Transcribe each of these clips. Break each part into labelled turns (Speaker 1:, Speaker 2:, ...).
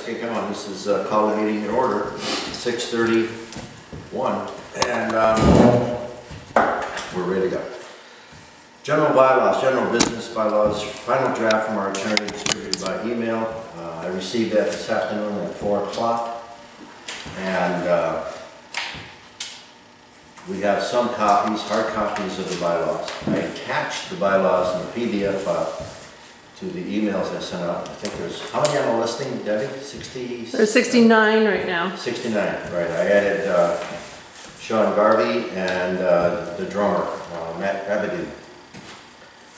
Speaker 1: get going. This is call the meeting in order, 6:31, and we're ready to go. General bylaws, general business bylaws, final draft from our attorney distributed by email. I received that this afternoon at 4 o'clock, and we have some copies, hard copies of the bylaws. I attached the bylaws in the PDF file to the emails I sent out. I think there's, how many on the listing, Debbie? 60?
Speaker 2: There's 69 right now.
Speaker 1: 69, right. I added Sean Garvey and the drummer, Matt Abedin,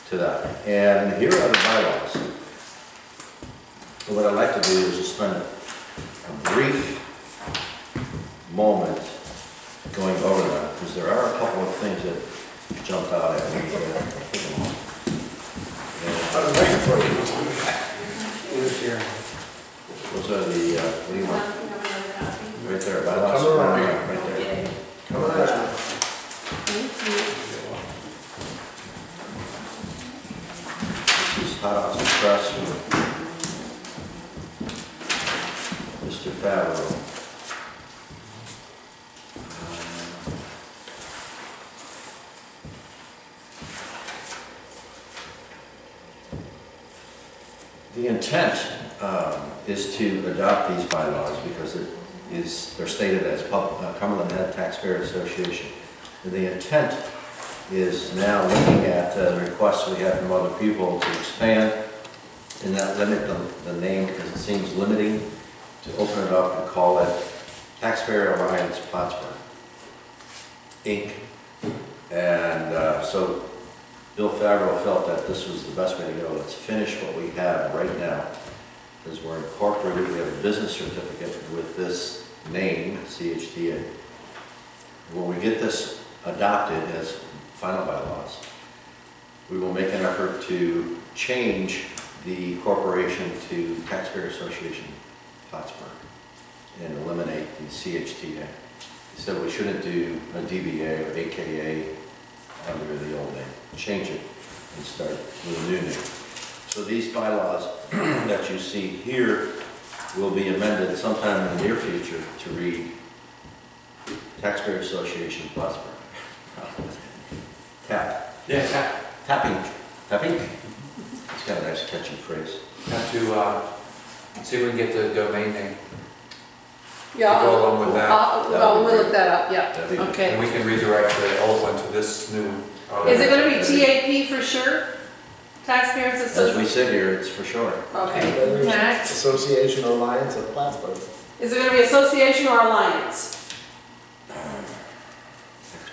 Speaker 1: to that. And here are the bylaws. So what I'd like to do is just spend a brief moment going over them, because there are a couple of things that jumped out at me. Those are the, what do you want? Right there, bylaws. Right there. Come around. This is hot off the press from Mr. Favreau. The intent is to adopt these bylaws because they're stated as Cumberland Head Taxpayer Association. And the intent is now looking at requests we have from other people to expand and not limit the name, because it seems limiting, to open it up and call it Taxpayer Alliance Plattsburgh, Inc. And so Bill Favreau felt that this was the best way to go. Let's finish what we have right now, because we're incorporated. We have a business certificate with this name, CHTA. When we get this adopted as final bylaws, we will make an effort to change the corporation to Taxpayer Association Plattsburgh and eliminate the CHTA. He said we shouldn't do a DBA or AKA under the old name. Change it and start with a new name. So these bylaws that you see here will be amended sometime in the near future to read Taxpayer Association Plattsburgh. Tap.
Speaker 3: Yeah, tap.
Speaker 1: Tapping. Tapping. It's got a nice catchy phrase.
Speaker 3: Have to see if we can get the domain name.
Speaker 2: Yeah,
Speaker 3: to go along with that.
Speaker 2: We'll look that up, yeah. Okay.
Speaker 3: And we can redirect the old one to this new.
Speaker 2: Is it going to be TAP for sure? Taxpayers Association?
Speaker 1: As we sit here, it's for sure.
Speaker 2: Okay. Tax.
Speaker 4: Association or Alliance of Plattsburgh.
Speaker 2: Is it going to be association or alliance?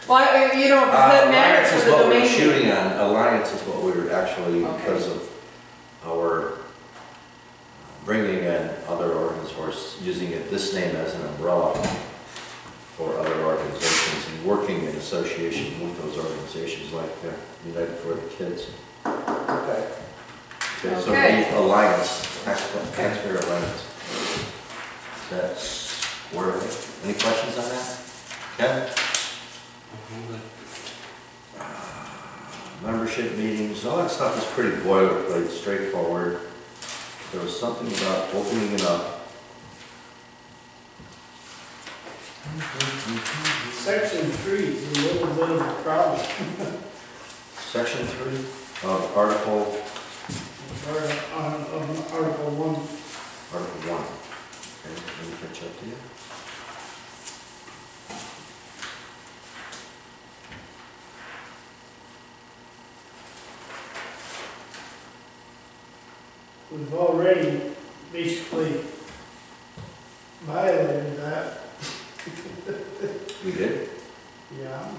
Speaker 2: Well, you know, that matters
Speaker 1: Alliance
Speaker 2: for
Speaker 1: is
Speaker 2: the
Speaker 1: what we're
Speaker 2: domain.
Speaker 1: shooting on. Alliance is what we're actually, because of our bringing in other organizations, or using this name as an umbrella for other organizations and working in association with those organizations, like United for the Kids.
Speaker 4: Okay.
Speaker 1: So the Alliance, Taxpayer Alliance. That's where. Any questions on that? Ken? Membership meetings, all that stuff is pretty boilerplate, straightforward. There was something about opening it up.
Speaker 5: Section 3 is a little bit of a problem.
Speaker 1: Section 3 of Article
Speaker 5: On Article 1.
Speaker 1: Article 1. Okay, let me catch up to you.
Speaker 5: We've already basically violated that.
Speaker 1: We did?
Speaker 5: Yeah.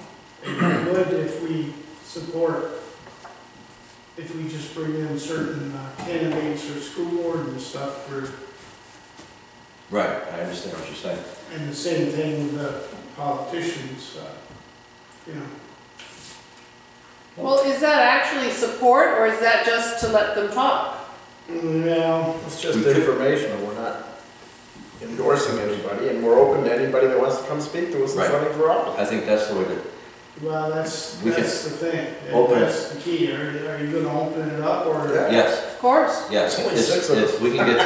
Speaker 5: It would if we support, if we just bring in certain candidates or school board and stuff for.
Speaker 1: Right, I understand what you're saying.
Speaker 5: And the same thing with the politicians, you know.
Speaker 2: Well, is that actually support, or is that just to let them talk?
Speaker 5: Well,
Speaker 4: It's just informational. We're not endorsing anybody, and we're open to anybody that wants to come speak to us
Speaker 1: Right.
Speaker 4: that's running for office.
Speaker 1: I think that's the way to.
Speaker 5: well, that's
Speaker 1: We
Speaker 5: the thing.
Speaker 1: open
Speaker 5: That's the key. Are you going to open it up or?
Speaker 4: Yeah.
Speaker 1: Yes,
Speaker 2: Of course.
Speaker 1: yes.
Speaker 4: There's only 6 of us.
Speaker 1: If we can get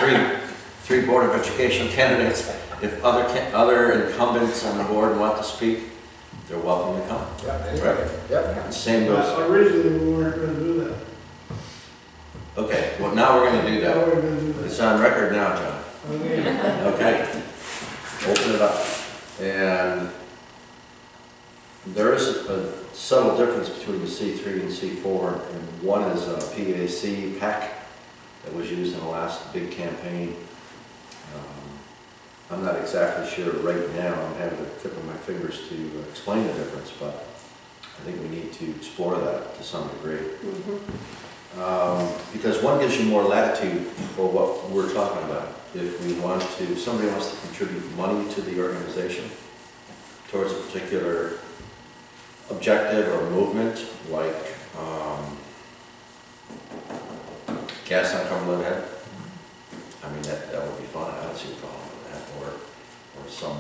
Speaker 1: 3 Board of Education candidates. If other incumbents on the board want to speak, they're welcome to come.
Speaker 4: Yeah, anybody. Yep.
Speaker 1: And same goes.
Speaker 5: Originally, we weren't gonna do that.
Speaker 1: Okay, well, now we're gonna do
Speaker 5: Now
Speaker 1: that.
Speaker 5: we're gonna do that.
Speaker 1: It's on record now, John.
Speaker 5: Okay.
Speaker 1: Okay. Open it up. And there is a subtle difference between the C3 and C4. And one is a PAC that was used in the last big campaign. I'm not exactly sure right now. I'm having to tip of my fingers to explain the difference, but I think we need to explore that to some degree. Because one gives you more latitude for what we're talking about. If we want to, if somebody wants to contribute money to the organization towards a particular objective or movement, like gas on Cumberland Head, I mean, that would be fun. I don't see a problem with that. Or some,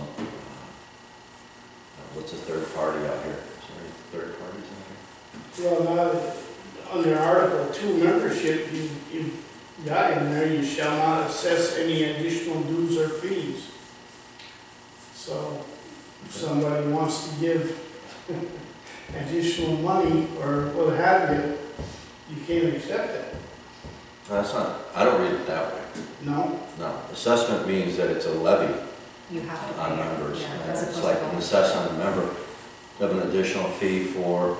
Speaker 1: what's the third party out here? Is there any third parties out here?
Speaker 5: Well, now, under Article 2 membership, you got in there, you shall not assess any additional dues or fees. So, if somebody wants to give additional money or what have you, you can't accept it.
Speaker 1: That's not, I don't read it that way.
Speaker 5: No?
Speaker 1: No, assessment means that it's a levy
Speaker 6: You have to
Speaker 1: on
Speaker 6: pay it.
Speaker 1: members.
Speaker 6: Yeah,
Speaker 1: And
Speaker 6: as
Speaker 1: it's
Speaker 6: opposed
Speaker 1: like
Speaker 6: to
Speaker 1: an assessment on a member of an additional fee for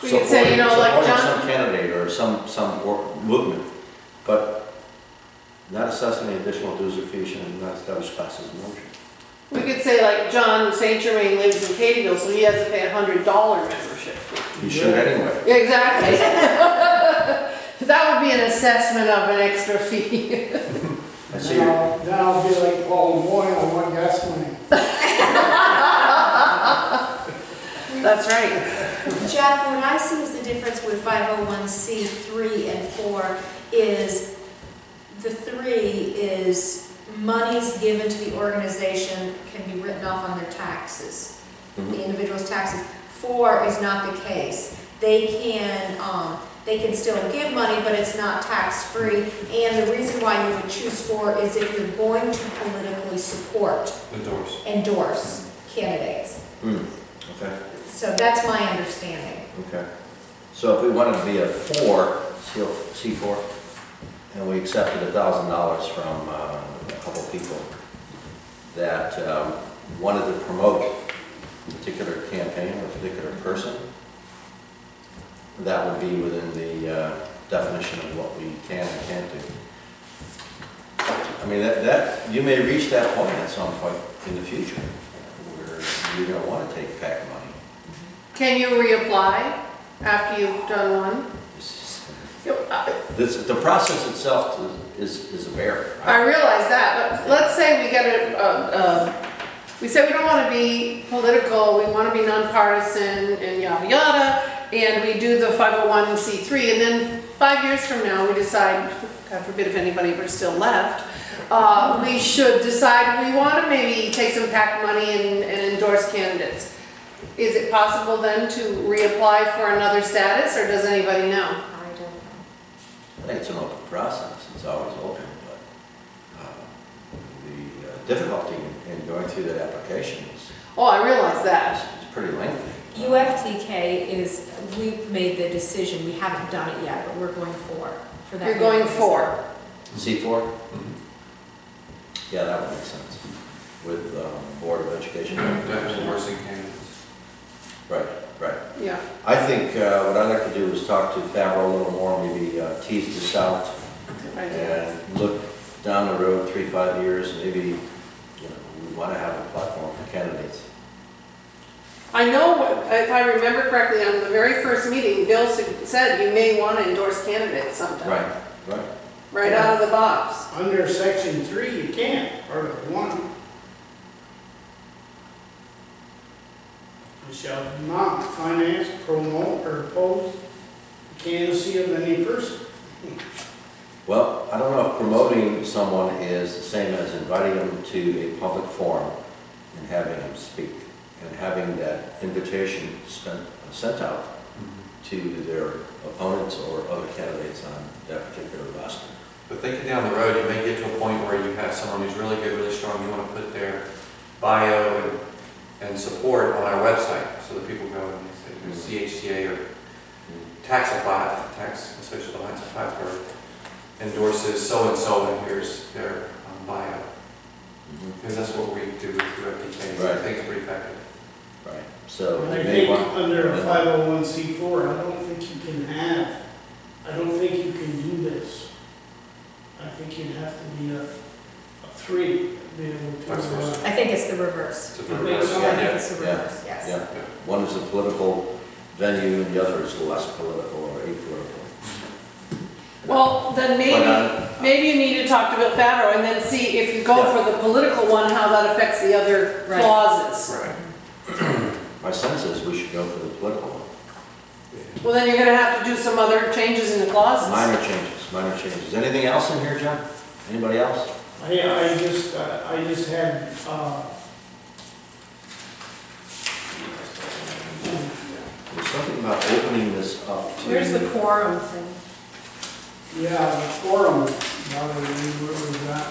Speaker 2: We could say, you know, like
Speaker 1: supporting
Speaker 2: John-
Speaker 1: some candidate or some movement, but not assessing any additional dues or fees and not establish classes of membership.
Speaker 2: We could say like John St. Germain lives in Cadyville, so he has to pay $100 membership.
Speaker 1: You should anyway.
Speaker 2: Exactly. That would be an assessment of an extra fee.
Speaker 1: I see.
Speaker 5: Then I'll be like Paul and Boy on one gas money.
Speaker 2: That's right.
Speaker 6: Jack, what I see as the difference with 501c3 and 4 is the 3 is monies given to the organization can be written off on their taxes, the individual's taxes. 4 is not the case. They can still give money, but it's not tax-free. And the reason why you would choose 4 is if you're going to politically support, endorse candidates.
Speaker 1: Okay.
Speaker 6: So that's my understanding.
Speaker 1: Okay. So if we wanted to be a 4, C4, and we accepted $1,000 from a couple people that wanted to promote a particular campaign or a particular person, that would be within the definition of what we can and can't do. I mean, that you may reach that point at some point in the future where you're going to want to take PAC money.
Speaker 2: Can you reapply after you've done one?
Speaker 1: The process itself is a barrier.
Speaker 2: I realize that, but let's say we get we say we don't want to be political, we want to be nonpartisan and yada yada, and we do the 501c3, and then 5 years from now we decide, God forbid if anybody were still left, we should decide we want to maybe take some PAC money and endorse candidates. Is it possible then to reapply for another status, or does anybody know?
Speaker 6: I don't know.
Speaker 1: I think it's an open process. It's always open, but the difficulty in going through that application is
Speaker 2: Oh, I realize that.
Speaker 1: pretty lengthy.
Speaker 6: UFTK is, we've made the decision, we haven't done it yet, but we're going for that.
Speaker 2: You're going for.
Speaker 1: C4? Yeah, that would make sense with Board of Education.
Speaker 3: Endorsing candidates.
Speaker 1: Right, right.
Speaker 2: Yeah.
Speaker 1: I think what I'd like to do is talk to Favreau a little more, maybe tease this out and look down the road 3-5 years, maybe we want to have a platform for candidates.
Speaker 2: I know, if I remember correctly, on the very first meeting, Bill said you may want to endorse candidates sometime.
Speaker 1: Right, right.
Speaker 2: Right out of the box.
Speaker 5: Under Section 3, you can't, Article 1. You shall not finance, promote, or oppose the candidacy of any person.
Speaker 1: Well, I don't know if promoting someone is the same as inviting them to a public forum and having them speak and having that invitation sent out to their opponents or other candidates on that particular roster.
Speaker 3: But thinking down the road, you may get to a point where you have someone who's really good, really strong, you want to put their bio and support on our website, so that people go and say, CHTA or Tax Association Alliance of Plattsburgh endorses so-and-so, and here's their bio. Because that's what we do with FDK.
Speaker 1: Right.
Speaker 3: I think it's pretty effective.
Speaker 1: Right, so
Speaker 5: I
Speaker 1: you may
Speaker 5: think
Speaker 1: want.
Speaker 5: under a 501c4, I don't think you can do this. I think you'd have to be a 3 to be able to.
Speaker 3: Vice versa.
Speaker 6: I think it's the reverse.
Speaker 3: It's a
Speaker 5: You
Speaker 3: reverse.
Speaker 5: think so?
Speaker 6: I think it's the
Speaker 1: Yeah.
Speaker 6: reverse, yes.
Speaker 1: Yeah, one is a political venue and the other is less political or apolitical.
Speaker 2: Well, then maybe you need to talk to Bill Favreau and then see if you go for the political one, how that affects the other
Speaker 6: Right.
Speaker 2: clauses.
Speaker 3: Right.
Speaker 1: My sense is we should go for the political one.
Speaker 2: Well, then you're gonna have to do some other changes in the clauses.
Speaker 1: Minor changes, minor changes. Anything else in here, John? Anybody else?
Speaker 5: I just had,
Speaker 1: There's something about opening this up to.
Speaker 6: Where's the quorum thing?
Speaker 5: yeah, the quorum, where was that?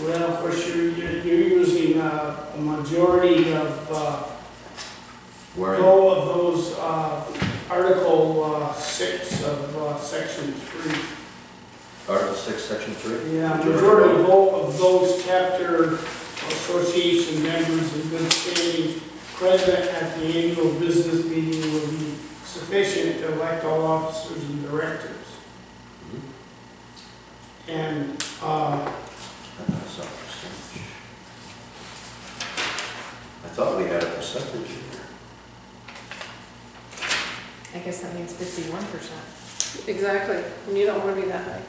Speaker 5: Well, of course, you're using a majority of,
Speaker 1: Where are you?
Speaker 5: all of those, Article 6 of Section 3.
Speaker 1: Article 6, Section 3?
Speaker 5: Yeah, majority vote of those chapter association members in good standing present at the annual business meeting will be sufficient to elect all officers and directors. And,
Speaker 1: I thought we had a percentage in here.
Speaker 6: I guess that means 51%.
Speaker 2: Exactly, and you don't wanna be that high.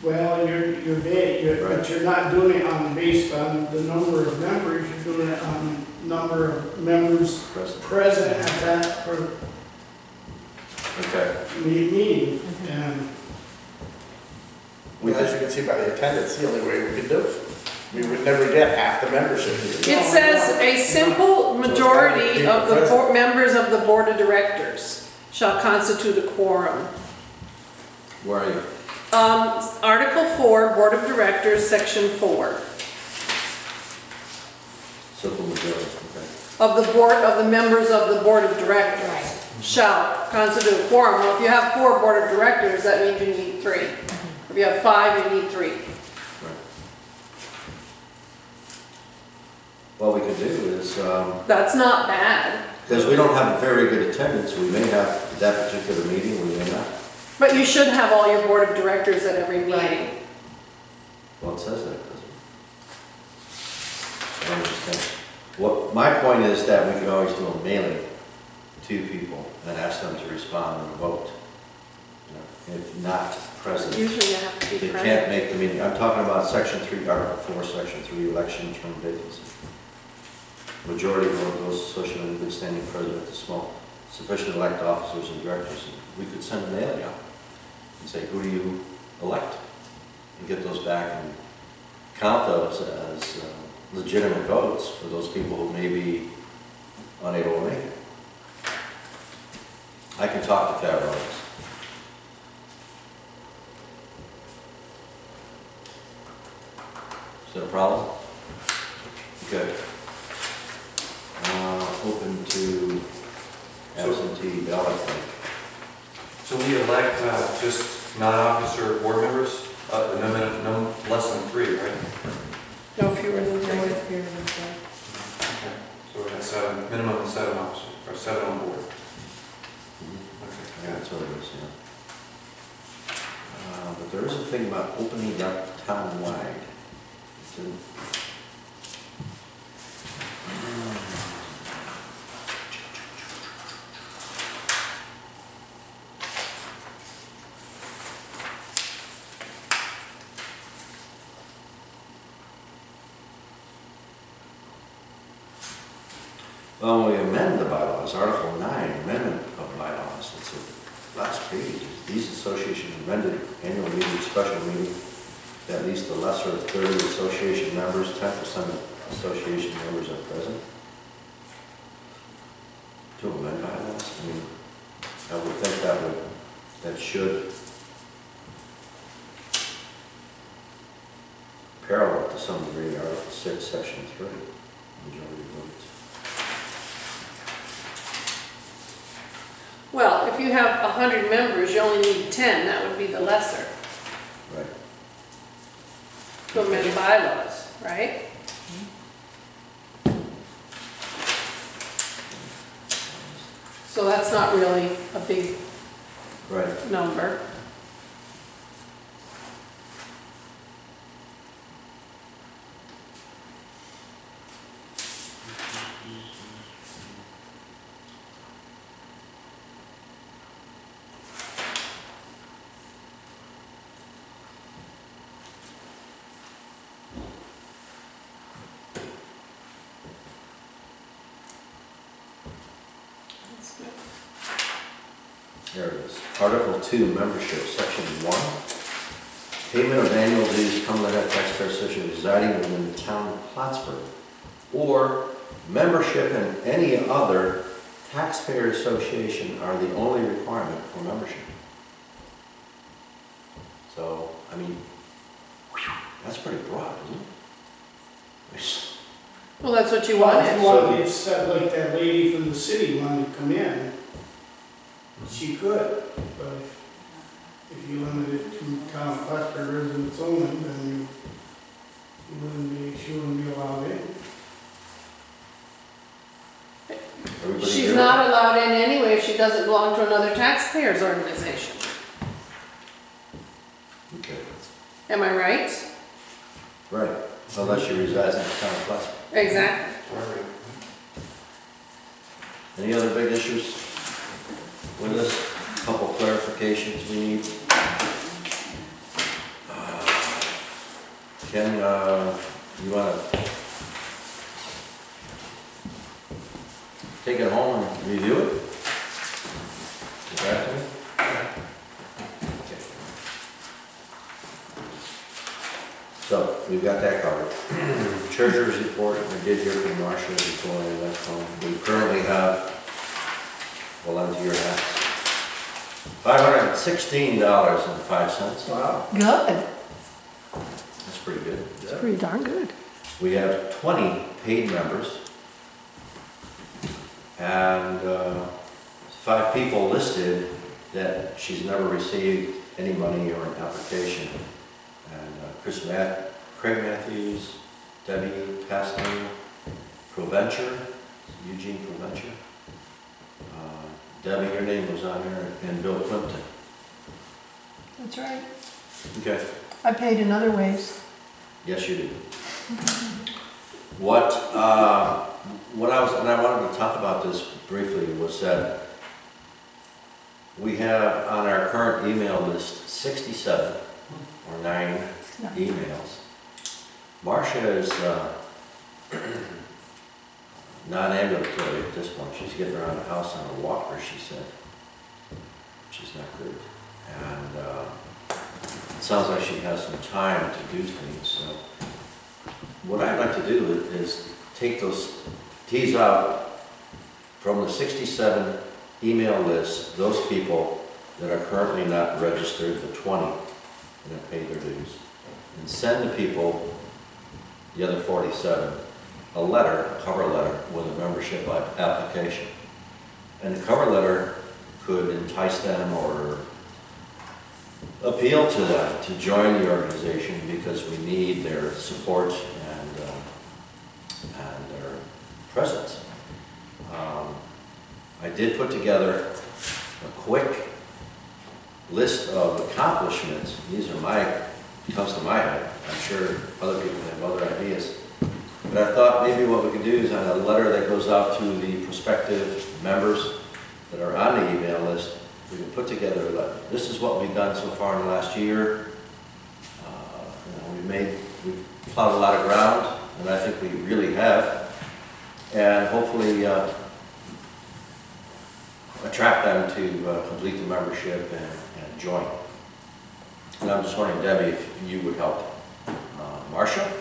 Speaker 5: well, but you're not doing it based on the number of members, you're doing it on number of members present at that
Speaker 1: Okay.
Speaker 5: meeting. And
Speaker 4: Well, as you can see by the attendance, the only way we could do it. We would never get half the membership here.
Speaker 2: It says a simple majority of the members of the board of directors shall constitute a quorum.
Speaker 1: Where are you?
Speaker 2: Article 4, Board of Directors, Section 4.
Speaker 1: Simple majority, okay.
Speaker 2: Of the members of the board of directors
Speaker 6: Right.
Speaker 2: shall constitute a quorum. Well, if you have 4 board of directors, that means you need 3. If you have 5, you need 3.
Speaker 1: Right. What we could do is,
Speaker 2: That's not bad,
Speaker 1: because we don't have a very good attendance, we may have that particular meeting, we may not.
Speaker 2: but you should have all your board of directors at every meeting.
Speaker 6: Right.
Speaker 1: Well, it says that, doesn't it? I don't understand. What, my point is that we could always do a mailing to people and ask them to respond and vote. You know, if not present,
Speaker 2: Usually you have to be
Speaker 1: they
Speaker 2: present.
Speaker 1: can't make the meeting. I'm talking about Section 3, Article 4, Section 3, election term vacancy. Majority of those associated with good standing present at the small, sufficient to elect officers and directors. We could send a mailing out and say, who do you elect? And get those back and count those as legitimate votes for those people who may be unable to make it. I can talk to Favreau. Is that a problem? Good. Open to absentee ballot.
Speaker 3: So we elect just non-officer board members, no less than 3, right?
Speaker 2: No fewer than 3.
Speaker 3: Okay. So we have 7, minimum of 7 officers, or 7 on board. Okay.
Speaker 1: Yeah, that's what it is, yeah. But there is a thing about opening it up town-wide. It's in- Well, when we amend the bylaws, Article 9, amendment of bylaws, it's the last page. These associations amended annual meeting, special meeting, at least the lesser of 30 association members, 10% of association members are present. I mean, I would think that should parallel to some degree Article 6, Section 3, majority votes.
Speaker 2: Well, if you have 100 members, you only need 10, that would be the lesser
Speaker 1: Right.
Speaker 2: to amend bylaws, right? So that's not really a big
Speaker 1: Right.
Speaker 2: number. That's good.
Speaker 1: There it is. Article 2, membership, Section 1. Payment of annual dues, Cumberland Head Taxpayer Association residing within the town of Plattsburgh, or membership in any other taxpayer association are the only requirement for membership. So, I mean, that's pretty broad, isn't it?
Speaker 2: Well, that's what you
Speaker 5: Well,
Speaker 2: wanted.
Speaker 5: if you wanted, it said like that lady from the city wanted to come in, she could, but if you limit it to town of Plattsburgh residents only, then she wouldn't be allowed in.
Speaker 1: Everybody
Speaker 2: She's
Speaker 1: hear
Speaker 2: not allowed in anyway if she doesn't belong to another taxpayers organization.
Speaker 1: it? Okay,
Speaker 2: Am I right?
Speaker 1: right, unless she resides in the town of Plattsburgh.
Speaker 2: Exactly.
Speaker 1: Any other big issues with this? Couple clarifications we need. Ken, you want to take it home and review it? Is that it? Okay. So, we've got that covered. Treasurer's report, we did hear from Marcia before I left home. We currently have, well, onto your hats, $516.05.
Speaker 4: Wow.
Speaker 7: Good.
Speaker 1: That's pretty good.
Speaker 7: It's pretty darn good.
Speaker 1: We have 20 paid members and 5 people listed that she's never received any money or an application. And Craig Matthews, Debbie Paston, Proventure, Eugene Proventure. Debbie, your name was on there, and Bill Plimpton.
Speaker 7: That's right.
Speaker 1: Okay.
Speaker 7: I paid in other ways.
Speaker 1: Yes, you do. What I wanted to talk about this briefly, was that we have on our current email list 67 or 9
Speaker 7: No.
Speaker 1: emails. Marcia is non-ambulatory at this point. She's getting around the house on a walker, she said, which is not good. And it sounds like she has some time to do things. So what I'd like to do is take those, tease out from the 67 email list, those people that are currently not registered, the 20 that have paid their dues, and send the people, the other 47, a letter, a cover letter with a membership application. And the cover letter could entice them or appeal to them to join the organization, because we need their support and their presence. I did put together a quick list of accomplishments. These are comes to my head. I'm sure other people have other ideas. But I thought maybe what we could do is on a letter that goes out to the prospective members that are on the email list, we can put together a letter. This is what we've done so far in the last year. We've plowed a lot of ground, and I think we really have. And hopefully attract them to complete the membership and join. And I'm just wondering, Debbie, if you would help. Marcia?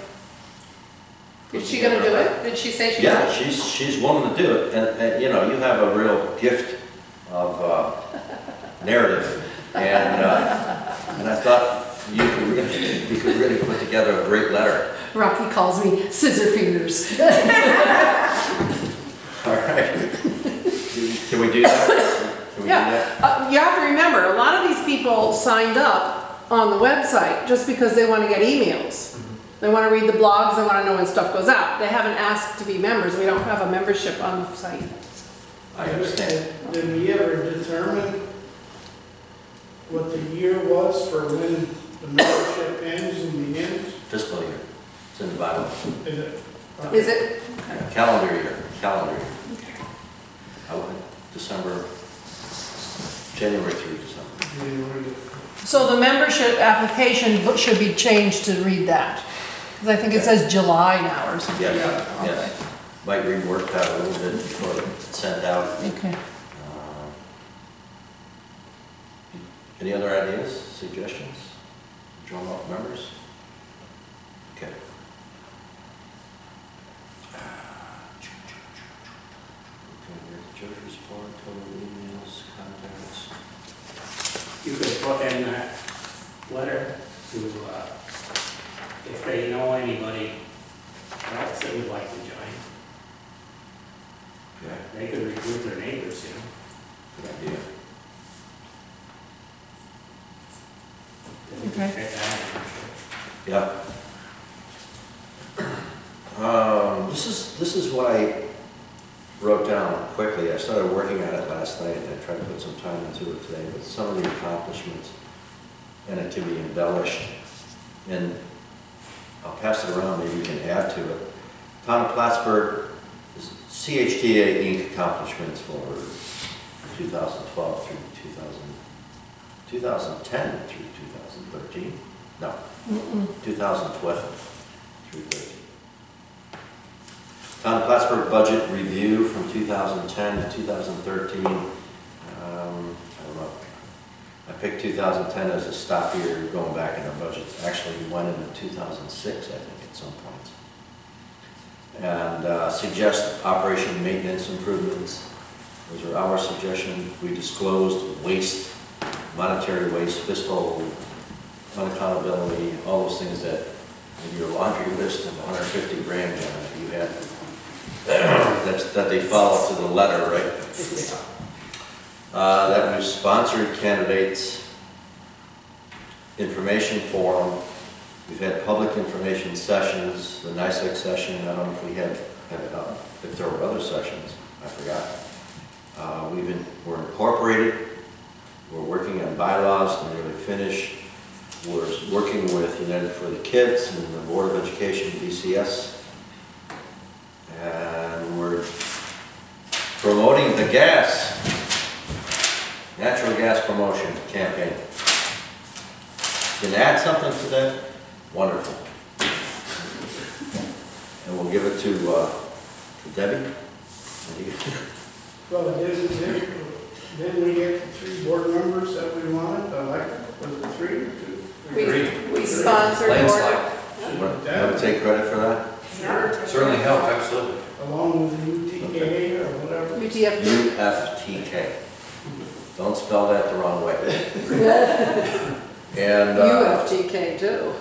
Speaker 2: Is she gonna do it? Did she say she would?
Speaker 1: Yeah, she's willing to do it, and you know, you have a real gift narrative. And I thought you could really put together a great letter.
Speaker 2: Rocky calls me scissor fingers.
Speaker 1: All right. Can we do that? Can we do that?
Speaker 2: You have to remember, a lot of these people signed up on the website just because they want to get emails. They want to read the blogs, they want to know when stuff goes out. They haven't asked to be members. We don't have a membership on the site.
Speaker 1: I understand.
Speaker 5: Did we ever determine what the year was for when the membership ends and begins?
Speaker 1: Fiscal year. It's in the Bible.
Speaker 5: Is it?
Speaker 2: Is it?
Speaker 1: Yeah, calendar year. I went December, January through December.
Speaker 7: So the membership application should be changed to read that. Because I think it says July now or something.
Speaker 1: Yes, yes. Might rework that a little bit before it's sent out.
Speaker 7: Okay.
Speaker 1: Any other ideas, suggestions? Drum up members? Okay. Treasurer's report, total emails, contacts.
Speaker 8: You could put in that letter to, if they know anybody else that would like to join,
Speaker 1: Okay,
Speaker 8: they could recruit their neighbors, you know.
Speaker 1: good idea.
Speaker 8: They could
Speaker 7: Okay.
Speaker 8: fit that in.
Speaker 1: Yeah. This is what I wrote down quickly. I started working on it last night and I tried to put some time into it today, but some of the accomplishments and it to be embellished. And I'll pass it around, maybe you can add to it. Town of Plattsburgh is CHTA Inc. accomplishments for 2012 through 2010 through 2013. No, 2012 through 13. Town of Plattsburgh budget review from 2010 to 2013. I don't know. I picked 2010 as a stop year going back in our budgets. Actually, we went into 2006, I think, at some point. And suggest operation maintenance improvements. Those are our suggestions. We disclosed waste, monetary waste, fiscal unaccountability, all those things that in your laundry list of 150 grand, you had that they follow to the letter, right? That we've sponsored candidates information forum. We've had public information sessions, the NICEX session. I don't know if we had it up, if there were other sessions, I forgot. We're incorporated. We're working on bylaws, they're nearly finished. We're working with United for the Kids and the Board of Education, BCS. And we're promoting the natural gas promotion campaign. Can add something to that? Wonderful. And we'll give it to Debbie.
Speaker 5: Well, didn't we get the 3 board members that we wanted, elected? Was it 3 or 2?
Speaker 2: We sponsored
Speaker 3: Landslide.
Speaker 1: Want to take credit for that?
Speaker 5: Sure.
Speaker 3: Certainly helped, absolutely.
Speaker 5: Along with the UTK or whatever.
Speaker 2: UTF.
Speaker 1: UFTK. Don't spell that the wrong way. And
Speaker 2: UFTK too.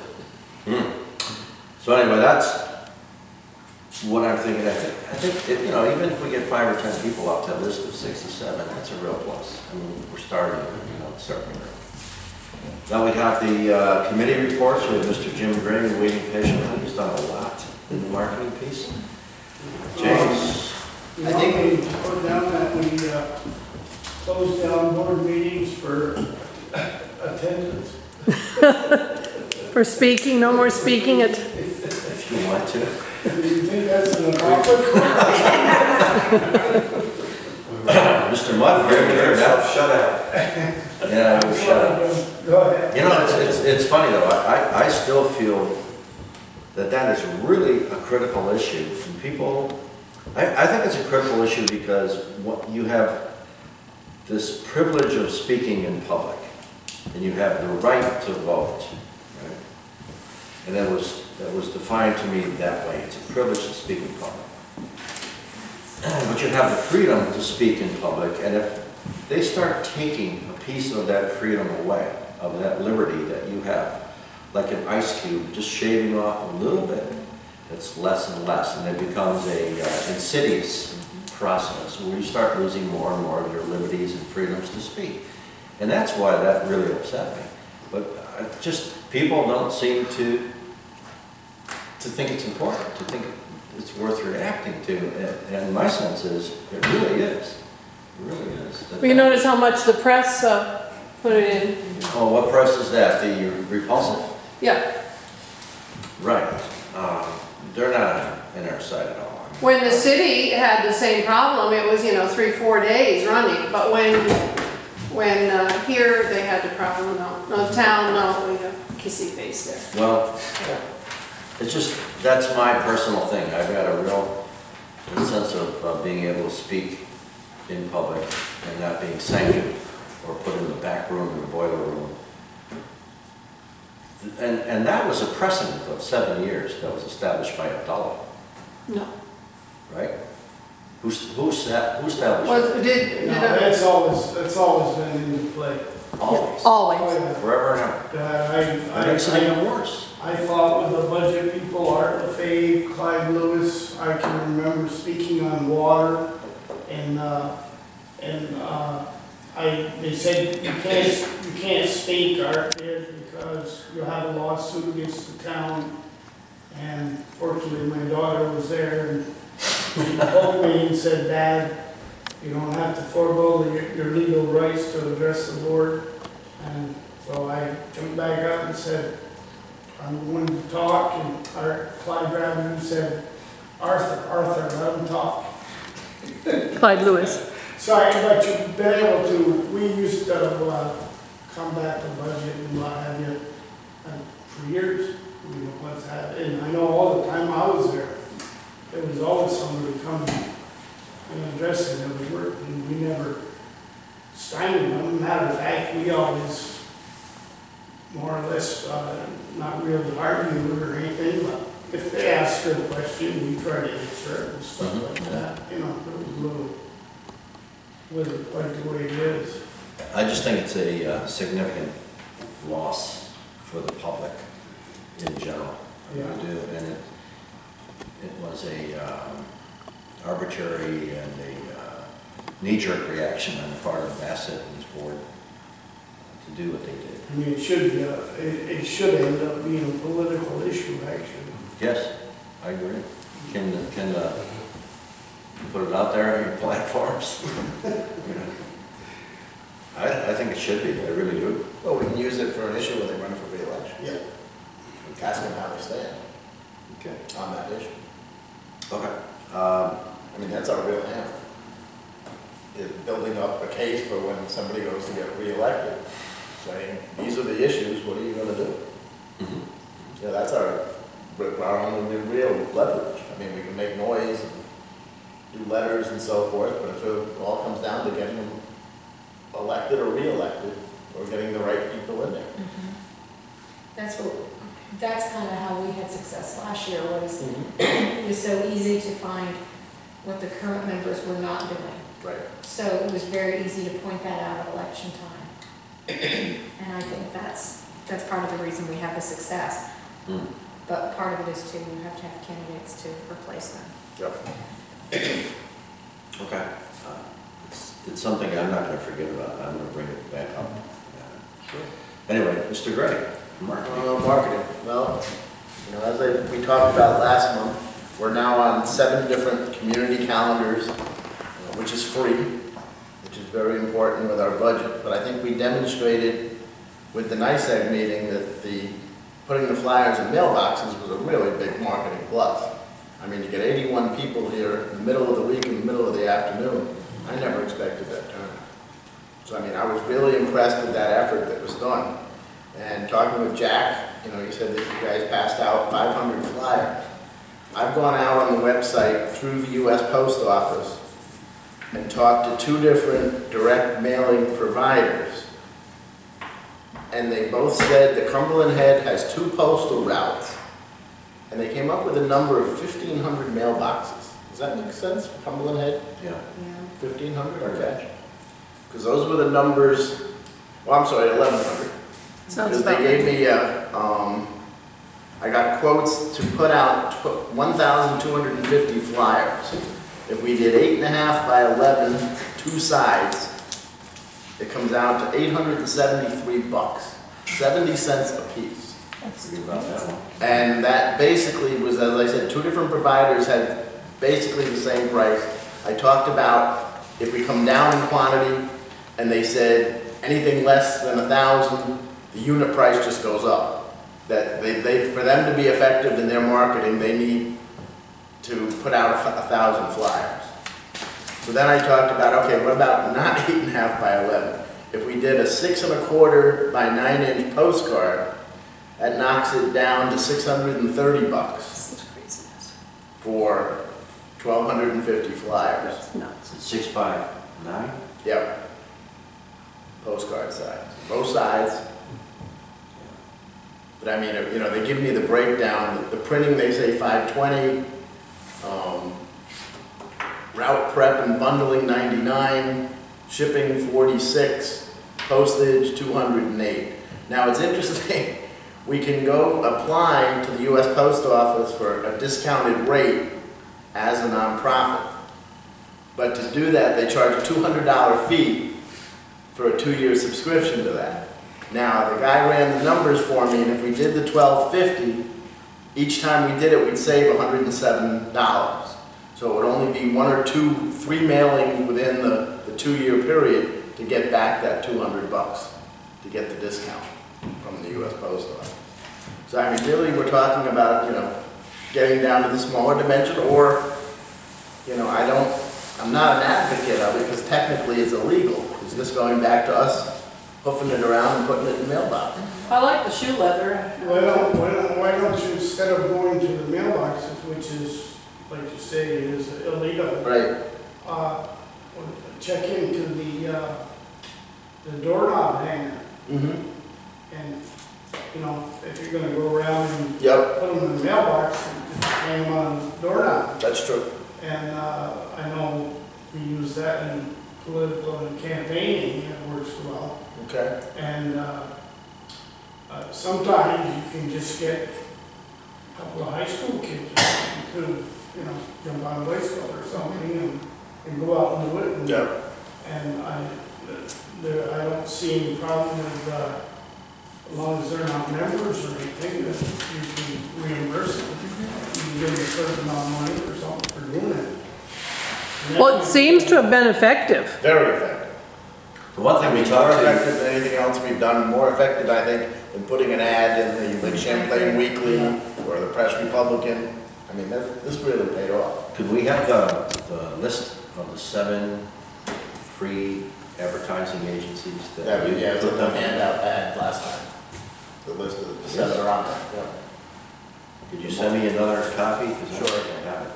Speaker 1: so anyway, that's what I'm thinking. I think you know, even if we get 5 or 10 people off that list of 67, that's a real plus. I mean, we're starting, you know, certainly. Now we have the committee reports with Mr. Jim Gray waiting patiently. He's done a lot in the marketing piece. James?
Speaker 5: I think we put down that we closed down board meetings for attendance.
Speaker 7: For speaking, no more speaking at,
Speaker 1: If you want to.
Speaker 5: Do you think that's an accomplishment?
Speaker 1: Mr. Mudd, here now.
Speaker 3: Shut out.
Speaker 1: Yeah, we'll shut up.
Speaker 5: Go ahead.
Speaker 1: You know, it's funny though, I still feel that is really a critical issue. And people, I think it's a critical issue because you have this privilege of speaking in public, and you have the right to vote, right? And that was defined to me that way. It's a privilege to speak in public. But you have the freedom to speak in public, and if they start taking a piece of that freedom away, of that liberty that you have, like an ice cube, just shaving off a little bit, it's less and less, and it becomes a insidious process where you start losing more and more of your liberties and freedoms to speak. And that's why that really upset me. But just, people don't seem to think it's important, to think it's worth reacting to. And my sense is, it really is. It really is.
Speaker 2: Well, you notice how much the press put it in?
Speaker 1: Oh, what press is that? The Repulsive?
Speaker 2: Yeah.
Speaker 1: Right. They're not in our side at all.
Speaker 2: When the city had the same problem, it was, 3-4 days running. But when here they had the problem, no, town, no, we have kissy face there.
Speaker 1: Well, it's just, that's my personal thing. I've got a real sense of being able to speak in public and not being sanctioned or put in the back room, in the boiler room. And that was a precedent of 7 years that was established by Abdullah,
Speaker 2: No.
Speaker 1: right? Who established
Speaker 2: Was,
Speaker 1: it?
Speaker 2: did,
Speaker 5: No, that's always been into play.
Speaker 1: Always.
Speaker 2: always.
Speaker 5: Oh, yeah.
Speaker 1: Forever and ever. That makes it even worse.
Speaker 5: I fought with the budget people, Art LaFave, Clyde Lewis. I can remember speaking on water, and they said you can't speak, Art did, because you'll have a lawsuit against the town. And fortunately, my daughter was there, and she called me and said, "Dad, you don't have to forego your legal rights to address the board." And so I jumped back up and said, "I'm going to talk," and Clyde grabbed me and said, Arthur, let him talk."
Speaker 2: Clyde Lewis.
Speaker 5: Sorry, but you've been able to, we used to combat the budget and what have you for years. What's happening. And I know all the time I was there, there was always somebody coming and addressing it. And we never stymied them. Matter of fact, we always more or less not really argue or anything, but if they ask her a question, we try to answer it and stuff like that. It was a little like the way it is.
Speaker 1: I just think it's a significant loss for the public in general.
Speaker 5: Yeah.
Speaker 1: I do, and it was a arbitrary and a knee-jerk reaction on the part of Bassett and his board to do what they did.
Speaker 5: I mean, it should end up being a political issue, actually.
Speaker 1: Yes, I agree. Can put it out there on your platforms? I think it should be, I really do.
Speaker 4: Well, we can use it for an issue when they run for re-election.
Speaker 5: Yeah.
Speaker 4: Ask them how they stand
Speaker 1: Okay.
Speaker 4: on that issue.
Speaker 1: Okay.
Speaker 4: I mean, that's our real hammer. Is building up a case for when somebody goes to get re-elected, saying, these are the issues, what are you gonna do?
Speaker 1: Mhm.
Speaker 4: Yeah, that's our only real leverage. I mean, we can make noise, and do letters and so forth, but if it all comes down to getting them elected or re-elected, or getting the right people in there.
Speaker 6: That's kind of how we had success last year, was it was so easy to find what the current members were not doing.
Speaker 4: Right.
Speaker 6: So it was very easy to point that out at election time. And I think that's part of the reason we have the success.
Speaker 1: Mm.
Speaker 6: But part of it is too, we have to have candidates to replace them.
Speaker 1: Okay. It's something I'm not going to forget about. I'm going to bring it back up. Anyway, Mr. Gray, marketing.
Speaker 4: Marketing. Well, as we talked about last month, we're now on 7 different community calendars, which is free, which is very important with our budget. But I think we demonstrated with the NICEAG meeting that putting the flyers in mailboxes was a really big marketing plus. I mean, to get 81 people here in the middle of the week, in the middle of the afternoon, I never expected that turnout. So, I mean, I was really impressed with that effort that was done. And talking with Jack, he said that you guys passed out 500 flyers. I've gone out on the website through the U.S. Post Office and talked to 2 different direct mailing providers. And they both said that Cumberland Head has 2 postal routes. And they came up with a number of 1,500 mailboxes. Does that make sense for Cumberland Head?
Speaker 1: Yeah.
Speaker 4: 1,500, okay. because those were the numbers, well, I'm sorry, 1,100.
Speaker 7: Sounds
Speaker 4: Because they
Speaker 7: about
Speaker 4: gave
Speaker 7: right.
Speaker 4: me, I got quotes to put out 1,250 flyers. If we did 8.5 by 11, two sides, it comes out to $873, 70 cents a piece.
Speaker 1: Forget about that one.
Speaker 4: And that basically was, as I said, two different providers had basically the same price. I talked about if we come down in quantity, and they said anything less than 1,000, the unit price just goes up. That they for them to be effective in their marketing, they need to put out 1,000 flyers. So then I talked about, okay, what about not 8.5 by 11? If we did a 6 1/4 by 9-inch postcard, that knocks it down to $630 for 1,250 flyers.
Speaker 7: No.
Speaker 1: Is it 6 by 9?
Speaker 4: Yep. Postcard size, both sides. But I mean, you know, they give me the breakdown. The printing, they say 520. Route prep and bundling 99. Shipping 46. Postage 208. Now it's interesting. We can go apply to the U.S. Post Office for a discounted rate as a nonprofit. But to do that, they charge a $200 fee for a 2-year subscription to that. Now, the guy ran the numbers for me, and if we did the $12.50, each time we did it, we'd save $107. So it would only be 1 or 2 free mailings within the 2-year period to get back that $200 to get the discount from the U.S. Post Office. So I mean, really, we're talking about, you know, getting down to the smaller dimension, or, you know, I'm not an advocate of it because technically it's illegal. It's just going back to us hoofing it around and putting it in the mailbox.
Speaker 7: I like the shoe leather.
Speaker 5: Why don't you, instead of going to the mailboxes, which is, like you say, is illegal,
Speaker 4: Right.
Speaker 5: check into the doorknob hanger,
Speaker 4: Mm-hmm.
Speaker 5: and, you know, if you're gonna go around and
Speaker 4: Yep,
Speaker 5: put them in the mailbox, and just hang them on the doorknob.
Speaker 4: that's true.
Speaker 5: And I know we use that in political and campaigning, and it works well.
Speaker 4: Okay.
Speaker 5: And sometimes you can just get a couple of high school kids to, you know, jump on a bicycle or something and go out and do it. And,
Speaker 4: Yep.
Speaker 5: and I don't see any problem with, as long as they're not members or anything, that you can reimburse them. You can give them a certain amount of money or something for doing it. And that
Speaker 2: Well, it
Speaker 5: might
Speaker 2: seems
Speaker 5: be-
Speaker 2: to have been effective.
Speaker 4: Very effective.
Speaker 1: The one thing we
Speaker 4: More
Speaker 1: talked to,
Speaker 4: effective than anything else we've done. More effective, I think, than putting an ad in the like Champlain Weekly or the Press Republican. I mean, this really paid off.
Speaker 1: could we have the list of the 7 free advertising agencies that
Speaker 4: That
Speaker 1: you
Speaker 4: was, yeah, it's
Speaker 1: put
Speaker 4: in the
Speaker 1: them?
Speaker 4: handout I had last time. The list of the 7 are on there. Yeah.
Speaker 1: Could you send me another copy? Because I
Speaker 4: Sure.
Speaker 1: don't think I have it.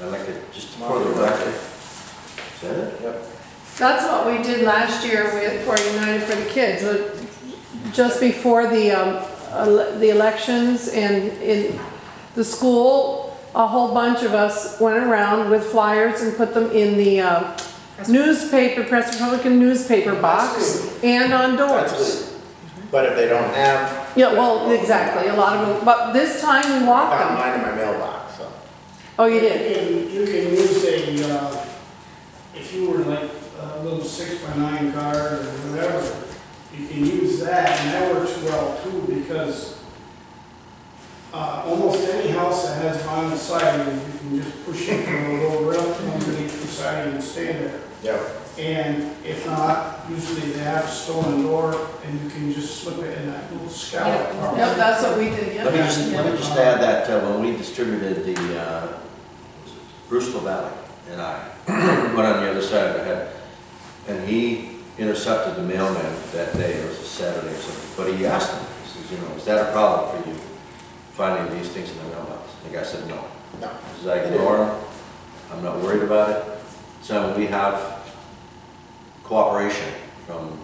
Speaker 1: I'd like it just for the record. Is that it?
Speaker 4: Yep.
Speaker 2: That's what we did last year for United for the Kids. Just before the elections and in the school, a whole bunch of us went around with flyers and put them in the newspaper, Press Republican newspaper box and on
Speaker 4: That's
Speaker 2: doors.
Speaker 4: good. But if they don't have.
Speaker 2: Yeah, well, exactly, a lot of them, but this time we
Speaker 4: I
Speaker 2: walked
Speaker 4: found
Speaker 2: them.
Speaker 4: mine in my mailbox, so.
Speaker 2: Oh, you did?
Speaker 5: You can use if you were like a little 6x9 card or whatever, you can use that, and that works well too, because almost any house that has vinyl siding, you can just push it and it'll go right up underneath the siding and stay there.
Speaker 4: Yep.
Speaker 5: And if not, usually they have a stolen door, and you can just slip it in that little scallop.
Speaker 2: Yep, that's what we did,
Speaker 1: Let me
Speaker 2: yeah.
Speaker 1: just add that when we distributed the Brewster Valley and I went on the other side of the head, and he intercepted the mailman that day. It was a Saturday or something. But he asked him, he says, you know, is that a problem for you finding these things in the mailbox? The guy said no.
Speaker 4: No.
Speaker 1: He says, I ignore them. I'm not worried about it. So we have cooperation from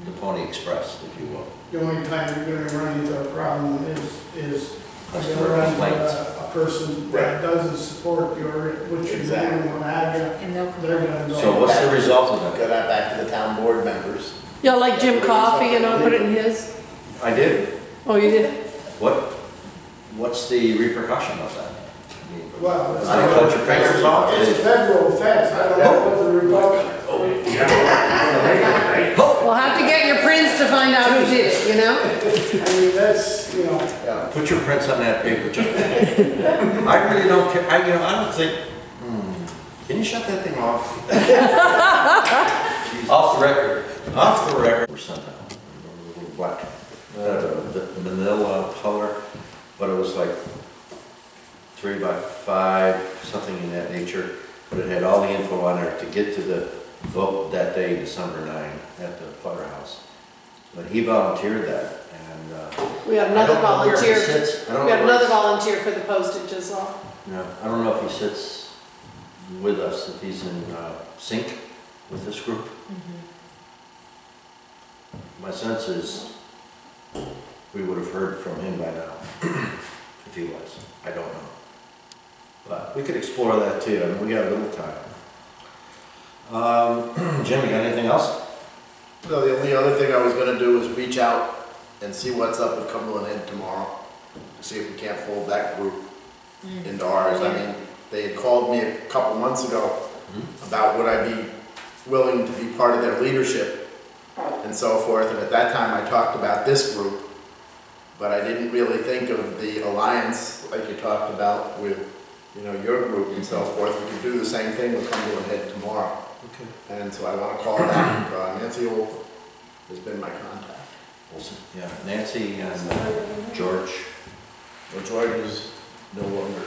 Speaker 1: the Pony Express, if you will.
Speaker 5: The only time you're gonna run into a problem is
Speaker 1: Customer complaints.
Speaker 5: a person that doesn't support your, what you're
Speaker 4: Exactly.
Speaker 5: doing, what have you,
Speaker 6: And they'll
Speaker 5: they're gonna go.
Speaker 1: So what's the result of that?
Speaker 4: Go back to the town board members.
Speaker 7: Yeah, like Jim Coffey, you know, put it in his.
Speaker 1: I did.
Speaker 7: Oh, you did?
Speaker 1: What's the repercussion of that? I mean,
Speaker 5: Well, it's
Speaker 1: I don't cut your fingers off.
Speaker 5: it's a federal offense, I don't know what the Republican.
Speaker 7: We'll have to get your prints to find out who did it, you know?
Speaker 5: I mean, that's, you know,
Speaker 4: Yeah.
Speaker 1: Put your prints on that paper, Chuck. I really don't care, I don't think, can you shut that thing off?
Speaker 3: Off the record.
Speaker 1: Off the record. Or somehow, a little black, the manila color, but it was like 3 by 5, something in that nature. But it had all the info on there to get to the vote that day, December 9, at the firehouse. But he volunteered that, and
Speaker 2: We have
Speaker 1: I
Speaker 2: another
Speaker 1: don't know where he
Speaker 2: volunteer,
Speaker 1: sits. I don't
Speaker 2: we have
Speaker 1: know where
Speaker 2: another
Speaker 1: he-
Speaker 2: volunteer for the postage as well.
Speaker 1: No, I don't know if he sits with us, if he's in sync with this group. My sense is we would have heard from him by now, if he was. I don't know. But we could explore that too. I mean, we got a little time. Jim, you got anything else?
Speaker 4: No, the only other thing I was gonna do is reach out and see what's up with Cumberland Head tomorrow, to see if we can't fold that group into ours. I mean, they had called me a couple months ago about would I be willing to be part of their leadership and so forth, and at that time I talked about this group, but I didn't really think of the alliance like you talked about with, you know, your group and so forth. We could do the same thing with Cumberland Head tomorrow.
Speaker 1: Okay.
Speaker 4: And so I want to call back, Nancy Olson has been my contact.
Speaker 1: Olson. Yeah, Nancy and George.
Speaker 4: Well, George is no longer.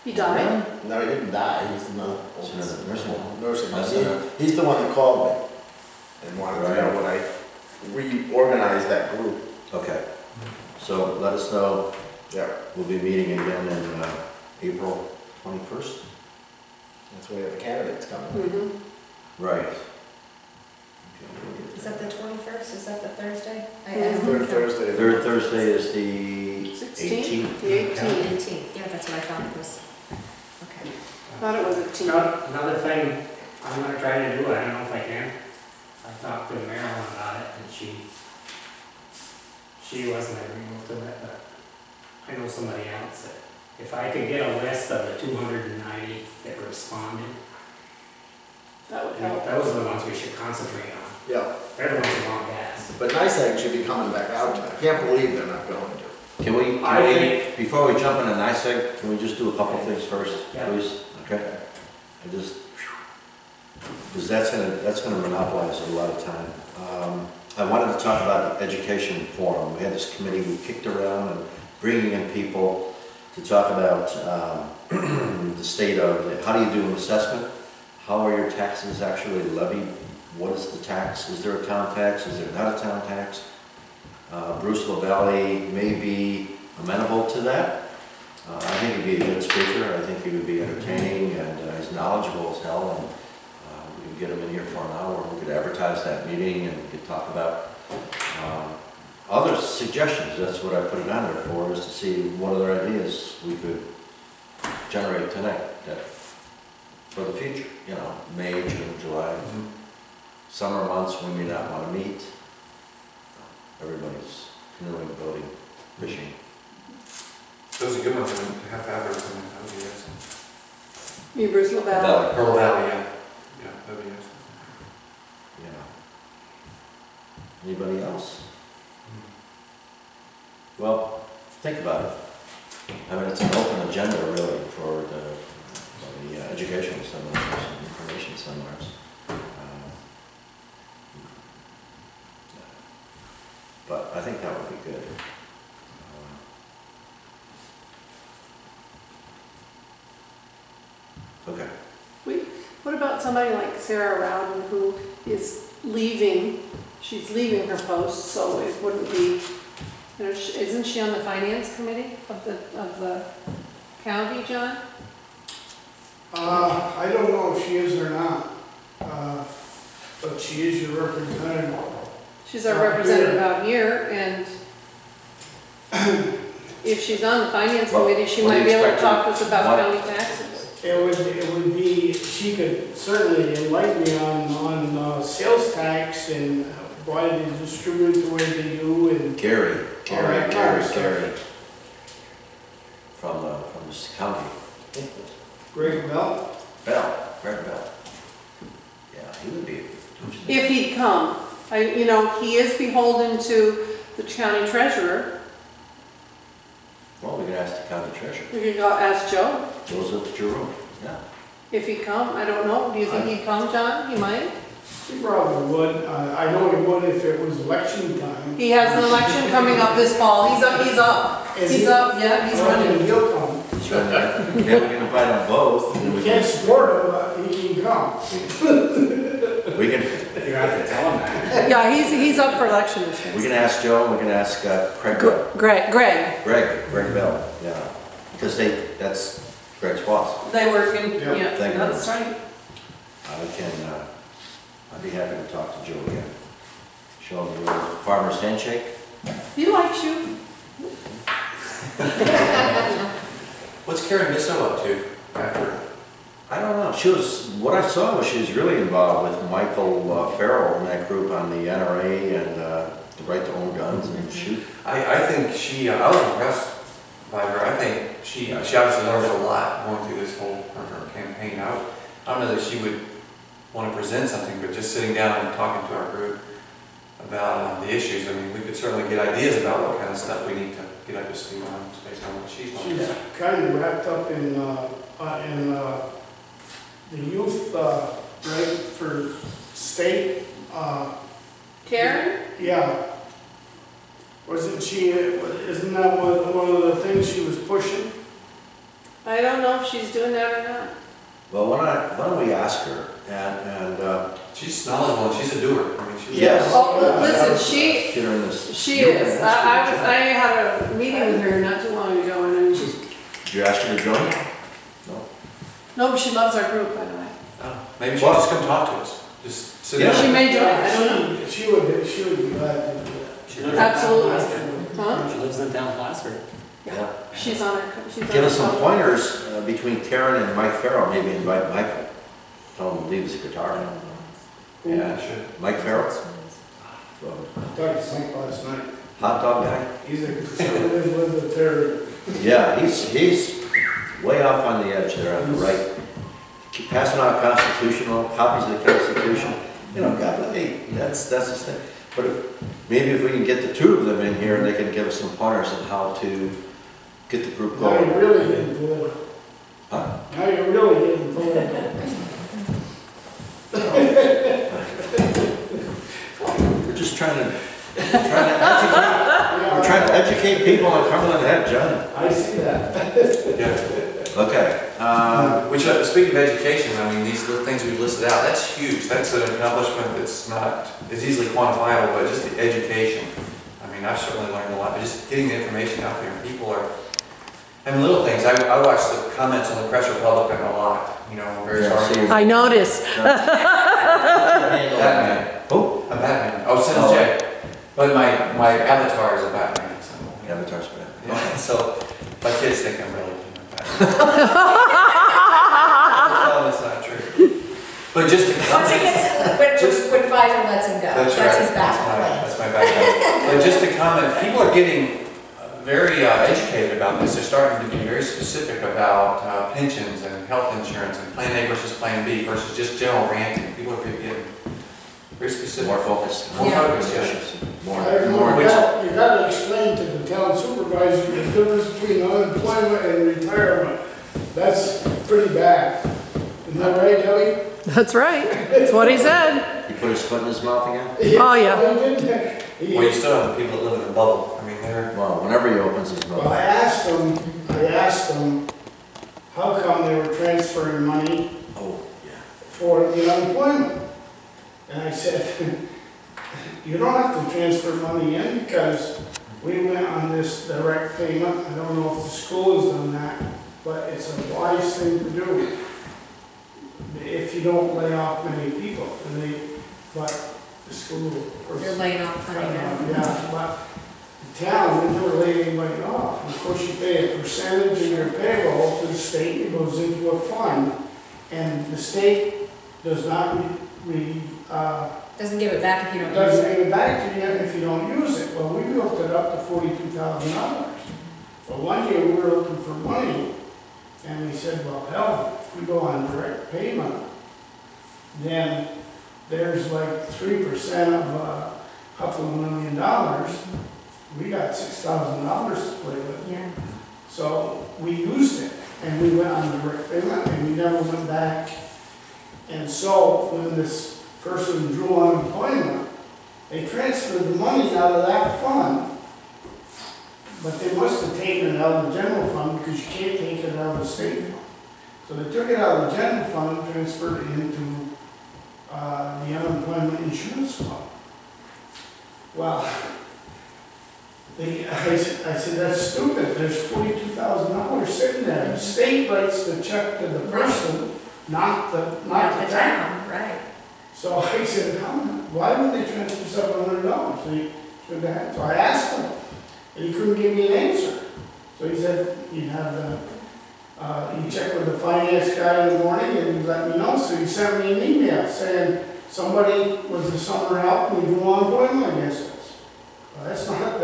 Speaker 2: He died?
Speaker 4: No, he didn't die, he's in the
Speaker 1: He's in a nursing home.
Speaker 4: nursing
Speaker 1: That's
Speaker 4: home.
Speaker 1: enough.
Speaker 4: He's the one that called me and wanted to know when I reorganized that group.
Speaker 1: Okay. So let us know.
Speaker 4: Yeah,
Speaker 1: We'll be meeting again in April 21st.
Speaker 4: that's when we have the candidates coming.
Speaker 2: Mhm.
Speaker 1: Right.
Speaker 6: Is that the 21st? Is that the Thursday?
Speaker 4: Third Thursday.
Speaker 1: Third Thursday is the
Speaker 2: 16th?
Speaker 1: 18th.
Speaker 2: The 18th.
Speaker 6: 18th, yeah, that's what I thought it was. Okay.
Speaker 2: Thought it was 18th.
Speaker 8: Another thing I'm gonna try to do, I don't know if I can. I talked to Marilyn about it, and she wasn't agreeable to it, but I know somebody else that, if I could get a list of the 290 that responded,
Speaker 2: That would help.
Speaker 8: those are the ones we should concentrate on.
Speaker 4: Yeah,
Speaker 8: They're the ones who want gas.
Speaker 4: but NICEAG should be coming back out. I can't believe they're not going to.
Speaker 1: Can we,
Speaker 8: I think-
Speaker 1: before we jump into NICEAG, can we just do a couple things first,
Speaker 8: Yeah.
Speaker 1: please? Okay? I just, because that's gonna monopolize a lot of time. I wanted to talk about the education forum. We had this committee we kicked around and bringing in people to talk about the state of, how do you do an assessment? How are your taxes actually levied? What is the tax? Is there a town tax? Is there not a town tax? Bruce LaValle may be amenable to that. I think he'd be a good speaker. I think he would be entertaining, and he's knowledgeable as hell. And we could get him in here for an hour. We could advertise that meeting, and we could talk about other suggestions. That's what I put it on there for, is to see what other ideas we could generate tonight that for the future. You know, May, June, July, summer months we may not want to meet. Everybody's canoeing, boating, fishing.
Speaker 3: Those are good ones to have advertising, that would be excellent.
Speaker 2: Me, Bruce LaValle.
Speaker 1: Valley.
Speaker 3: Pearl Valley, yeah. Yeah, that'd be excellent.
Speaker 1: Yeah. Anybody else? Well, think about it. I mean, it's an open agenda really for the educational seminars and information seminars. But I think that would be good. Okay.
Speaker 2: What about somebody like Sarah Rowden who is leaving, she's leaving her post, so it wouldn't be, you know, isn't she on the finance committee of the county, John?
Speaker 5: I don't know if she is or not, but she is your representative.
Speaker 2: She's our representative out here, and if she's on the finance
Speaker 1: Well,
Speaker 2: committee, she
Speaker 1: what do
Speaker 2: might
Speaker 1: you
Speaker 2: be able to
Speaker 1: expect
Speaker 2: talk to us about
Speaker 1: what-
Speaker 2: county taxes.
Speaker 5: It would be, she could certainly enlighten me on sales tax and why they distribute the way they do and.
Speaker 1: Gary,
Speaker 5: All right,
Speaker 1: Gary, from the county.
Speaker 5: Greg Bell?
Speaker 1: Greg Bell. Yeah, he would be.
Speaker 2: If he'd come, he is beholden to the county treasurer.
Speaker 1: Well, we could ask the county treasurer,
Speaker 2: We could go ask Joe
Speaker 1: Joseph Jerome, yeah.
Speaker 2: if he'd come. I don't know. Do you think he'd come, John? He might.
Speaker 5: He probably would. I know he would if it was election time.
Speaker 2: He has an election coming up this fall. He's up.
Speaker 5: Is
Speaker 2: He's
Speaker 5: he?
Speaker 2: up, yeah, he's running.
Speaker 5: He'll come.
Speaker 1: So, yeah, we can invite them both, and
Speaker 5: We
Speaker 1: we
Speaker 5: can't
Speaker 1: can,
Speaker 5: support him, but he can come.
Speaker 1: we can,
Speaker 8: You have to tell them that.
Speaker 2: Yeah, he's up for election this
Speaker 1: we
Speaker 2: year.
Speaker 1: can ask Joe, and we can ask Craig Bell.
Speaker 2: Greg.
Speaker 1: Greg Bell, yeah, because that's Greg's boss.
Speaker 2: They work in,
Speaker 5: Yeah,
Speaker 2: yeah,
Speaker 1: thank
Speaker 2: that's
Speaker 1: you.
Speaker 2: right.
Speaker 1: I'd be happy to talk to Joe again. Show him the old farmer's handshake.
Speaker 2: He likes you.
Speaker 3: What's Karen Misso up to after?
Speaker 1: I don't know, what I saw was she was really involved with Michael Farrell and that group on the NRA and the right to own guns and shoot.
Speaker 3: I think I was impressed by her. I think she obviously learned a lot going through this whole her campaign. I don't know that she would want to present something, but just sitting down and talking to our group about the issues. I mean, we could certainly get ideas about what kind of stuff we need to get up to speed on based on what she's
Speaker 5: She's
Speaker 3: doing.
Speaker 5: kind of wrapped up in the youth, right, for state,
Speaker 2: Karen?
Speaker 5: yeah. Isn't that one of the things she was pushing?
Speaker 2: I don't know if she's doing that or not.
Speaker 1: Well, why don't we ask her and
Speaker 3: She's knowledgeable and she's a doer. I mean, she's
Speaker 1: Yes.
Speaker 2: Oh, listen,
Speaker 1: get her in this.
Speaker 2: she is. I had a meeting with her not too long ago, and then she's,
Speaker 1: Did you ask her to join? No.
Speaker 2: no, but she loves our group, by the way.
Speaker 3: Maybe she'll just come talk to us. Just sit
Speaker 1: Yeah.
Speaker 3: down.
Speaker 2: She may join, I don't know.
Speaker 5: She would be glad to do that.
Speaker 8: She lives in
Speaker 2: Absolutely.
Speaker 8: town Placer.
Speaker 2: Huh?
Speaker 8: She lives in town Placer.
Speaker 2: Yeah, she's on our, she's on
Speaker 1: Give us some
Speaker 2: our-
Speaker 1: pointers between Karen and Mike Farrell, maybe invite Michael. Tell him to leave his guitar.
Speaker 3: Yeah, sure.
Speaker 1: Mike Farrell,
Speaker 5: Talked to Mike last night.
Speaker 1: hot dog guy.
Speaker 5: He's a conservative libertarian.
Speaker 1: Yeah, he's way off on the edge there on the right. Keep passing out constitutional, copies of the Constitution. God, hey, that's his thing. But maybe if we can get the two of them in here, they can give us some pointers on how to get the group
Speaker 5: Now you're
Speaker 1: going.
Speaker 5: really getting political.
Speaker 1: Huh?
Speaker 5: Now you're really getting political.
Speaker 1: We're just trying to educate, we're trying to educate people on Cumberland Head, John.
Speaker 5: I see that.
Speaker 3: Yeah.
Speaker 1: Okay.
Speaker 3: Which, speaking of education, I mean, these little things we've listed out, that's huge. That's an accomplishment that's not as easily quantifiable, but just the education. I mean, I've certainly learned a lot, but just getting the information out there, and people are, and little things. I watch the comments on the Press Republican a lot, various
Speaker 1: Yeah,
Speaker 3: articles.
Speaker 2: I noticed.
Speaker 3: Batman.
Speaker 1: Oh,
Speaker 3: A Batman. Oh, Sin's Jay. But my avatar is a Batman. So,
Speaker 1: Avatar's bad.
Speaker 3: yeah, so my kids think I'm really Batman. That's not true. But just to
Speaker 6: Once he gets, when Pfizer lets him go,
Speaker 3: That's
Speaker 6: that's his
Speaker 3: right.
Speaker 6: backup
Speaker 3: That's my background. But just to comment, people are getting very educated about this. They're starting to be very specific about pensions and health insurance and Plan A versus Plan B versus just general ranting. People are getting very specific.
Speaker 1: More focused.
Speaker 3: More
Speaker 6: Yeah.
Speaker 3: focused, yeah.
Speaker 1: Issues. More.
Speaker 5: You gotta explain to the town supervisor the difference between unemployment and retirement. That's pretty bad. Isn't that right, Kelly?
Speaker 2: That's right. That's what he said.
Speaker 1: He put his foot in his mouth again?
Speaker 2: Oh, yeah.
Speaker 3: Well, you still have the people that live in the bubble. I mean, they're...
Speaker 1: Well, whenever he opens his
Speaker 5: Well,
Speaker 1: mouth.
Speaker 5: I asked them, how come they were transferring money
Speaker 1: Oh, yeah.
Speaker 5: for the unemployment? And I said, you don't have to transfer money in because we went on this direct payment. I don't know if the school has done that, but it's a wise thing to do if you don't lay off many people. But the school, of course,
Speaker 6: You're laying off money now.
Speaker 5: yeah, but town, we never laid anybody off. Of course, you pay a percentage of your payroll to the state, it goes into a fund, and the state does not
Speaker 6: Doesn't give it back if you don't use
Speaker 5: doesn't
Speaker 6: it.
Speaker 5: give it back to you if you don't use it. Well, we built it up to $42,000. Well, one year we were looking for money, and we said, well, hell, if we go on direct payment, then there's like 3% of a couple of $1 million. We got $6,000 to play with.
Speaker 6: Yeah.
Speaker 5: So we used it, and we went on direct payment, and we never went back. And so when this person drew unemployment, they transferred the money out of that fund, but they must have taken it out of the general fund because you can't take it out of the state fund. So they took it out of the general fund and transferred it into the unemployment insurance fund. Well, I said, that's stupid. There's $42,000 sitting there. The state writes the check to the person, not the town.
Speaker 6: Right.
Speaker 5: So I said, why would they transfer $700? So I asked him, and he couldn't give me an answer. So he said, you check with the finance guy in the morning and he let me know. So he sent me an email saying somebody was the summer help and we drew unemployment against us. Well, that's not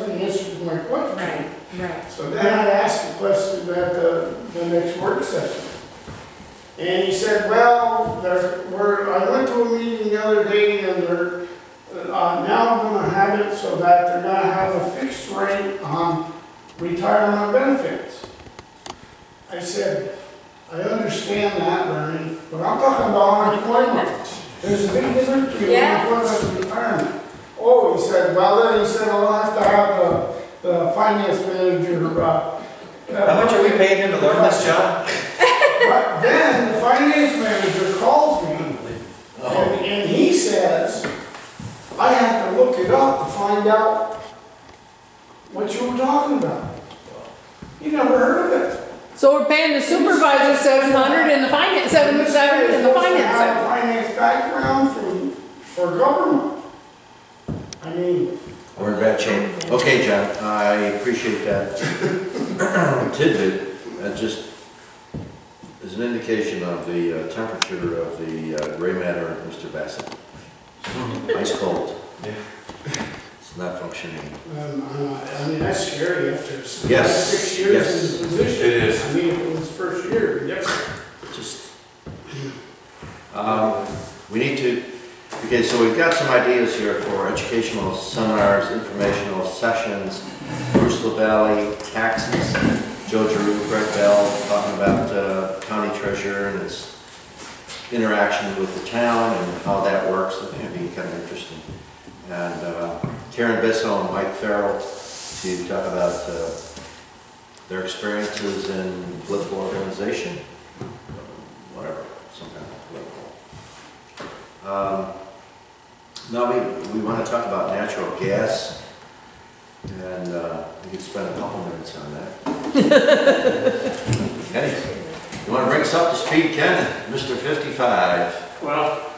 Speaker 5: the answer to my question.
Speaker 6: Right, right.
Speaker 5: So then I asked the question at the next work session. And he said, well, I went to a meeting the other day and they're now going to have it so that they're going to have a fixed rate on retirement benefits. I said, I understand that, Bernie, but I'm talking about unemployment. There's a big difference between unemployment and retirement. Oh, he said, I'll have to have the finance manager.
Speaker 1: How much are we paying him to learn this, John?
Speaker 5: But then the finance manager calls me, and he says, I have to look it up to find out what you were talking about. You never heard of it.
Speaker 7: So we're paying the supervisor 700 and the finance, 700 and the finance.
Speaker 5: Have a finance background for government. I mean.
Speaker 1: We're in bad shape. Okay, John, I appreciate that tidbit. That just is an indication of the temperature of the gray matter of Mr. Bassett. Ice cold.
Speaker 3: Yeah.
Speaker 1: It's not functioning.
Speaker 5: I mean, that's scary after
Speaker 1: Yes,
Speaker 5: 6 years
Speaker 1: yes.
Speaker 5: in the position.
Speaker 3: It is.
Speaker 5: I mean, if it was first year, it'd be different.
Speaker 1: Just, we need to, okay, so we've got some ideas here for educational seminars, informational sessions, Bruce LaValle, taxes, Joe Giroux, Greg Bell, talking about county treasurer and its interaction with the town and how that works. I think it'd be kind of interesting. And Karen Bissell and Mike Farrell to talk about their experiences in political organization, whatever, some kind of political. Now we want to talk about natural gas, and we could spend a couple minutes on that. Kenny, you want to bring us up to speed, Ken? Mr. 55.
Speaker 8: Well,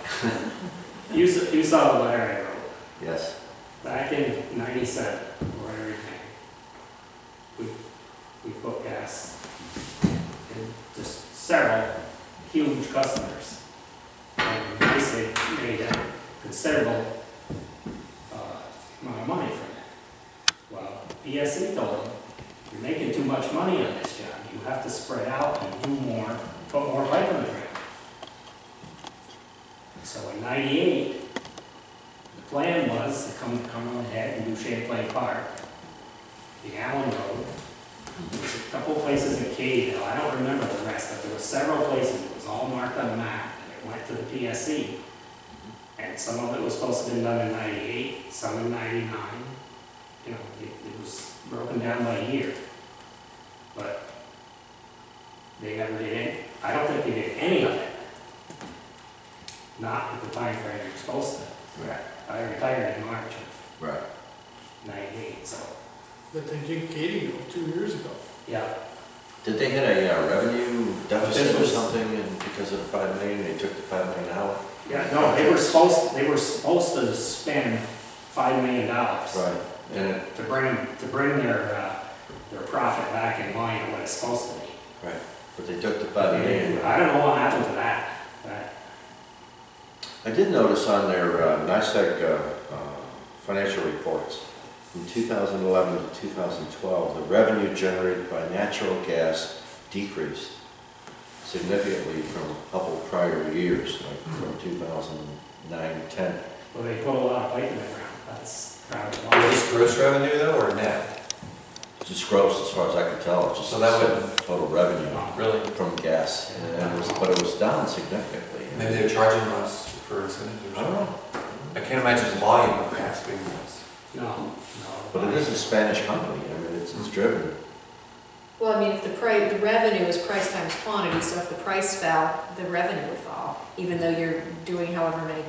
Speaker 8: you saw the letter I wrote.
Speaker 1: Yes.
Speaker 8: Back in '97, or everything, we put gas in just several huge customers. And basically made a considerable amount of money from it. Well, PSC told them, you're making too much money on this job. You have to spread out and do more, put more pipe in the ground. So in '98, the plan was to come to Cumberland Head and do Champlain Park, the Allen Road. There was a couple places in Cadeville, I don't remember the rest, but there were several places. It was all marked on the map, and it went to the PSC. And some of it was supposed to have been done in '98, some in '99. You know, it was broken down by year. But they never did it. I don't think they did any of it. Not at the time frame you're supposed to.
Speaker 1: Right.
Speaker 8: I retired in March of
Speaker 1: Right.
Speaker 8: '98, so,
Speaker 5: But they did Katie 2 years ago.
Speaker 8: yeah.
Speaker 1: Did they hit a revenue deficit or something, and because of the 5 million, they took the 5 million out?
Speaker 8: Yeah, no, they were supposed to spend $5 million.
Speaker 1: Right. And it,
Speaker 8: to bring their profit back in line with what it's supposed to be.
Speaker 1: right, but they took the 5 million.
Speaker 8: I don't know what happened to that.
Speaker 1: I did notice on their NICEAG financial reports, from 2011 to 2012, the revenue generated by natural gas decreased significantly from a couple prior years, like from 2009 to 10.
Speaker 8: Well, they put a lot of pipe in the ground. That's probably
Speaker 3: Is
Speaker 8: why.
Speaker 3: this gross revenue though, or net?
Speaker 1: Just gross, as far as I could tell, it's just
Speaker 3: So that would-
Speaker 1: total revenue
Speaker 3: Really?
Speaker 1: from gas, and it was, but it was down significantly.
Speaker 3: Maybe they're charging us for incentives or
Speaker 1: I don't
Speaker 3: something.
Speaker 1: know,
Speaker 3: I can't imagine the volume of gas being less.
Speaker 8: No.
Speaker 1: but it is a Spanish company, I mean, it's driven.
Speaker 6: Well, I mean, if the price, the revenue is price times quantity, so if the price fell, the revenue would fall, even though you're doing however many,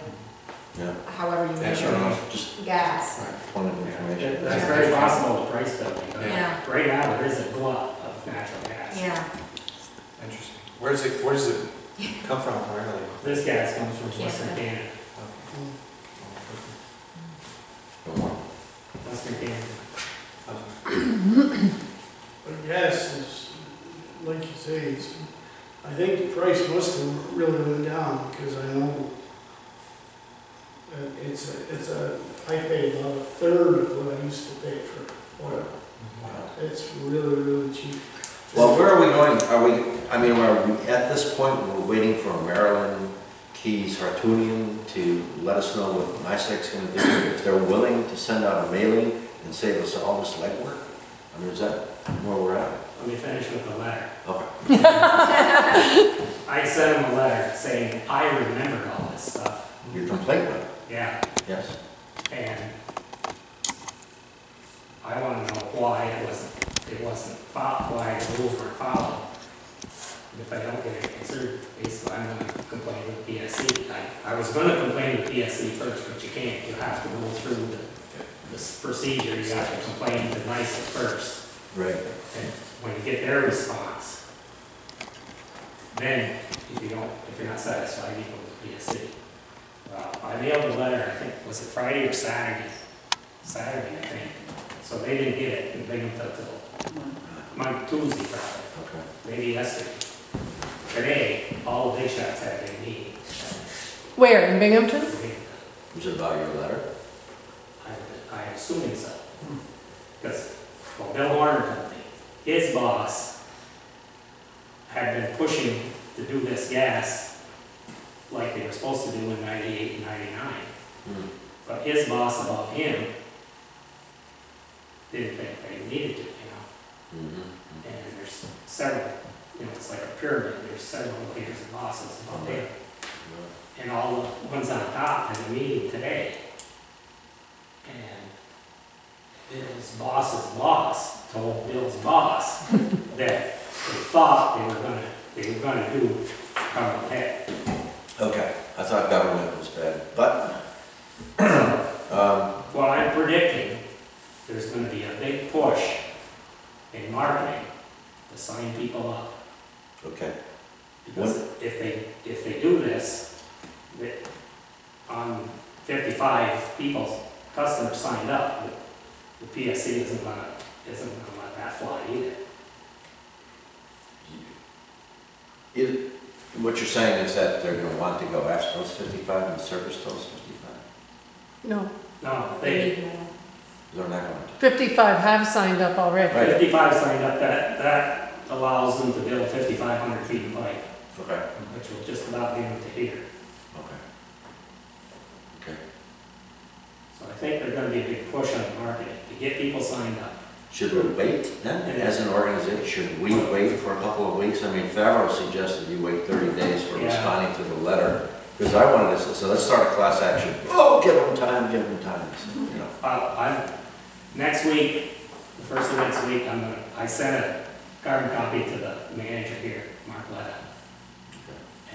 Speaker 1: Yeah,
Speaker 6: however you
Speaker 3: Yeah,
Speaker 1: sure
Speaker 6: measure
Speaker 1: enough, just
Speaker 6: gas.
Speaker 1: point of information.
Speaker 8: That's very possible, the price building.
Speaker 6: Yeah,
Speaker 8: Right now, there is a glut of natural gas.
Speaker 6: yeah.
Speaker 3: Interesting. Where does it come from primarily?
Speaker 8: This gas comes from
Speaker 6: Canada.
Speaker 8: Western Canada. Western Canada.
Speaker 5: But gas is, like you say, it's, I think the price must have really went down, because I know I pay about a third of what I used to pay for oil. It's really, really cheap.
Speaker 1: Well, where are we going? Are we at this point, we're waiting for Maryland Keys Hartunian to let us know what NICEAG's going to do, if they're willing to send out a mailing and save us all this legwork? I mean, is that where we're at?
Speaker 8: Let me finish with the letter.
Speaker 1: Okay.
Speaker 8: I sent him a letter saying, I remembered all this stuff.
Speaker 1: Your complaint letter?
Speaker 8: Yeah,
Speaker 1: Yes.
Speaker 8: and I want to know why it wasn't followed, why the rules weren't followed. If I don't get an answer, basically I'm going to complain with PSC. I was going to complain with PSC first, but you can't. You have to go through this procedure. You have to complain to NICEAG first.
Speaker 1: Right.
Speaker 8: And when you get their response, then if you're not satisfied, you go to PSC. Well, I mailed the letter, I think, was it Friday or Saturday? Saturday, I think. So they didn't get it, and they didn't until Tuesday probably,
Speaker 1: Okay.
Speaker 8: maybe yesterday. Today, all the big shots had their meeting.
Speaker 7: Where, in Binghamton?
Speaker 1: Was it about your letter?
Speaker 8: I'm assuming so. Because, well, Bill Warner told me, his boss had been pushing to do this gas like they were supposed to do in 98 and 99.
Speaker 1: Hmm.
Speaker 8: But his boss above him didn't think they needed to,
Speaker 1: Mm-hmm.
Speaker 8: And there's several, it's like a pyramid, there's several layers of bosses above him. And all the ones on top had a meeting today. And Bill's boss's boss told Bill's boss that they thought they were gonna do Cumberland Head.
Speaker 1: Okay. I thought government was bad, but
Speaker 8: Well, I'm predicting there's gonna be a big push in marketing to sign people up.
Speaker 1: okay.
Speaker 8: Because if they do this, on 55 people, customers signed up, the PSC isn't gonna let that fly either.
Speaker 1: What you're saying is that they're going to want to go after those 55 and service those 55?
Speaker 7: No,
Speaker 8: No, they,
Speaker 1: They're not going to.
Speaker 7: 55 have signed up already.
Speaker 1: Right.
Speaker 8: 55 signed up, that allows them to build 5,500 feet of pipe,
Speaker 1: Okay.
Speaker 8: which will just about get them to here.
Speaker 1: Okay. Okay.
Speaker 8: So I think there's gonna be a big push on marketing to get people signed up.
Speaker 1: Should we wait then, as an organization? Should we wait for a couple of weeks? I mean, Favreau suggested you wait 30 days for
Speaker 8: Yeah.
Speaker 1: responding to the letter. Because I wanted to, so let's start a class action. Oh, give them time, give them time. So, you know.
Speaker 8: Next week, the first of next week, I sent a carbon copy to the manager here, Mark Letta.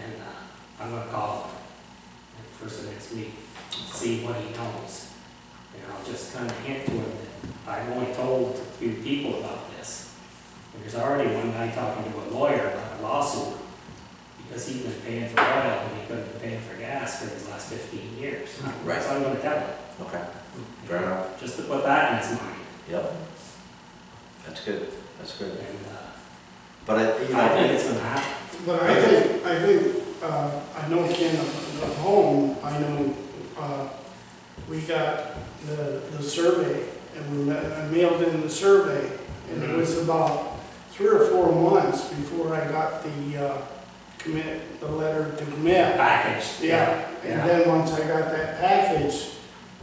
Speaker 8: And I'm gonna call him the first of next week, see what he knows. And I'll just kind of hint to him that I've only told a few people about this. And there's already one guy talking to a lawyer about a lawsuit because he's been paying for oil and he couldn't be paying for gas for his last 15 years.
Speaker 1: Right.
Speaker 8: So I'm gonna tell him,
Speaker 1: Okay. Fair enough.
Speaker 8: just to put put that in his mind.
Speaker 1: Yep. That's good, that's good.
Speaker 8: And,
Speaker 1: But I, you
Speaker 8: I think
Speaker 1: know,
Speaker 8: it's gonna happen.
Speaker 5: But I know Ken at home, I know, we got the survey, and I mailed in the survey, and it was about 3 or 4 months before I got the letter to commit.
Speaker 8: Package.
Speaker 5: Yeah,
Speaker 8: Yeah.
Speaker 5: and then once I got that package,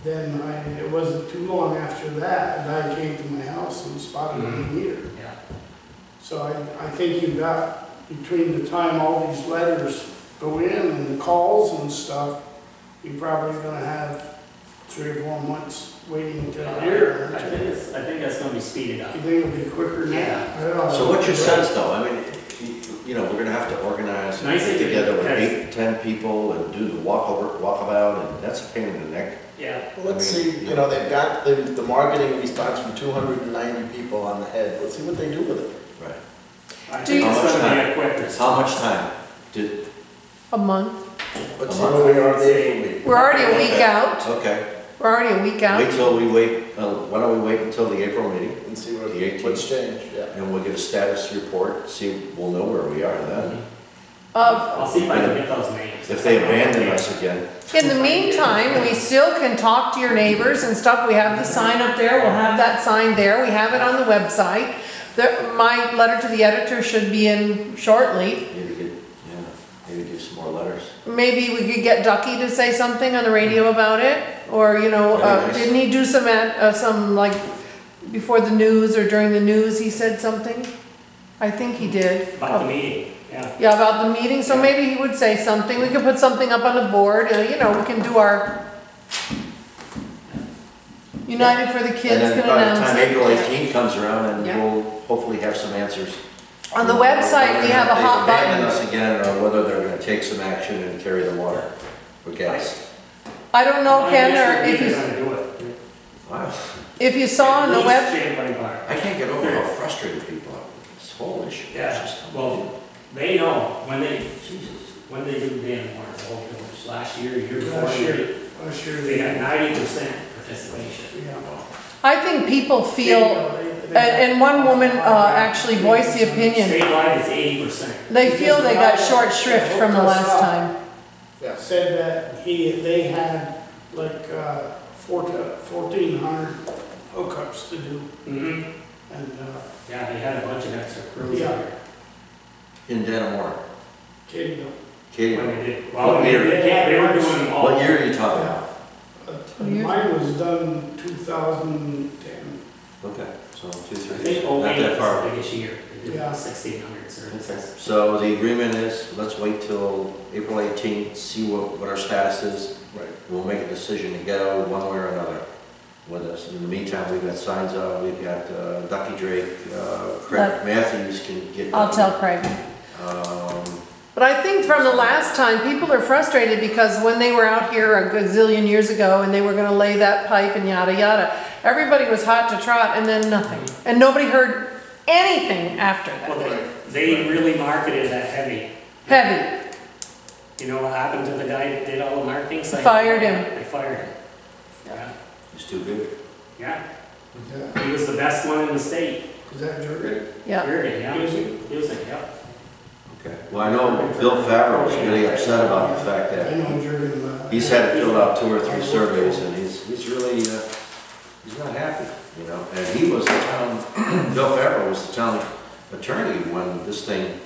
Speaker 5: then it wasn't too long after that, a guy came to my house and spotted the meter.
Speaker 8: Yeah.
Speaker 5: So I think you've got, between the time all these letters go in and the calls and stuff, you're probably gonna have 3 or 4 months waiting to hear.
Speaker 8: I think that's gonna be speeded up.
Speaker 5: You think it'll be quicker now?
Speaker 8: Yeah.
Speaker 5: I don't know.
Speaker 1: so what's your sense though? I mean, you know, we're gonna have to organize,
Speaker 8: Nice
Speaker 1: get
Speaker 8: to
Speaker 1: together with
Speaker 8: have-
Speaker 1: 8, 10 people and do the walkabout, and that's a pain in the neck.
Speaker 8: Yeah.
Speaker 4: Well, let's see, you know, they've got the marketing response from 290 people on the head. Let's see what they do with it.
Speaker 1: Right.
Speaker 8: I
Speaker 7: Do you-
Speaker 8: think it's
Speaker 1: How much
Speaker 8: gonna be
Speaker 1: time?
Speaker 8: a quicker.
Speaker 1: How much time did,
Speaker 7: A month.
Speaker 4: Let's see where we are there for me.
Speaker 7: We're already a week out.
Speaker 1: okay,
Speaker 7: We're already a week out.
Speaker 1: wait till we wait, why don't we wait until the April meeting?
Speaker 4: And see
Speaker 1: The 18th.
Speaker 4: what's changed, yeah.
Speaker 1: And we'll get a status report, we'll know where we are then.
Speaker 8: I'll see if I can get those names.
Speaker 1: If they abandon us again,
Speaker 7: In the meantime, we still can talk to your neighbors and stuff. We have the sign up there. We'll have that sign there. We have it on the website. My letter to the editor should be in shortly.
Speaker 1: maybe do some more letters.
Speaker 7: Maybe we could get Ducky to say something on the radio about it, or, you know,
Speaker 1: Very nice.
Speaker 7: didn't he do some like, before the news or during the news, he said something? I think he did.
Speaker 8: About the meeting, yeah.
Speaker 7: Yeah, about the meeting, so maybe he would say something. We could put something up on the board, you know, we can do our United for the Kids
Speaker 1: And
Speaker 7: can
Speaker 1: then by the
Speaker 7: announce
Speaker 1: time
Speaker 7: it.
Speaker 1: April 18th comes around, and
Speaker 2: Yeah.
Speaker 1: we'll hopefully have some answers.
Speaker 7: On the website, we have a hot
Speaker 1: If they abandon
Speaker 7: button.
Speaker 1: us again, or whether they're gonna take some action and carry the water or gas.
Speaker 7: I don't know, Ken, or if
Speaker 8: They're
Speaker 7: you,
Speaker 8: gonna do it.
Speaker 1: Wow.
Speaker 7: if you saw on the
Speaker 8: At
Speaker 7: web,
Speaker 8: least Champlain Park.
Speaker 1: I can't get over how frustrated people are with this whole issue. It's
Speaker 8: Yeah,
Speaker 1: just-
Speaker 8: well, they know when they
Speaker 1: Jesus.
Speaker 8: do the damn water, the whole village, last year, year before,
Speaker 5: Last year,
Speaker 8: they got 90% participation.
Speaker 5: Yeah.
Speaker 7: I think people feel, and one woman actually voiced the opinion,
Speaker 8: Statewide, it's 80%.
Speaker 7: they feel they got short shrift from the last time.
Speaker 4: Yeah.
Speaker 5: Said that they had like 1,400 hookups to do,
Speaker 8: Mm-hmm.
Speaker 5: and
Speaker 8: Yeah, they had a bunch of extra crews
Speaker 5: Yeah.
Speaker 8: there.
Speaker 1: In Danamora.
Speaker 5: Katie,
Speaker 1: Katie,
Speaker 8: When they did,
Speaker 1: What
Speaker 8: well, they
Speaker 1: year?
Speaker 8: they were doing them all.
Speaker 1: what year are you talking about?
Speaker 5: mine was done 2010.
Speaker 1: Okay, so 2,
Speaker 8: I
Speaker 1: 3,
Speaker 8: think
Speaker 1: not
Speaker 8: 08
Speaker 1: that
Speaker 8: was
Speaker 1: far.
Speaker 8: the biggest year. They did
Speaker 5: Yeah.
Speaker 8: 1,600 services.
Speaker 1: So the agreement is, let's wait till April 18th, see what our status is.
Speaker 4: Right.
Speaker 1: We'll make a decision to go one way or another with us. In the meantime, we've got signs up, we've got Ducky Drake, Craig Matthews can get.
Speaker 7: I'll tell Craig. But I think from the last time, people are frustrated because when they were out here a gazillion years ago and they were gonna lay that pipe and yada yada, everybody was hot to trot and then nothing. And nobody heard anything after
Speaker 8: Well,
Speaker 7: that.
Speaker 8: they really marketed that heavy.
Speaker 7: Heavy.
Speaker 8: You know what happened to the guy that did all the marketing?
Speaker 7: Fired him.
Speaker 8: They fired him. Yeah.
Speaker 1: It's too big.
Speaker 8: Yeah,
Speaker 5: Is that,
Speaker 8: he was the best one in the state.
Speaker 5: is that Jurgen?
Speaker 7: Yeah.
Speaker 8: Jurgen, yeah.
Speaker 5: Music?
Speaker 8: Music, yeah.
Speaker 1: Okay. Well, I know Bill Favreau was really upset about the fact
Speaker 5: I
Speaker 1: that
Speaker 5: know Jurgen.
Speaker 1: he's had to fill out 2 or 3 surveys, and he's really, he's not happy, you know? And he was the town, Bill Favreau was the town attorney when this thing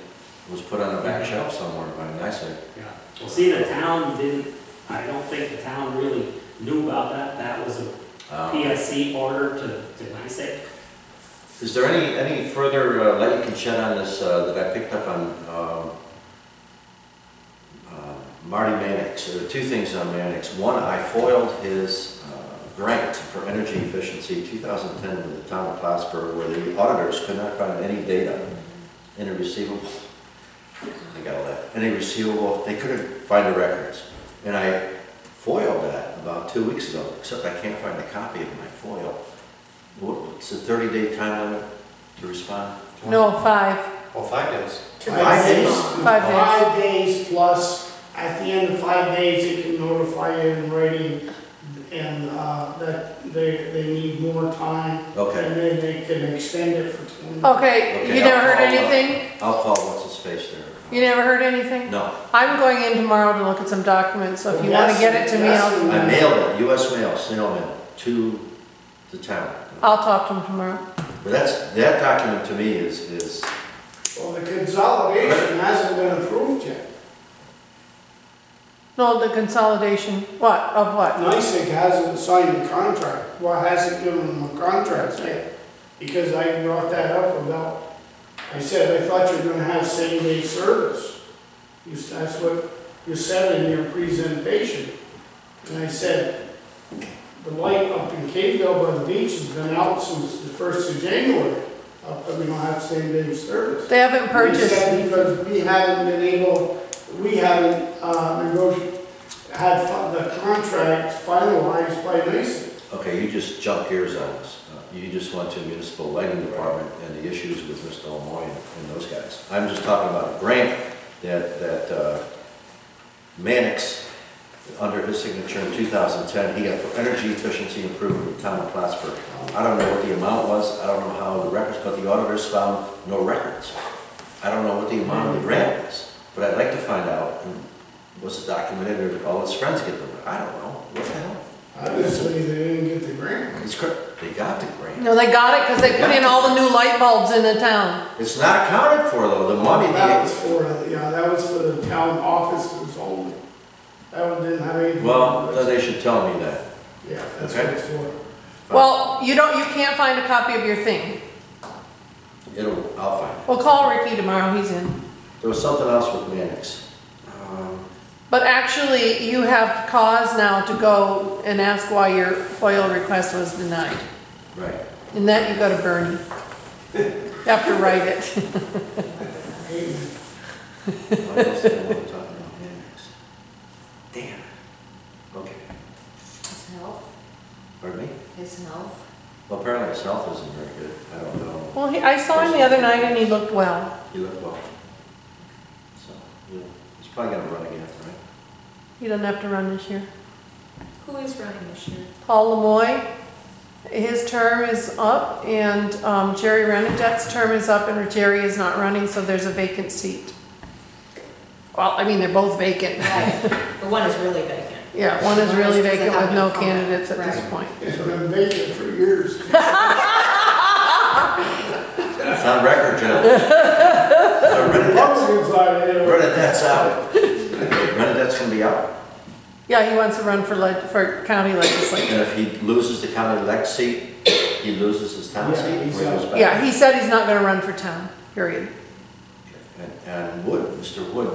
Speaker 1: was put on a back shelf somewhere by NYSEG.
Speaker 8: Yeah. Well, see, the town didn't, I don't think the town really knew about that. That was a PSC order to NYSEG.
Speaker 1: Is there any further light you can shed on this that I picked up on Marty Mannix? There are 2 things on Mannix. One, I foiled his grant for energy efficiency 2010 with the town of Plattsburgh, where the auditors could not find any data in a receivable. I got all that. Any receivable, they couldn't find the records. And I foiled that about 2 weeks ago, except I can't find a copy of my foil. What's the 30-day time limit to respond?
Speaker 7: No, 5.
Speaker 3: Well, 5 days.
Speaker 1: 5 days?
Speaker 7: 5 days.
Speaker 5: 5 days plus, at the end of 5 days, it can notify you in writing and, that they need more time.
Speaker 1: Okay.
Speaker 5: And then they can extend it for 20.
Speaker 7: Okay,
Speaker 1: Okay,
Speaker 7: you never heard
Speaker 1: I'll call,
Speaker 7: anything?
Speaker 1: I'll call what's his face there.
Speaker 7: You never heard anything?
Speaker 1: No,
Speaker 7: I'm going in tomorrow to look at some documents, so if you wanna get it to me, I'll,
Speaker 1: I mailed it, US mail, snail mail, to the town.
Speaker 7: I'll talk to him tomorrow.
Speaker 1: But that document to me is,
Speaker 5: Well, the consolidation hasn't been approved yet.
Speaker 7: No, the consolidation, what, of what?
Speaker 5: NICEAG hasn't signed the contract. Well, hasn't given them a contract yet. Because I brought that up about, I said, I thought you were gonna have same-day service. That's what you said in your presentation. And I said, the light up in Cateville by the beach has been out since the 1st of January. We don't have same-day service.
Speaker 7: They haven't
Speaker 5: He
Speaker 7: purchased,
Speaker 5: said because we haven't been able, we haven't had the contract finalized by NICEAG.
Speaker 1: okay, you just jumped gears on this. You just went to municipal lighting department and the issues with Mr. Lemoyne and those guys. I'm just talking about a grant that Mannix, under his signature in 2010, he got for energy efficiency improvement in the town of Plattsburgh. I don't know what the amount was, I don't know how the records, but the auditors found no records. I don't know what the amount of the grant was, but I'd like to find out, and was it documented, or did all his friends get the, I don't know, what the hell?
Speaker 5: Obviously, they didn't get the grant.
Speaker 1: It's correct, they got the grant.
Speaker 7: no, they got it because they put in all the new light bulbs in the town.
Speaker 1: It's not accounted for though, the money,
Speaker 5: That was for, that was for the town offices only. That one didn't have anything.
Speaker 1: well, then they should tell me that.
Speaker 5: Yeah, that's what
Speaker 1: Okay.
Speaker 5: it's for.
Speaker 7: Well, you can't find a copy of your thing.
Speaker 1: I'll find it.
Speaker 7: Well, call Ricky tomorrow, he's in.
Speaker 1: There was something else with Mannix.
Speaker 7: But actually, you have cause now to go and ask why your FOIL request was denied.
Speaker 1: Right.
Speaker 7: And that you go to Bernie. You have to write it.
Speaker 5: Amen.
Speaker 1: What else did I want to talk about Mannix? Damn. Okay.
Speaker 6: His health,
Speaker 1: Pardon me?
Speaker 6: his health.
Speaker 1: Well, apparently his health isn't very good. I don't know.
Speaker 7: Well, I saw him the other night and he looked well.
Speaker 1: He looked well. So, yeah, he's probably gonna run again, right?
Speaker 7: He doesn't have to run this year.
Speaker 6: Who is running this year?
Speaker 7: Paul Lemoy, his term is up, and Jerry Renadette's term is up, and Jerry is not running, so there's a vacant seat. Well, I mean, they're both vacant.
Speaker 6: Right, the one is really vacant.
Speaker 7: Yeah, one is really
Speaker 6: One is-
Speaker 7: vacant with no
Speaker 6: doesn't have no
Speaker 7: candidates at this
Speaker 6: Right.
Speaker 7: point.
Speaker 5: It's been vacant for years.
Speaker 1: It's on record, Joe. So
Speaker 5: Republicans are,
Speaker 1: Renadette's out. Renadette's gonna be out.
Speaker 7: Yeah, he wants to run for county legislature.
Speaker 1: And if he loses the county elect seat, he loses his town
Speaker 5: Yeah,
Speaker 1: seat?
Speaker 5: he's
Speaker 1: or he goes
Speaker 5: out.
Speaker 1: back?
Speaker 7: Yeah, he said he's not gonna run for town, period.
Speaker 1: And Wood, Mr. Wood,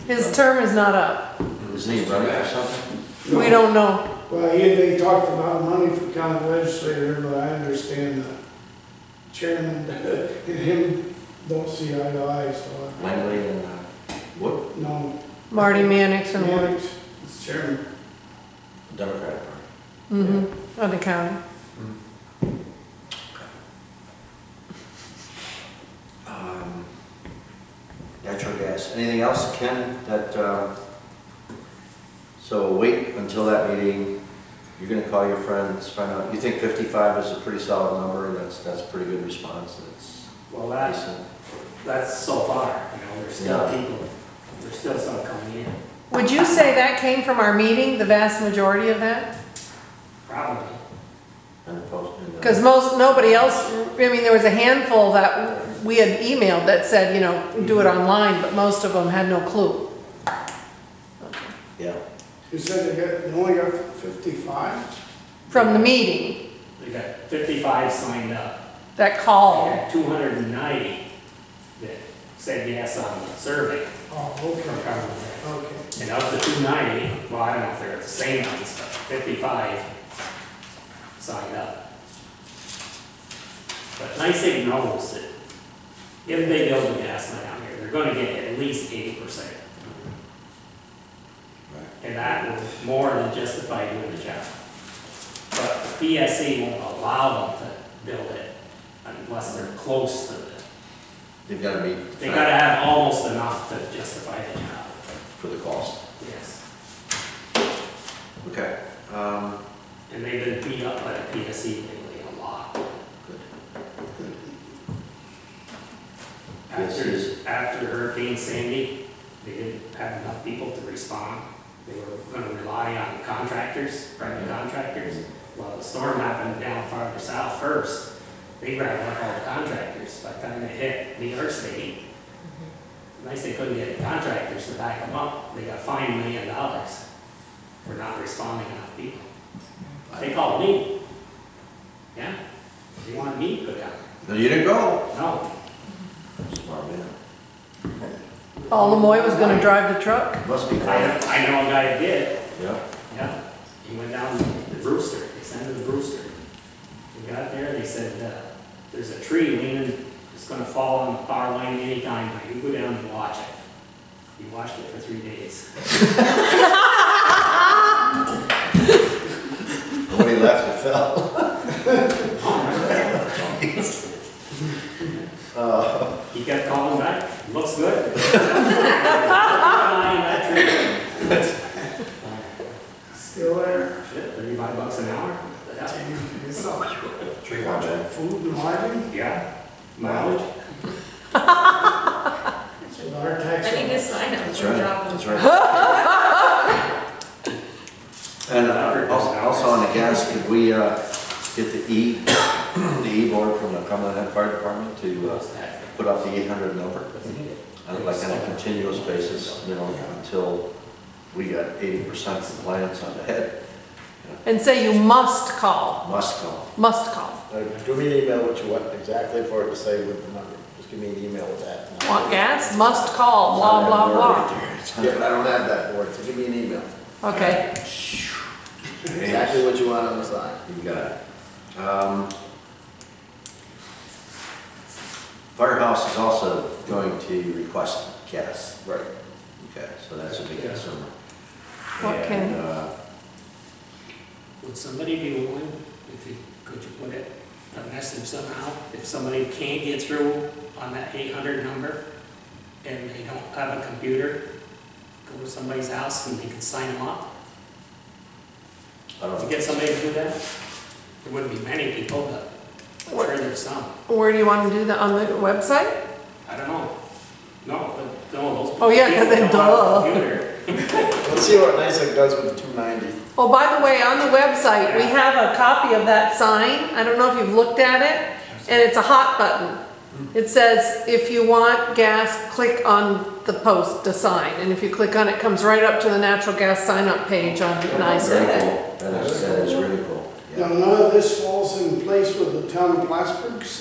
Speaker 7: His term is not up.
Speaker 1: isn't he running for something?
Speaker 7: We don't know.
Speaker 5: Well, they talked about money for county legislator, but I understand the chairman and him don't see eye to eye, so.
Speaker 1: Langley and Wood,
Speaker 5: No.
Speaker 7: Marty Mannix and Wood.
Speaker 5: Mannix, it's chairman.
Speaker 1: Democratic Party.
Speaker 7: Mm-hmm, on the county.
Speaker 1: Natural gas. Anything else, Ken, that, so wait until that meeting. You're gonna call your friends, find out, you think 55 is a pretty solid number, that's a pretty good response, that's
Speaker 8: Well,
Speaker 1: decent.
Speaker 8: that's so far, there's still
Speaker 1: Yeah.
Speaker 8: people, there's still some coming in,
Speaker 7: Would you say that came from our meeting, the vast majority of that?
Speaker 8: probably.
Speaker 1: And opposed, and,
Speaker 7: Because nobody else, I mean, there was a handful that we had emailed that said, do it online, but most of them had no clue.
Speaker 1: yeah,
Speaker 5: You said they only got 55?
Speaker 7: From the meeting,
Speaker 8: They got 55 signed up.
Speaker 7: that
Speaker 8: They
Speaker 7: call.
Speaker 8: had 290 that said yes on the survey
Speaker 5: Oh,
Speaker 8: from
Speaker 5: okay,
Speaker 8: Cumberland.
Speaker 5: okay.
Speaker 8: And of the 290, well, I don't know if they're the same ones, but 55 signed up. But NICEAG knows that if they build a gas line out here, they're gonna get at least 80%. And that will more than justify doing the job. But the PSC won't allow them to build it unless they're close to it.
Speaker 1: they've gotta meet.
Speaker 8: They gotta have almost enough to justify the job.
Speaker 1: For the cost.
Speaker 8: Yes.
Speaker 1: Okay,
Speaker 8: And they've been beat up by the PSC lately a lot. After Hurricane Sandy, they didn't have enough people to respond. They were gonna rely on contractors, private contractors. Well, the storm happened down farther south first. They grabbed up all the contractors. By the time it hit New York State, nice they couldn't get the contractors to back them up. They got fined $1 million for not responding enough people. They called me. Yeah, they wanted me to go down.
Speaker 1: No, you didn't go.
Speaker 8: No,
Speaker 1: Smart man.
Speaker 7: All Lemoy was gonna drive the truck.
Speaker 1: Must be
Speaker 8: I
Speaker 1: quiet.
Speaker 8: know a guy that did.
Speaker 1: Yeah.
Speaker 8: Yeah, he went down to Brewster. They sent him to Brewster. We got there, they said, there's a tree leaning, it's gonna fall on the power line anytime, now you go down and watch it. He watched it for 3 days.
Speaker 1: When he left, it fell.
Speaker 8: He kept calling back, looks good.
Speaker 5: Still there?
Speaker 8: Shit, $35 an hour? Yeah.
Speaker 3: Tree watching.
Speaker 5: Food and lodging?
Speaker 8: Yeah, mileage.
Speaker 5: That's what our tax.
Speaker 6: I need to sign up
Speaker 1: That's
Speaker 6: for a
Speaker 1: right,
Speaker 6: job.
Speaker 1: that's right. And also on the gas, could we get the board from the Cumberland Head Fire Department to put up the 800 number? Like on a continuous basis, you know, until we got 80% compliance on the head.
Speaker 7: And say you must call,
Speaker 1: Must go.
Speaker 7: must call.
Speaker 4: Give me an email what you want exactly for it to say with the number. Just give me an email with that.
Speaker 7: Want gas? Must call, blah, blah, blah.
Speaker 4: Yeah, but I don't have that board, so give me an email.
Speaker 7: Okay.
Speaker 4: Exactly what you want on the sign.
Speaker 1: You got it. Firehouse is also going to request gas.
Speaker 4: Right.
Speaker 1: Okay, so that's a big concern.
Speaker 7: What can,
Speaker 8: Would somebody be willing, could you put it, a message somehow, if somebody can't get through on that 800 number and they don't have a computer, go to somebody's house and they can sign them up?
Speaker 1: I don't
Speaker 8: To
Speaker 1: know.
Speaker 8: get somebody to do that? There wouldn't be many people, but I'm sure there's some.
Speaker 7: where do you want to do that, on the website?
Speaker 8: I don't know. No, but no, those
Speaker 7: Oh, yeah, 'cause then
Speaker 8: people don't have a
Speaker 7: duh.
Speaker 8: computer.
Speaker 4: Let's see what NICEAG does with the 290.
Speaker 7: Oh, by the way, on the website, we have a copy of that sign. I don't know if you've looked at it, and it's a hot button. It says, if you want gas, click on the post to sign. And if you click on it, it comes right up to the natural gas sign-up page on
Speaker 1: Very
Speaker 7: NICEAG.
Speaker 1: cool. That is really cool.
Speaker 5: Now,
Speaker 1: Yeah.
Speaker 5: none of this falls in place with the town of Plattsburgh's,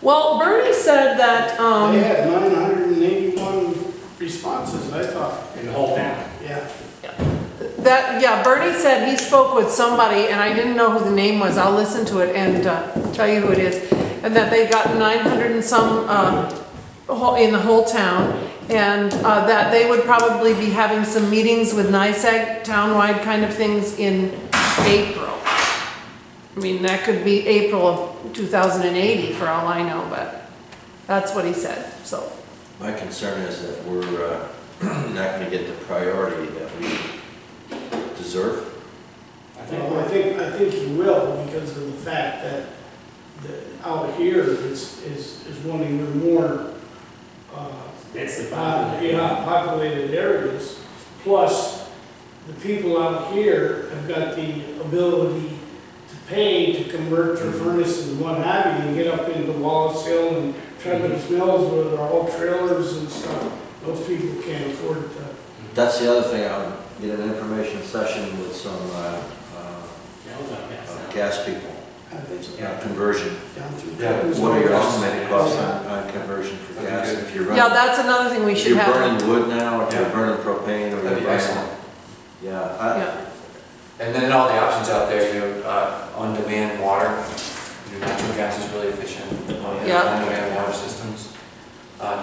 Speaker 7: Well, Bernie said that,
Speaker 5: they had 981 responses, I thought.
Speaker 8: In the whole town.
Speaker 5: Yeah.
Speaker 7: Bernie said he spoke with somebody, and I didn't know who the name was. I'll listen to it and tell you who it is. And that they got 900 and some in the whole town, and that they would probably be having some meetings with NICEAG, townwide kind of things in April. I mean, that could be April of 2080 for all I know, but that's what he said, so.
Speaker 1: My concern is that we're not going to get the priority that we deserve.
Speaker 5: Well, I think you will, because of the fact that out here is one of your more,
Speaker 8: That's the problem.
Speaker 5: populated areas. Plus, the people out here have got the ability to pay to convert their furnaces and what have you, and get up into Wallace Hill and Trevor's Mills where they're all trailers and stuff. Those people can't afford to.
Speaker 1: That's the other thing. I'll get an information session with some gas people, conversion.
Speaker 5: Down through.
Speaker 3: Yeah.
Speaker 1: What are your estimated costs on conversion for gas? If you're
Speaker 7: Yeah,
Speaker 1: running,
Speaker 7: that's another thing we
Speaker 1: if
Speaker 7: should
Speaker 1: you're
Speaker 7: have.
Speaker 1: burning wood now, if you're
Speaker 3: Yeah.
Speaker 1: burning propane, or
Speaker 3: That'd be
Speaker 1: you're
Speaker 3: excellent.
Speaker 1: yeah.
Speaker 3: And then all the options out there, on-demand water, natural gas is really efficient.
Speaker 7: Yeah.
Speaker 3: On-demand water systems,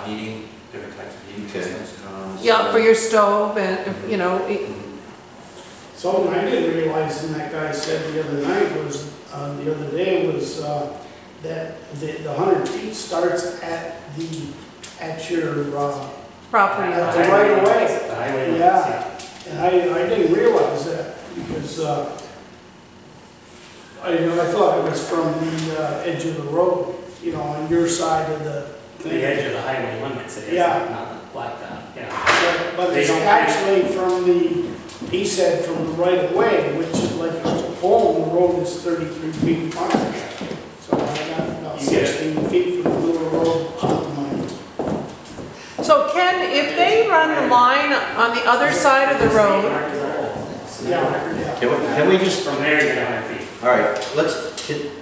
Speaker 3: heating, different types of heating
Speaker 1: Okay.
Speaker 3: systems.
Speaker 7: Yeah, for your stove and,
Speaker 5: Something I didn't realize, and that guy said the other night was, the other day was, that the 100 feet starts at your,
Speaker 7: property
Speaker 5: That's
Speaker 7: line.
Speaker 5: a right of way.
Speaker 8: The highway.
Speaker 5: Yeah. and I didn't realize that, because, I thought it was from the edge of the road, you know, on your side of the thing.
Speaker 8: The edge of the highway limits, it is,
Speaker 5: Yeah.
Speaker 8: not blacktop, yeah.
Speaker 5: But
Speaker 8: They
Speaker 5: it's
Speaker 8: don't-
Speaker 5: actually from the, he said from the right of way, which is like a pole, the road is 33 feet wide. So I got about
Speaker 8: You get-
Speaker 5: 16 feet from the middle of the road onto mine.
Speaker 7: So Ken, if they run the line on the other side of the road,
Speaker 1: Can we just,
Speaker 8: From there, you get 100 feet.
Speaker 1: all right,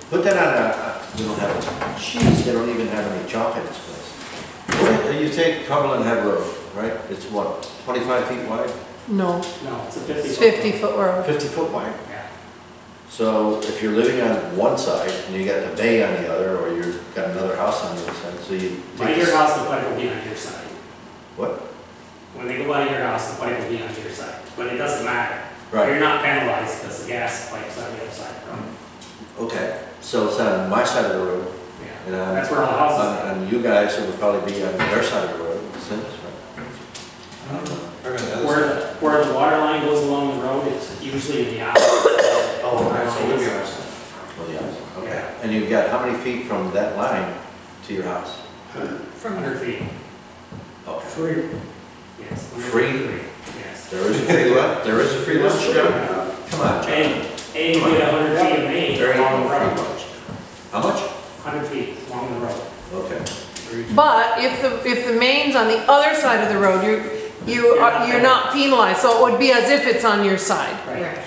Speaker 1: put that on we don't have, jeez, they don't even have any chalk in this place. You take Cumberland Head Road, right? It's what, 25 feet wide?
Speaker 7: no,
Speaker 8: No, it's a 50.
Speaker 7: it's 50-foot road.
Speaker 1: 50 foot wide?
Speaker 8: Yeah.
Speaker 1: So if you're living on one side and you got the bay on the other, or you've got another house on the other side, so you
Speaker 8: By
Speaker 1: take
Speaker 8: your
Speaker 1: this,
Speaker 8: house, the pipe will be on your side.
Speaker 1: what?
Speaker 8: When they go by your house, the pipe will be on your side, but it doesn't matter.
Speaker 1: Right,
Speaker 8: You're not penalized because the gas pipe's on the other side of the road.
Speaker 1: okay, so it's on my side of the road,
Speaker 8: Yeah.
Speaker 1: and on,
Speaker 8: That's where all the houses are.
Speaker 1: on you guys, it would probably be on their side of the road, since, right?
Speaker 3: I don't know. They're gonna know this.
Speaker 8: Where the water line goes along the road, it's usually in the opposite.
Speaker 3: Oh, all right, so we'll be on our side.
Speaker 1: Well, yeah, okay.
Speaker 8: Yeah.
Speaker 1: And you've got how many feet from that line to your house?
Speaker 6: From
Speaker 8: 100 feet,
Speaker 1: Okay.
Speaker 5: Free.
Speaker 8: yes.
Speaker 1: Free?
Speaker 8: Yes.
Speaker 1: There is a free lunch, there is a free lunch, Joe? Come on, Joe.
Speaker 8: And you get 100 feet of main
Speaker 1: There ain't
Speaker 8: along
Speaker 1: no
Speaker 8: the
Speaker 1: free
Speaker 8: road.
Speaker 1: lunch. How much?
Speaker 8: 100 feet along the road.
Speaker 1: Okay.
Speaker 7: But if the main's on the other side of the road, you're not penalized, so it would be as if it's on your side.
Speaker 6: Right.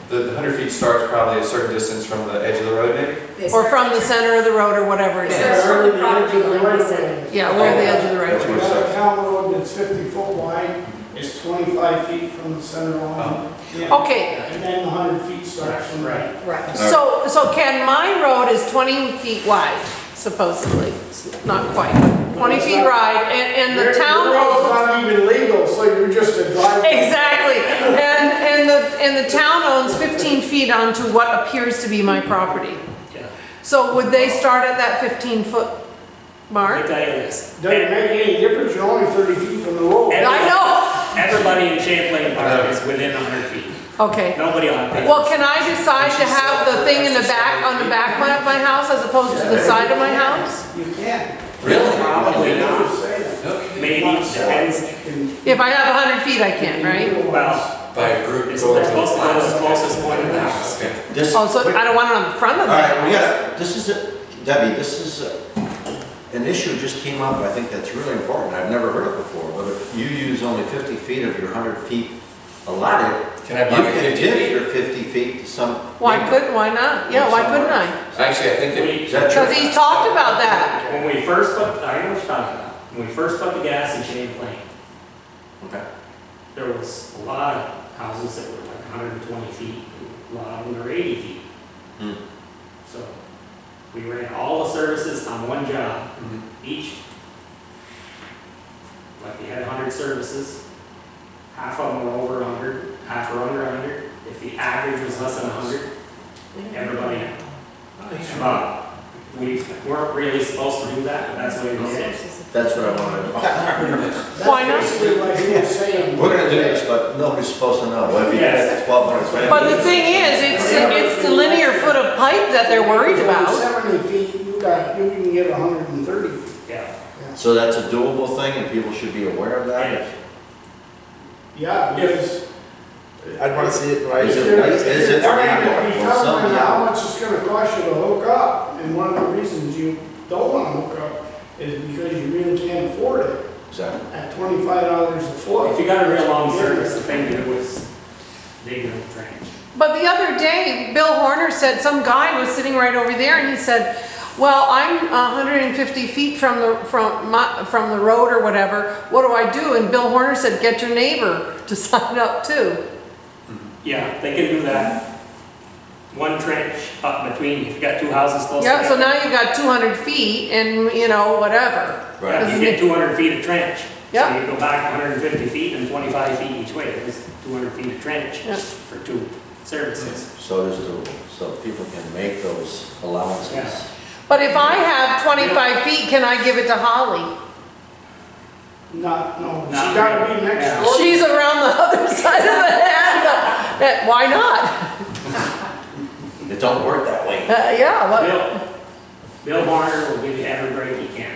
Speaker 3: The 100 feet starts probably a certain distance from the edge of the road, maybe?
Speaker 6: They
Speaker 7: Or
Speaker 6: start
Speaker 7: from the
Speaker 6: from-
Speaker 7: center of the road or whatever it
Speaker 6: It
Speaker 7: is.
Speaker 6: starts from the
Speaker 5: Edge
Speaker 6: property
Speaker 5: of the
Speaker 6: line,
Speaker 5: right
Speaker 6: they
Speaker 5: of
Speaker 6: said.
Speaker 5: way.
Speaker 7: Yeah, where the edge of the road
Speaker 1: That's
Speaker 7: is.
Speaker 1: where
Speaker 5: We
Speaker 1: it
Speaker 5: got a
Speaker 1: starts.
Speaker 5: town road that's 50 foot wide, it's 25 feet from the center line. Yeah.
Speaker 7: Okay,
Speaker 5: And then the 100 feet starts from right.
Speaker 6: Right.
Speaker 7: so Ken, my road is 20 feet wide, supposedly, It's not quite, 20 feet wide, and the town
Speaker 5: Your road's
Speaker 7: owns.
Speaker 5: not even legal, so you're just a driver.
Speaker 7: Exactly, and the town owns 15 feet onto what appears to be my property.
Speaker 8: Yeah.
Speaker 7: So would they start at that 15-foot
Speaker 8: Let me
Speaker 7: mark?
Speaker 8: tell you this.
Speaker 5: Doesn't make any difference, you're only 30 feet from the road.
Speaker 7: I know,
Speaker 8: Everybody in Champlain Park is within 100 feet.
Speaker 7: okay.
Speaker 8: Nobody on paper.
Speaker 7: Well, can I decide to have the thing in the back, on the back of my house as opposed to the side of my house?
Speaker 5: You can.
Speaker 3: Really?
Speaker 8: Probably not.
Speaker 5: Say that.
Speaker 8: Maybe, depends.
Speaker 7: If I have 100 feet, I can, right?
Speaker 8: Well,
Speaker 3: By a group.
Speaker 8: they're supposed to go to the closest point of the house.
Speaker 3: Okay.
Speaker 1: This,
Speaker 7: Oh, so I don't want it on the front of
Speaker 1: all
Speaker 7: the
Speaker 1: right, we
Speaker 7: house.
Speaker 1: got, this is, Debbie, this is an issue just came up, I think that's really important. I've never heard it before, but if you use only 50 feet of your 100 feet allotted,
Speaker 3: Can I
Speaker 1: you
Speaker 3: buy
Speaker 1: can
Speaker 3: 50
Speaker 1: give
Speaker 3: feet?
Speaker 1: your 50 feet to some.
Speaker 7: Why
Speaker 1: neighbor.
Speaker 7: why not? Yeah, why couldn't I?
Speaker 3: Actually, I think that.
Speaker 1: Is that true?
Speaker 7: Because he's talked about that.
Speaker 8: When we first put, I know what you're talking about. When we first put the gas in Champlain,
Speaker 1: Okay.
Speaker 8: there was a lot of houses that were like 120 feet, a lot of them were 80 feet.
Speaker 1: Hmm.
Speaker 8: So we ran all the services on one job,
Speaker 3: Mhm.
Speaker 8: each. Like we had 100 services, half of them were over 100, half were under 100. If the average was less than 100, everybody had. We weren't really supposed to do that, but that's the way we did it.
Speaker 1: That's what I wanted.
Speaker 7: Why not?
Speaker 5: Basically, like you were saying.
Speaker 1: We're gonna do this, but nobody's supposed to know. What if you get 1,200?
Speaker 7: But the thing is, it's the linear foot of pipe that they're worried about.
Speaker 5: 70 feet, you can get 130 feet.
Speaker 8: Yeah.
Speaker 1: So that's a doable thing and people should be aware of that?
Speaker 5: Yeah, because.
Speaker 4: I'd want to see it in writing.
Speaker 1: Is it right? Is it
Speaker 5: I
Speaker 1: right?
Speaker 5: mean, if you
Speaker 1: Or
Speaker 5: tell
Speaker 1: something?
Speaker 5: them how much it's gonna cost you to hook up, and one of the reasons you don't wanna hook up is because you really can't afford it
Speaker 1: Exactly.
Speaker 5: at $25 a foot.
Speaker 8: If you got a real long service, the thing to do was dig a trench.
Speaker 7: But the other day, Bill Horner said, some guy was sitting right over there and he said, well, I'm 150 feet from the road or whatever, what do I do? And Bill Horner said, get your neighbor to sign up too.
Speaker 8: Yeah, they can do that. One trench up between, if you got two houses close
Speaker 7: Yeah, so
Speaker 8: together.
Speaker 7: now you've got 200 feet and, you know, whatever.
Speaker 1: Right.
Speaker 8: Yeah, you get 200 feet of trench.
Speaker 7: Yeah.
Speaker 8: So you go back 150 feet and 25 feet each way. There's 200 feet of trench
Speaker 7: Yeah.
Speaker 8: for two services.
Speaker 1: So there's doable, so people can make those allowances.
Speaker 8: Yeah.
Speaker 7: But if I have 25 feet, can I give it to Holly?
Speaker 5: No,
Speaker 8: Not
Speaker 5: she gotta
Speaker 8: really.
Speaker 5: be next
Speaker 8: Yeah.
Speaker 5: door.
Speaker 7: She's around the other side of the head. Why not?
Speaker 1: It don't work that way.
Speaker 7: Yeah, well,
Speaker 8: Bill Barner will give you every break he can.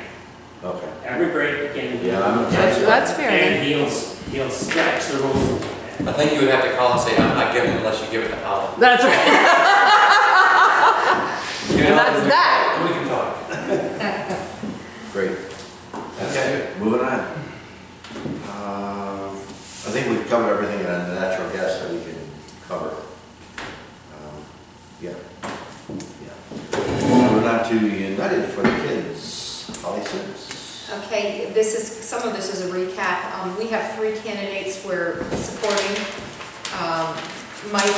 Speaker 1: Okay.
Speaker 8: Every break he can.
Speaker 1: Yeah, I'm.
Speaker 7: that's fair.
Speaker 8: And he'll stretch the rules a little bit.
Speaker 3: I think you would have to call and say, I'm not giving it unless you give it to Alan.
Speaker 7: That's right.
Speaker 3: You know,
Speaker 7: That's that.
Speaker 3: We can talk.
Speaker 1: Great.
Speaker 3: Okay.
Speaker 1: Moving on. I think we've covered everything on the natural gas that we can cover. Yeah. Moving on to United for the Kids, Holly Sims.
Speaker 6: Okay, some of this is a recap. We have 3 candidates we're supporting. Mike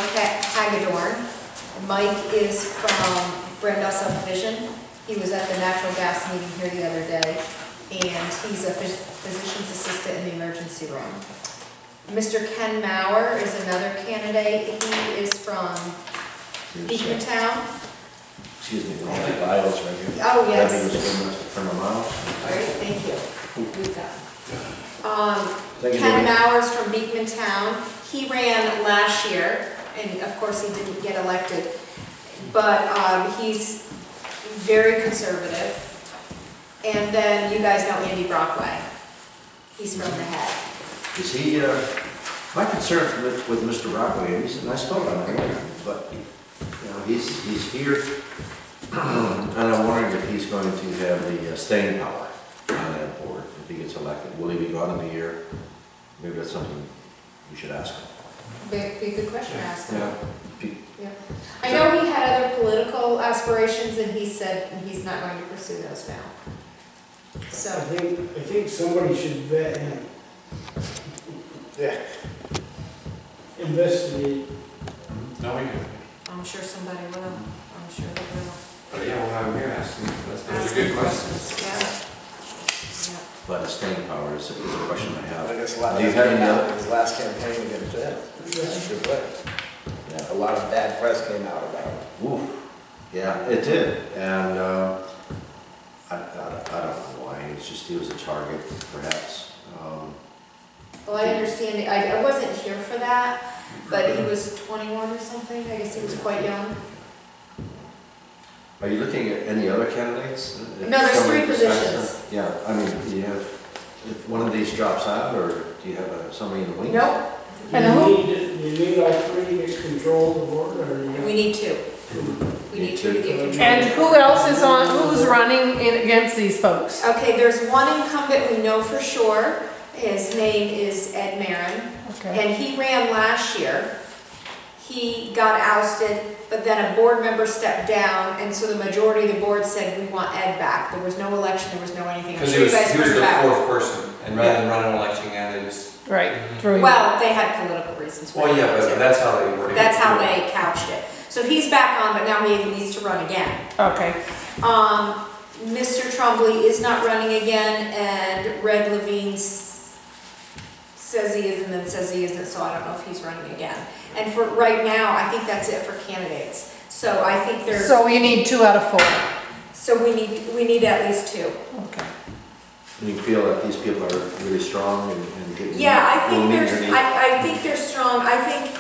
Speaker 6: Hagedorn. Mike is from Brenda Subdivision. He was at the natural gas meeting here the other day, and he's a physician's assistant in the emergency room. Mr. Ken Maurer is another candidate. He is from Beacontown.
Speaker 1: Excuse me, we have the bios right here.
Speaker 6: Oh, yes.
Speaker 1: Debbie was from Mr. Miles.
Speaker 6: Great, thank you. We've got.
Speaker 1: Thank you,
Speaker 6: Ken
Speaker 1: Debbie.
Speaker 6: Mauer's from Beekmantown. He ran last year, and of course he didn't get elected, but he's very conservative. And then you guys know Andy Brockway. He's from the Head.
Speaker 1: Is he, my concern with Mr. Brockway, he's a nice fellow, but, he's here, and I'm wondering if he's going to have the staying power on that board if he gets elected. Will he be gone in a year? Maybe that's something we should ask him.
Speaker 6: Be a good question to ask him.
Speaker 1: Yeah.
Speaker 6: I know he had other political aspirations, and he said he's not going to pursue those now.
Speaker 5: I
Speaker 6: So,
Speaker 5: think somebody should vet him,
Speaker 4: Yeah.
Speaker 5: investigate.
Speaker 3: No, we can.
Speaker 6: I'm sure somebody will. I'm sure they will.
Speaker 3: But yeah, we'll have him here asking. Those
Speaker 6: Ask
Speaker 3: are good
Speaker 6: him
Speaker 3: questions.
Speaker 6: Yeah.
Speaker 1: But staying power is a question I
Speaker 4: I
Speaker 1: have.
Speaker 4: guess a lot
Speaker 1: Do you
Speaker 4: of
Speaker 1: have
Speaker 4: came
Speaker 1: any
Speaker 4: out
Speaker 1: other?
Speaker 4: in his last campaign against that. That's a good way.
Speaker 1: Yeah.
Speaker 4: A lot of bad press came out about it.
Speaker 1: Ooh, yeah, it did, and I don't know why, it's just he was a target, perhaps.
Speaker 6: Well, I understand, I wasn't here for that, but he was 21 or something, I guess he was quite young.
Speaker 1: Are you looking at any other candidates?
Speaker 6: No, there's
Speaker 1: Somebody
Speaker 6: 3
Speaker 1: besides
Speaker 6: positions.
Speaker 1: him? Yeah, I mean, do you have, if one of these drops out, or do you have somebody in the wings?
Speaker 6: Nope,
Speaker 7: And who-
Speaker 5: You need all 3 to control the board, or you?
Speaker 6: we need 2. We need 2 to get control.
Speaker 7: And who else is on, who's running against these folks?
Speaker 6: Okay, there's one incumbent we know for sure. His name is Ed Marin,
Speaker 7: Okay.
Speaker 6: and he ran last year. He got ousted, but then a board member stepped down, and so the majority of the board said, we want Ed back. There was no election, there was no anything. I'm
Speaker 3: Because
Speaker 6: sure
Speaker 3: he
Speaker 6: you
Speaker 3: was
Speaker 6: guys
Speaker 3: the
Speaker 6: heard about it.
Speaker 3: 4th person, and rather than run an election candidates.
Speaker 7: Right, through.
Speaker 6: Well, they had political reasons. for
Speaker 3: Well, yeah,
Speaker 6: it,
Speaker 3: but
Speaker 6: too.
Speaker 3: that's how they worded it.
Speaker 6: That's how they couched it. So he's back on, but now he needs to run again.
Speaker 7: Okay,
Speaker 6: Mr. Trombley is not running again, and Red Levine says he is and then says he isn't, so I don't know if he's running again. And for right now, I think that's it for candidates. So I think there's,
Speaker 7: so you need 2 out of 4.
Speaker 6: so we need at least 2.
Speaker 7: Okay.
Speaker 1: Do you feel that these people are really strong and getting?
Speaker 6: Yeah, I think
Speaker 1: will meet
Speaker 6: there's,
Speaker 1: your needs?
Speaker 6: I think they're strong. I think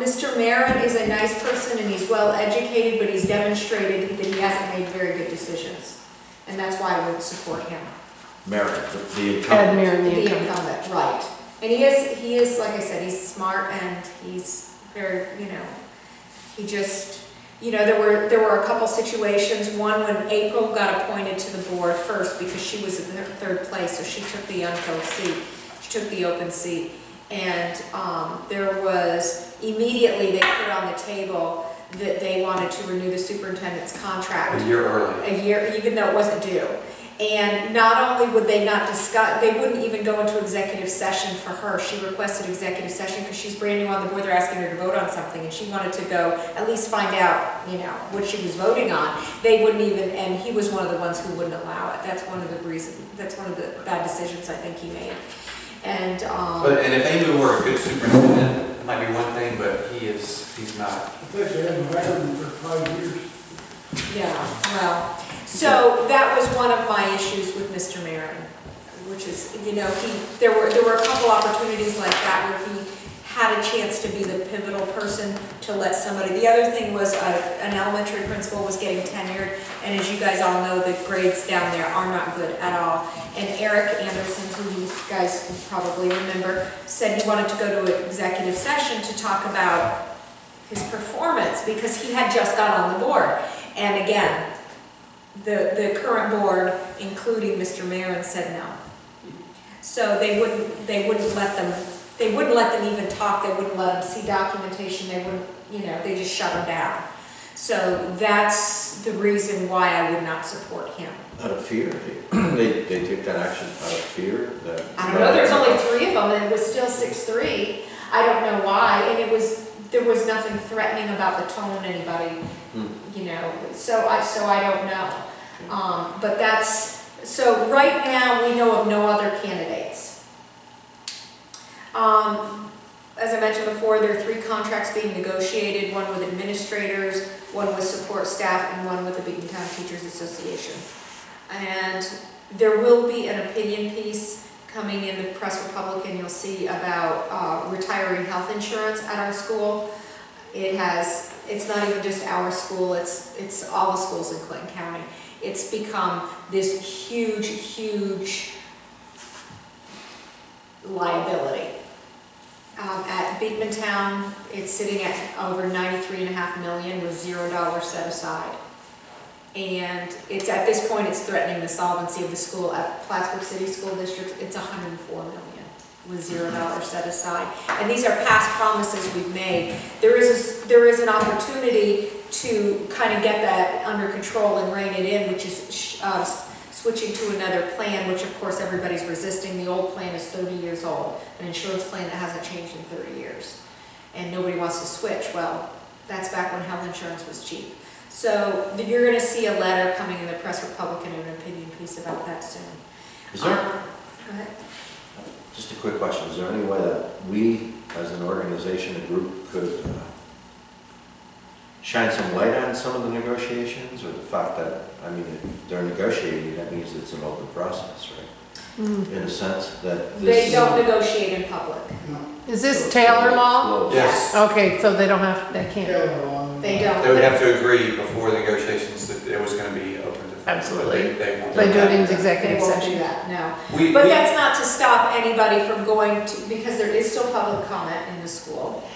Speaker 6: Mr. Marin is a nice person and he's well educated, but he's demonstrated that he hasn't made very good decisions. And that's why I would support him.
Speaker 1: Merit, the
Speaker 7: Ed
Speaker 1: incumbent.
Speaker 7: Marin, the
Speaker 6: The
Speaker 7: incumbent.
Speaker 6: incumbent, right. And he is, like I said, he's smart and he's very, he just, there were a couple situations. One, when April got appointed to the board first because she was in 3rd place, so she took the unfilled seat. She took the open seat. And there was, immediately they put on the table that they wanted to renew the superintendent's contract.
Speaker 3: A year early.
Speaker 6: A year, even though it wasn't due. And not only would they not discuss, they wouldn't even go into executive session for her. She requested executive session because she's brand new on the board. They're asking her to vote on something, and she wanted to go at least find out, what she was voting on. They wouldn't even, and he was one of the ones who wouldn't allow it. That's one of the reasons. That's one of the bad decisions I think he made. And
Speaker 3: And if Amy were a good superintendent, it might be one thing, but he's not.
Speaker 5: I thought you hadn't hired him for 5 years.
Speaker 6: yeah, well, so that was one of my issues with Mr. Marin, which is, there were a couple opportunities like that where he had a chance to be the pivotal person to let somebody. The other thing was an elementary principal was getting tenured, and as you guys all know, the grades down there are not good at all. And Eric Anderson, who you guys can probably remember, said he wanted to go to an executive session to talk about his performance because he had just got on the board. And again, the current board, including Mr. Marin, said no. So they wouldn't let them even talk, they wouldn't let them see documentation, they wouldn't, they just shut them down. So that's the reason why I would not support him.
Speaker 1: Out of fear, they take that action out of fear that.
Speaker 6: I don't know, there's only 3 of them and it was still 6-3. I don't know why, and there was nothing threatening about the tone anybody, so I don't know. But so right now we know of no other candidates. As I mentioned before, there are 3 contracts being negotiated, one with administrators, one with support staff, and one with the Beacontown Teachers Association. And there will be an opinion piece coming in the Press Republican, you'll see about retiree health insurance at our school. It's not even just our school, it's all the schools in Clinton County. It's become this huge, huge liability. At Beekmantown, it's sitting at over $93.5 million with $0 set aside. And it's at this point, it's threatening the solvency of the school. At Plattsburgh City School District, it's $104 million with $0 set aside. And these are past promises we've made. There is an opportunity to kind of get that under control and rein it in, which is switching to another plan, which of course everybody's resisting. The old plan is 30 years old, an insurance plan that hasn't changed in 30 years. And nobody wants to switch. Well, that's back when health insurance was cheap. So you're going to see a letter coming in the Press Republican and an opinion piece about that soon.
Speaker 1: Is there,
Speaker 6: Go ahead.
Speaker 1: just a quick question, is there any way that we, as an organization, a group, could shine some light on some of the negotiations, or the fact that, if they're negotiating, that means it's an open process, right? In a sense that this...
Speaker 6: They don't negotiate in public.
Speaker 7: Is this Taylor law?
Speaker 3: Yes.
Speaker 7: Okay, so they can't.
Speaker 6: They don't.
Speaker 3: They would have to agree before the negotiations that it was going to be open to...
Speaker 7: Absolutely.
Speaker 3: They won't.
Speaker 7: They do it in
Speaker 6: They
Speaker 7: executive
Speaker 6: won't do
Speaker 7: session.
Speaker 6: that, no. But that's not to stop anybody from going to, because there is still public comment in the school.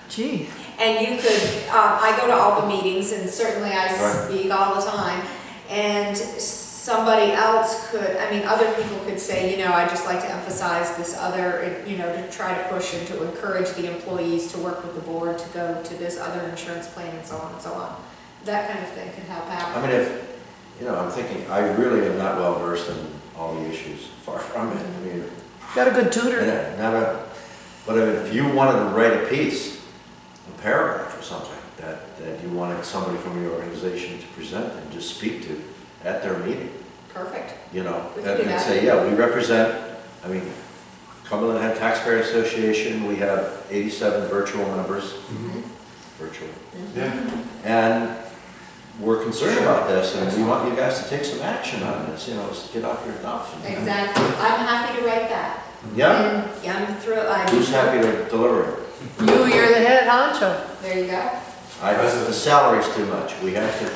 Speaker 7: Gee.
Speaker 6: And you could, I go to all the meetings, and certainly I speak all the time, and somebody else could, other people could say, I'd just like to emphasize this other, to try to push and to encourage the employees to work with the board to go to this other insurance plan and so on and so on. That kind of thing could help out.
Speaker 1: I'm thinking, I really am not well versed in all the issues, far from it.
Speaker 7: Got a good tutor.
Speaker 1: But if you wanted to write a piece, a paragraph or something, that you wanted somebody from your organization to present and just speak to at their meeting.
Speaker 6: Perfect.
Speaker 1: And say, yeah, we represent, Cumberland Head Taxpayer Association, we have 87 virtual members. Virtual.
Speaker 3: Yeah.
Speaker 1: And we're concerned about this, and we want you guys to take some action on this, get off your duff.
Speaker 6: Exactly. I'm happy to write that.
Speaker 1: Yeah?
Speaker 6: Yeah, I'm thrilled.
Speaker 1: Who's happy to deliver it?
Speaker 7: You're the head honcho.
Speaker 6: There you go.
Speaker 1: The salary's too much. We have to. We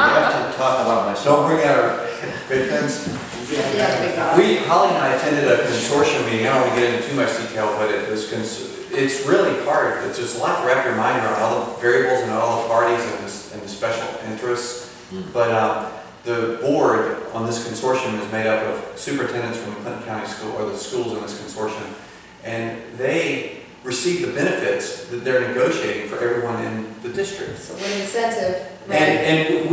Speaker 1: have to talk about myself.
Speaker 3: Don't bring out our big things. Holly and I attended a consortium meeting. I don't want to get into too much detail, but it's really hard. It's just a lot to wrap your mind around, all the variables and all the parties and the special interests. But the board on this consortium is made up of superintendents from the Clinton County School, or the schools in this consortium, and they receive the benefits that they're negotiating for everyone in the district.
Speaker 6: So what incentive? Right?
Speaker 3: And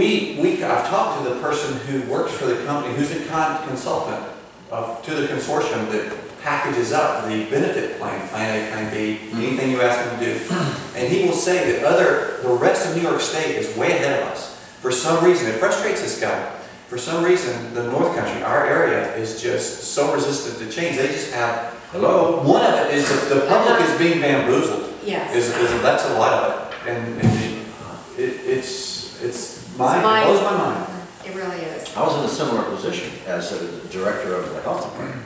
Speaker 3: I've talked to the person who works for the company, who's a consultant to the consortium that packages up the benefit plan, Plan A, Plan B, anything you ask him to do. And he will say that the rest of New York State is way ahead of us. For some reason, it frustrates this guy. For some reason, the North Country, our area, is just so resistant to change. They just have, one of it is that the public is being bamboozled.
Speaker 6: Yes.
Speaker 3: That's a lot of it. And it's mind, it blows my mind.
Speaker 6: It really is.
Speaker 1: I was in a similar position as the director of the health department.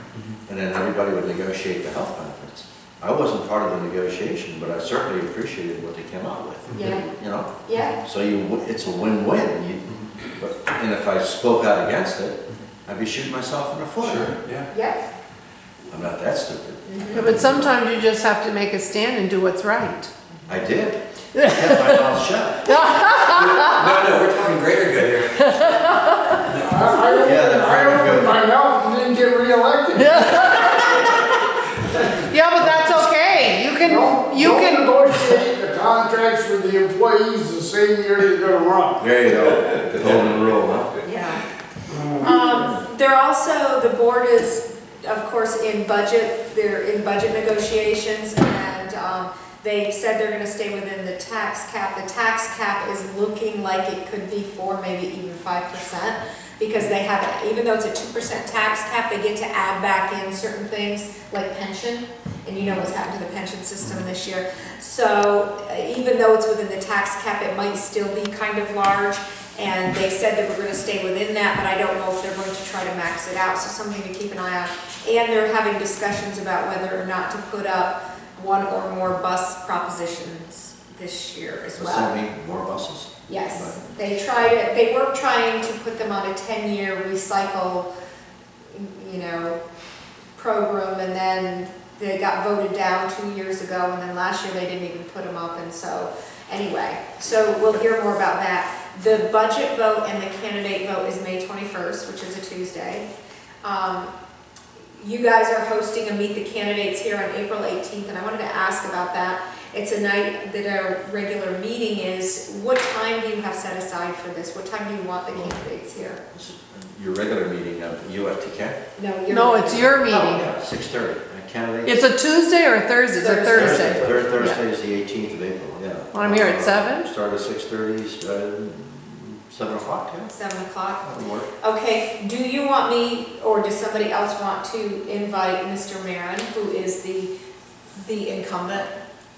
Speaker 1: And then everybody would negotiate the health benefits. I wasn't part of the negotiation, but I certainly appreciated what they came out with.
Speaker 6: Yeah.
Speaker 1: You know?
Speaker 6: Yeah,
Speaker 1: So it's a win-win. And if I spoke out against it, I'd be shooting myself in the foot.
Speaker 3: Sure, yeah.
Speaker 6: yeah.
Speaker 1: I'm not that stupid.
Speaker 7: Yeah, but sometimes you just have to make a stand and do what's right.
Speaker 1: I did. I kept my mouth shut.
Speaker 3: No, we're talking greater good here.
Speaker 1: Yeah,
Speaker 5: I opened my mouth and didn't get reelected.
Speaker 7: Yeah, but that's okay. You
Speaker 5: Don't
Speaker 7: can,
Speaker 5: negotiate the contracts for the employees the same year you're gonna run.
Speaker 1: There you go. The golden rule, huh?
Speaker 6: Yeah. They're also, the board is, of course, in budget, they're in budget negotiations, and they said they're gonna stay within the tax cap. The tax cap is looking like it could be 4, maybe even 5%, because they have, even though it's a 2% tax cap, they get to add back in certain things like pension, and you know what's happened to the pension system this year. So even though it's within the tax cap, it might still be kind of large, and they said that we're going to stay within that, but I don't know if they're going to try to max it out, so something to keep an eye on. And they're having discussions about whether or not to put up 1 or more bus propositions this year as well.
Speaker 1: Does that mean more buses?
Speaker 6: Yes, they were trying to put them on a 10-year recycle, program, and then they got voted down 2 years ago, and then last year they didn't even put them up, and so, anyway, so we'll hear more about that. The budget vote and the candidate vote is May 21st, which is a Tuesday. You guys are hosting a Meet the Candidates here on April 18th, and I wanted to ask about that. It's a night that our regular meeting is. What time do you have set aside for this? What time do you want the candidates here?
Speaker 1: Your regular meeting of UFTK?
Speaker 6: No,
Speaker 7: it's your meeting.
Speaker 1: Oh, yeah, 6:30. Candidates?
Speaker 7: It's a Tuesday or a Thursday? It's a Thursday.
Speaker 1: Thursday is the 18th of April, yeah.
Speaker 7: I'm here at 7?
Speaker 1: Start at 6:30, 7 o'clock, yeah.
Speaker 6: 7 o'clock.
Speaker 1: That'll work.
Speaker 6: Okay, do you want me, or does somebody else want to invite Mr. Marin, who is the incumbent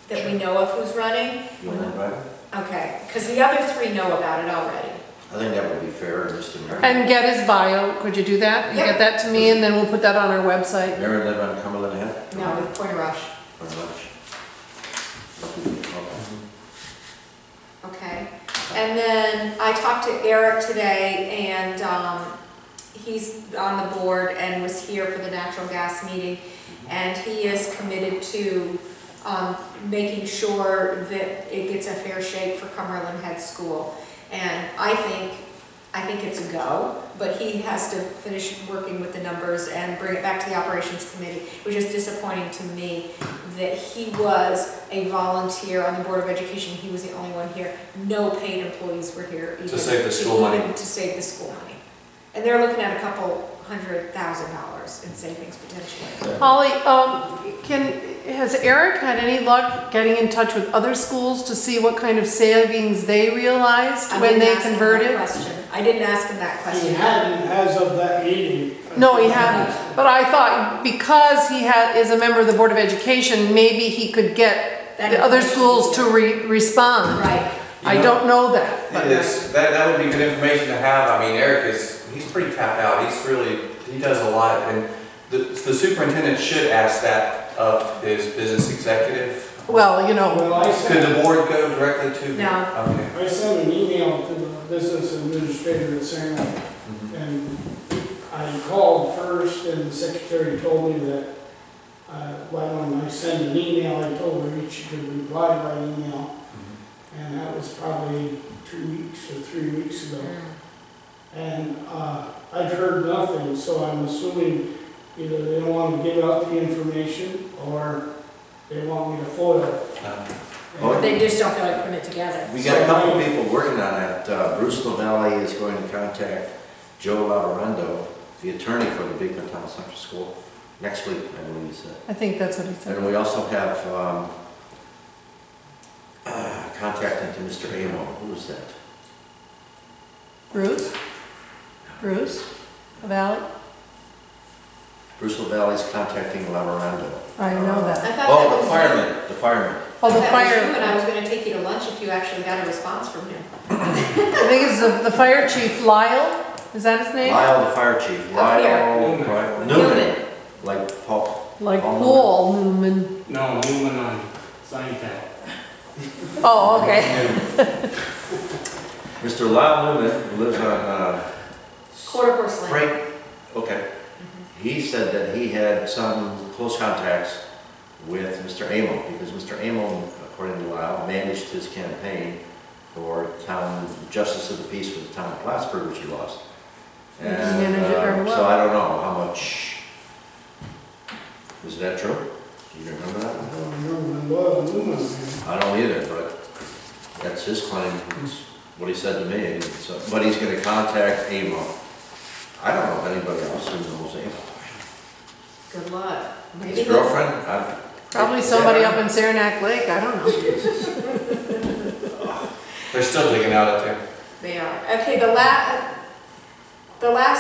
Speaker 6: that we know of who's running?
Speaker 1: You want to invite him?
Speaker 6: Okay, because the other 3 know about it already.
Speaker 1: I think that would be fair, Mr. Mayor.
Speaker 7: And get his bio. Could you do that? And
Speaker 6: Yep.
Speaker 7: get that to me, and then we'll put that on our website.
Speaker 1: Mayor live on Cumberland Head?
Speaker 6: No, with Point Rush.
Speaker 1: Very much.
Speaker 6: Okay. And then I talked to Eric today, and he's on the board and was here for the natural gas meeting, and he is committed to making sure that it gets a fair shake for Cumberland Head School. And I think it's a go, but he has to finish working with the numbers and bring it back to the operations committee, which is disappointing to me that he was a volunteer on the Board of Education. He was the only one here. No paid employees were here.
Speaker 3: To save the school money.
Speaker 6: To save the school money. And they're looking at a couple $100,000 in savings potentially.
Speaker 7: Holly, has Eric had any luck getting in touch with other schools to see what kind of savings they realized when they converted?
Speaker 6: I didn't ask him that
Speaker 5: He
Speaker 6: question.
Speaker 5: hadn't as of that meeting.
Speaker 7: No, he hadn't. But I thought because he is a member of the Board of Education, maybe he could get
Speaker 6: That
Speaker 7: the other
Speaker 6: information,
Speaker 7: schools to respond.
Speaker 6: Right.
Speaker 7: I don't know that. but-
Speaker 3: That would be good information to have. I mean, Eric he's pretty tapped out. He does a lot, and the superintendent should ask that of his business executive.
Speaker 7: Well,
Speaker 5: Well, I
Speaker 3: Could
Speaker 5: sent,
Speaker 3: the board go directly to?
Speaker 6: No.
Speaker 3: Okay.
Speaker 5: I sent an email to the business administrator at Salem, and I called first, and the secretary told me that, when I sent an email, I told her she could reply by email, and that was probably 2 weeks or 3 weeks ago. And I've heard nothing, so I'm assuming either they don't want to give out the information, or they want me to foil it.
Speaker 1: Well,
Speaker 6: They just don't feel like putting it together.
Speaker 1: we got a couple of people working on that. Bruce LaValle is going to contact Joe Laurendo, the attorney for the Big Town Central School, next week, I believe he said.
Speaker 7: I think that's what he said.
Speaker 1: And we also have contacting to Mr. Amo. Who is that?
Speaker 7: Bruce? Bruce? Valley?
Speaker 1: Bruce LaValle is contacting Laurendo.
Speaker 7: I know that.
Speaker 6: I thought that
Speaker 1: Oh, the
Speaker 6: was
Speaker 1: fireman, the fireman.
Speaker 7: Oh, the
Speaker 6: That was you,
Speaker 7: fire,
Speaker 6: and I was gonna take you to lunch if you actually got a response from him.
Speaker 7: I think it's the fire chief, Lyle, is that his name?
Speaker 1: Lyle, the fire chief.
Speaker 6: Up here.
Speaker 1: Lyle Newman. Like Paul.
Speaker 7: Like
Speaker 1: Paul
Speaker 7: Paul Newman.
Speaker 8: No, Newman on Seinfeld.
Speaker 7: Oh, okay.
Speaker 1: Mr. Lyle Newman, who lives on,
Speaker 6: Quarter Horse Lane.
Speaker 1: Frank, okay. He said that he had some close contacts with Mr. Amo, because Mr. Amo, according to Lyle, managed his campaign for town justice of the peace for the town of Plattsburgh, which he lost.
Speaker 7: He managed it very well.
Speaker 1: So I don't know how much, is that true? Do you remember that?
Speaker 5: I don't remember what the Newman was.
Speaker 1: I don't either, but that's his claim, it's what he said to me. And so, but he's gonna contact Amo. I don't know if anybody else who knows Amo.
Speaker 6: Good luck. Maybe
Speaker 1: His
Speaker 6: he'll-
Speaker 1: girlfriend,
Speaker 7: Probably somebody up in Saranac Lake, I don't know.
Speaker 3: They're still digging out up there.
Speaker 6: They are. Okay, the last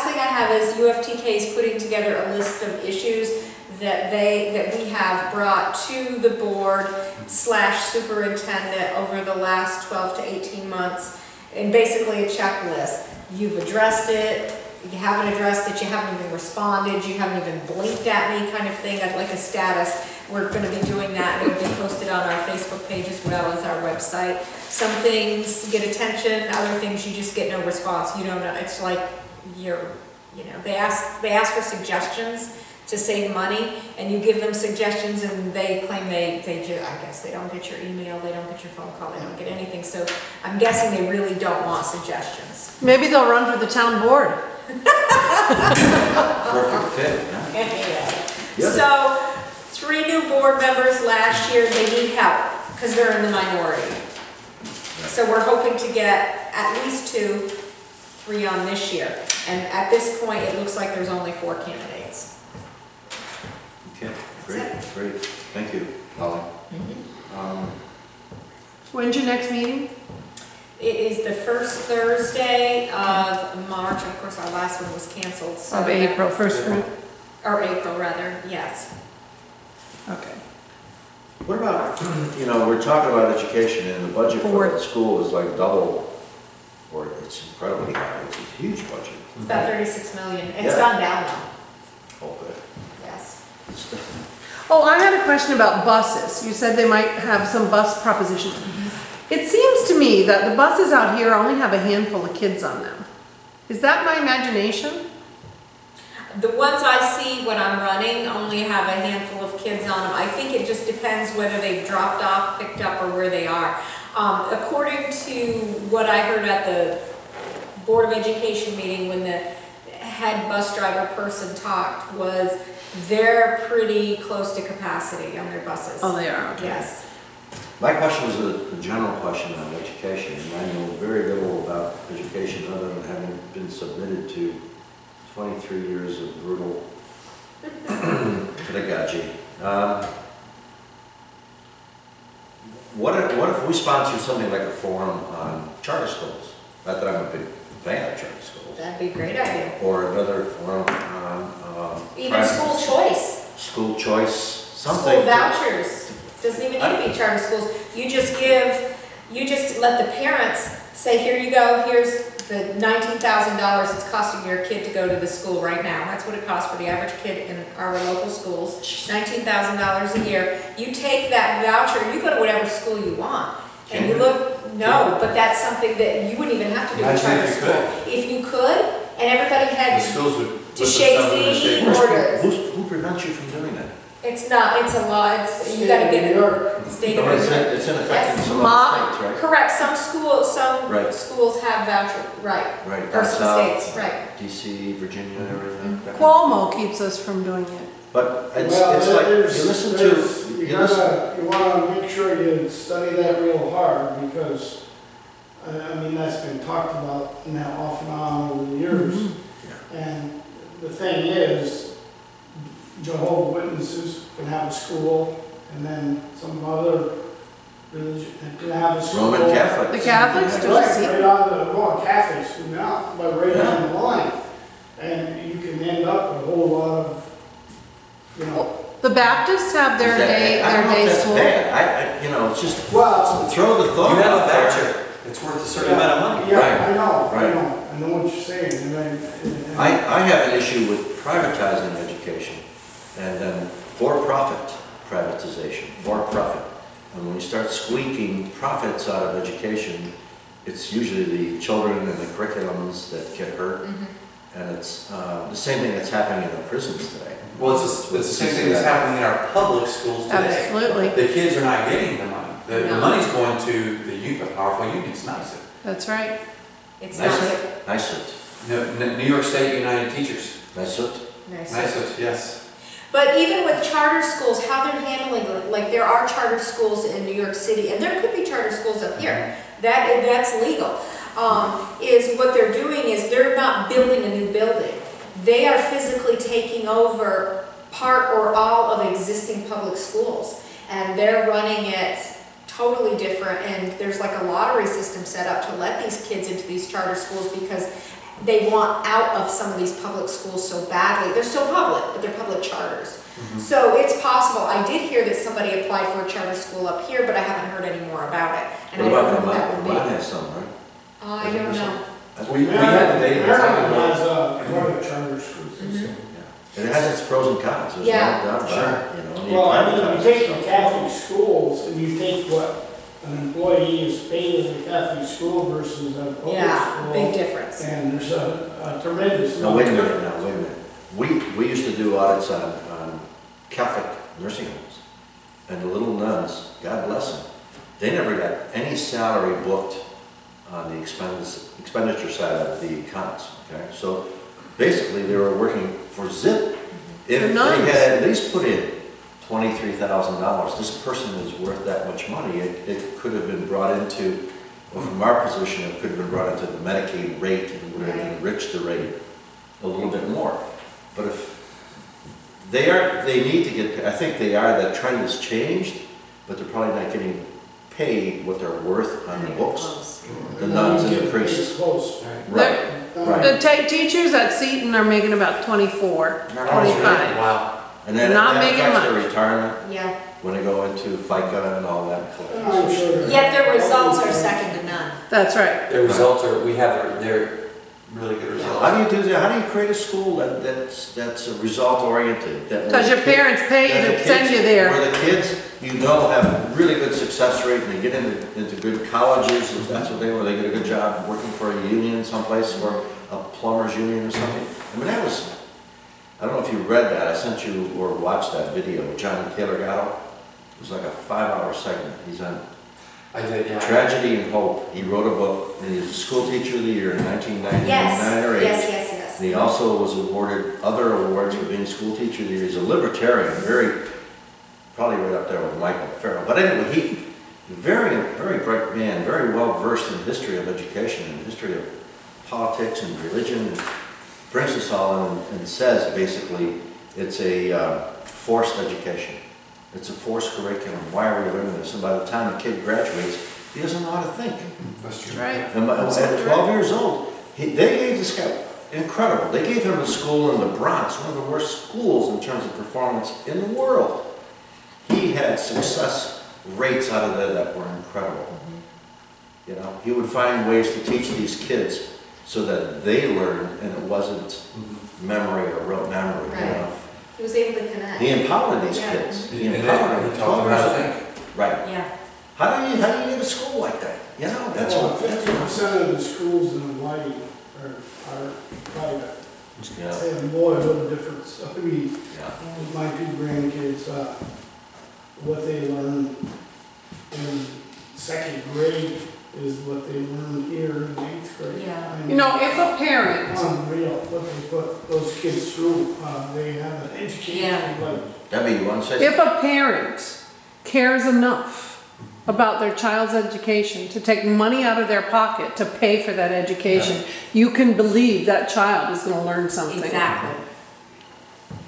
Speaker 6: thing I have is UFTK is putting together a list of issues that we have brought to the board / superintendent over the last 12 to 18 months, and basically a checklist. You've addressed it, you haven't addressed it, you haven't even responded, you haven't even blinked at me kind of thing. I'd like a status. We're going to be doing that. It'll be posted on our Facebook page as well as our website. Some things get attention, other things you just get no response. You don't know. It's like they ask for suggestions to save money, and you give them suggestions, and they claim they do. I guess they don't get your email, they don't get your phone call, they don't get anything. So I'm guessing they really don't want suggestions.
Speaker 7: Maybe they'll run for the town board.
Speaker 1: perfect fit, yeah.
Speaker 6: Anyway,
Speaker 1: Yeah.
Speaker 6: so 3 new board members last year. They need help because they're in the minority. So we're hoping to get at least 2, 3 on this year. And at this point, it looks like there's only 4 candidates.
Speaker 1: Okay, great, thank you, Holly.
Speaker 7: When's your next meeting?
Speaker 6: It is the first Thursday of March. Of course, our last one was canceled. So
Speaker 7: Of April, first fruit?
Speaker 6: Or April, rather, yes.
Speaker 7: Okay.
Speaker 1: What about, we're talking about education, and the budget for the school is like double, or it's incredibly high, it's a huge budget.
Speaker 6: It's about 36 million. It's
Speaker 1: Yeah.
Speaker 6: gone down now,
Speaker 1: Oh, good.
Speaker 6: yes.
Speaker 7: Oh, I had a question about buses. You said they might have some bus propositions. It seems to me that the buses out here only have a handful of kids on them. Is that my imagination?
Speaker 6: The ones I see when I'm running only have a handful of kids on them. I think it just depends whether they've dropped off, picked up, or where they are. According to what I heard at the Board of Education meeting when the head bus driver person talked, was they're pretty close to capacity on their buses.
Speaker 7: Oh, they are, okay.
Speaker 6: Yes.
Speaker 1: My question was a general question on education, and I know very little about education other than having been submitted to 23 years of brutal pedagogy. What if we sponsor something like a forum on charter schools? Not that I'm a big fan of charter schools.
Speaker 6: That'd be a great idea.
Speaker 1: Or another forum on
Speaker 6: Even
Speaker 1: private-
Speaker 6: school choice.
Speaker 1: School choice, something.
Speaker 6: School vouchers. Doesn't even need to be charter schools. You just let the parents say, here you go, here's the $19,000 it's costing your kid to go to the school right now. That's what it costs for the average kid in our local schools, $19,000 a year. You take that voucher, you go to whatever school you want. And you look, no, but that's something that you wouldn't even have to do with charter school. If you could, and everybody
Speaker 3: The
Speaker 6: had
Speaker 3: schools would.
Speaker 6: to Shakespeare or
Speaker 1: Who prevents you from doing that?
Speaker 6: it's a law, you gotta get it. State of New York.
Speaker 1: It's in effect in
Speaker 6: Yes.
Speaker 1: some other states, right?
Speaker 6: Correct, some
Speaker 1: Right.
Speaker 6: schools have voucher, right,
Speaker 1: Right,
Speaker 6: or
Speaker 1: down
Speaker 6: some
Speaker 1: south,
Speaker 6: states, right.
Speaker 1: DC, Virginia, area. that-
Speaker 7: Cuomo keeps us from doing it.
Speaker 1: But it's
Speaker 5: Well,
Speaker 1: like, you
Speaker 5: there's-
Speaker 1: listen
Speaker 5: there's-
Speaker 1: to,
Speaker 5: You
Speaker 1: you listen,
Speaker 5: wanna make sure you study that real hard, because, I mean, that's been talked about now off and on over the years. And the thing is, Jehovah's Witnesses can have a school, and then some other religion can have a school.
Speaker 1: Roman Catholics.
Speaker 7: The Catholics do
Speaker 5: Right,
Speaker 7: see.
Speaker 5: right on the, well, Catholics do now, but right on the line. And you can end up with a whole lot of,
Speaker 7: The Baptists have their
Speaker 1: Is that
Speaker 7: day,
Speaker 1: bad? I
Speaker 7: their
Speaker 1: don't know
Speaker 7: day
Speaker 1: if that's
Speaker 7: school.
Speaker 1: bad. It's just,
Speaker 5: well.
Speaker 1: throw the thought
Speaker 3: You have a
Speaker 1: out there.
Speaker 3: voucher, it's worth a certain amount of money.
Speaker 5: Yeah, I know,
Speaker 1: Right.
Speaker 5: I know what you're saying, and I.
Speaker 1: I have an issue with privatizing education and then for you start squeaking profits out of education, it's usually the children and the curriculums that get hurt. And it's the same thing that's happening in the prisons today.
Speaker 3: Well, it's the same thing that's happening in our public schools today.
Speaker 7: Absolutely.
Speaker 3: The kids are not getting the money. The
Speaker 6: No.
Speaker 3: money's going to the youth, the powerful unions, nice.
Speaker 7: That's right.
Speaker 6: It's
Speaker 1: Nice
Speaker 6: not.
Speaker 1: it, nice it,
Speaker 3: New York State United Teachers,
Speaker 1: nice it.
Speaker 3: nice, yes.
Speaker 6: But even with charter schools, how they're handling it, like there are charter schools in New York City, and there could be charter schools up here. That's legal. Is what they're doing is they're not building a new building. They are physically taking over part or all of existing public schools, and they're running it totally different. And there's like a lottery system set up to let these kids into these charter schools because they want out of some of these public schools so badly. They're still public, but they're public charters. So it's possible. I did hear that somebody applied for a charter school up here, but I haven't heard any more about it. And
Speaker 1: What
Speaker 6: I don't
Speaker 1: about
Speaker 6: know who that would
Speaker 1: Vermont?
Speaker 6: be.
Speaker 1: Vermont has some, right?
Speaker 6: I don't know.
Speaker 3: We had the data.
Speaker 5: Maryland has private charter schools.
Speaker 1: And it has its pros and cons, there's no
Speaker 6: Yeah.
Speaker 1: doubt about it, you know. and you
Speaker 5: Well, I mean,
Speaker 1: privatize
Speaker 5: you take
Speaker 1: stuff.
Speaker 5: the Catholic schools and you take what an employee is paid in a Catholic school versus a public
Speaker 6: Yeah, big
Speaker 5: school.
Speaker 6: difference.
Speaker 5: And there's a tremendous.
Speaker 1: No, wait a minute now, wait a minute. We used to do audits on Catholic nursing homes. And the little nuns, God bless them, they never got any salary booked on the expenditure side of the accounts, okay? So basically, they were working for zip. If
Speaker 7: For
Speaker 1: they
Speaker 7: nuns.
Speaker 1: had at least put in $23,000, this person is worth that much money. It could have been brought into, well, from our position, it could have been brought into the Medicaid rate and would have enriched the rate a little bit more. But if they need to get, I think they are, that trend has changed, but they're probably not getting paid what they're worth on the books. The nuns and the priests.
Speaker 5: Close.
Speaker 1: Right, right.
Speaker 7: The teachers at Seton are making about 24, 25.
Speaker 3: Wow.
Speaker 1: And then
Speaker 7: Not
Speaker 1: that
Speaker 7: making
Speaker 1: affects their
Speaker 7: much.
Speaker 1: retirement
Speaker 6: Yeah.
Speaker 1: when they go into FICA and all that.
Speaker 5: And I'm sure
Speaker 6: Yet their results are second to none.
Speaker 7: That's right.
Speaker 3: Their results are, they're really good results.
Speaker 1: How do you do that? How do you create a school that's result oriented?
Speaker 7: Because your parents pay you to send you there.
Speaker 1: Where the kids, you know, have a really good success rate and they get into good colleges, if that's what they were, they get a good job working for a union someplace, for a plumber's union or something. I mean, that was, I don't know if you read that, I sent you or watched that video with John Taylor Gatto. It was like a 5-hour segment. He's on
Speaker 3: I did, yeah.
Speaker 1: Tragedy and Hope. He wrote a book, and he was a school teacher of the year in 1999
Speaker 6: Yes,
Speaker 1: or 8.
Speaker 6: yes.
Speaker 1: And he also was awarded other awards for being school teacher of the year. He's a libertarian, probably right up there with Michael Farrell. But anyway, he, very bright man, very well versed in the history of education and the history of politics and religion. And brings us all in and says basically it's a forced education. It's a forced curriculum. Why are we learning this? And by the time a kid graduates, he doesn't know how to think.
Speaker 3: That's true.
Speaker 7: Right.
Speaker 1: And at 12 years old, they gave this guy, incredible, they gave him a school in the Bronx, one of the worst schools in terms of performance in the world. He had success rates out of there that were incredible. You know, he would find ways to teach these kids so that they learned and it wasn't memory or rote memory, you
Speaker 6: Right.
Speaker 1: know.
Speaker 6: He was able to connect.
Speaker 1: He empowered these
Speaker 6: Yeah.
Speaker 1: kids. He
Speaker 3: And
Speaker 1: empowered
Speaker 3: then
Speaker 1: them.
Speaker 3: he taught them how to think.
Speaker 1: Right.
Speaker 6: Yeah.
Speaker 1: How do you get a school like that? You know, that's
Speaker 5: Well,
Speaker 1: what.
Speaker 5: 50% of the schools in Hawaii are private.
Speaker 1: Yeah.
Speaker 5: And boy, what a difference. I mean,
Speaker 1: Yeah.
Speaker 5: with my 2 grandkids, what they learn in 2nd grade is what they learn here in 8th grade.
Speaker 6: Yeah.
Speaker 5: I mean,
Speaker 7: You know, if a parent,
Speaker 5: It's unreal what they put those kids through. They have an education
Speaker 6: Yeah.
Speaker 5: like
Speaker 1: Debbie, you want to say
Speaker 7: if a parent cares enough about their child's education to take money out of their pocket to pay for that education, you can believe that child is going to learn something.
Speaker 6: Exactly.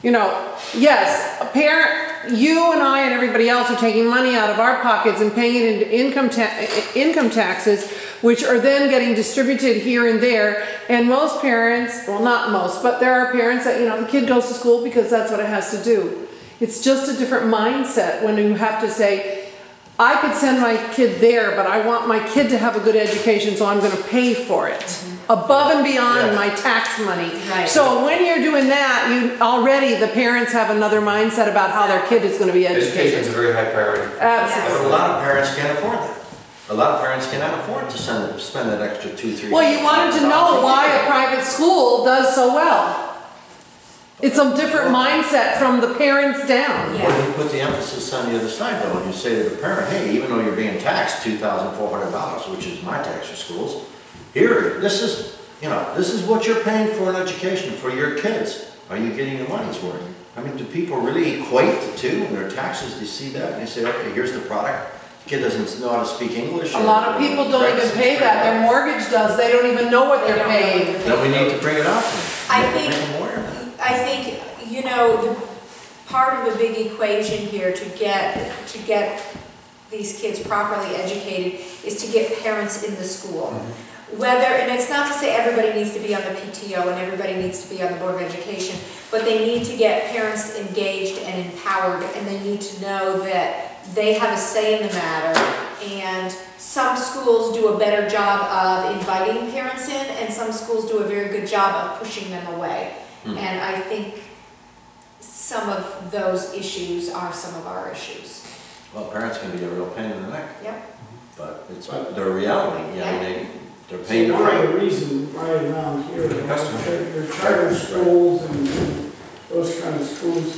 Speaker 7: You know, yes, a parent, you and I and everybody else are taking money out of our pockets and paying it into income taxes, which are then getting distributed here and there. And most parents, well, not most, but there are parents that, you know, the kid goes to school because that's what it has to do. It's just a different mindset when you have to say, I could send my kid there, but I want my kid to have a good education, so I'm gonna pay for it. Above and beyond
Speaker 1: Yes.
Speaker 7: my tax money.
Speaker 6: Right.
Speaker 7: So when you're doing that, already the parents have another mindset about how their kid is gonna be
Speaker 3: Education is
Speaker 7: educated.
Speaker 3: a very high priority.
Speaker 7: Absolutely.
Speaker 1: But a lot of parents can't afford that. A lot of parents cannot afford to spend that extra $2,000, $3,000.
Speaker 7: Well, you wanted to know why a private school does so well. It's a different mindset from the parents down.
Speaker 6: Yeah.
Speaker 1: Well, you put the emphasis on the other side though, when you say to the parent, hey, even though you're being taxed $2,400, which is my tax for schools, here, this is what you're paying for an education for your kids. Are you getting your money's worth? I mean, do people really equate the two in their taxes? They see that and they say, okay, here's the product. The kid doesn't know how to speak English.
Speaker 7: A lot of people don't even pay that, their mortgage does, they don't even know what
Speaker 6: They
Speaker 7: they're
Speaker 6: don't know what
Speaker 7: paying.
Speaker 6: they're
Speaker 1: Then we need to bring it out to them.
Speaker 6: I
Speaker 1: Make
Speaker 6: think-
Speaker 1: them aware of that.
Speaker 6: I think, you know, part of the big equation here to get these kids properly educated is to get parents in the school. And it's not to say everybody needs to be on the PTO and everybody needs to be on the Board of Education, but they need to get parents engaged and empowered, and they need to know that they have a say in the matter. And some schools do a better job of inviting parents in, and some schools do a very good job of pushing them away. And I think some of those issues are some of our issues.
Speaker 1: Well, parents can be a real pain in the neck.
Speaker 6: Yep.
Speaker 1: But it's their reality, you know,
Speaker 6: Yeah.
Speaker 1: they're paying the
Speaker 5: One of
Speaker 1: freight.
Speaker 5: the reasons right around here,
Speaker 3: The customer.
Speaker 5: your charter schools and those kind of schools,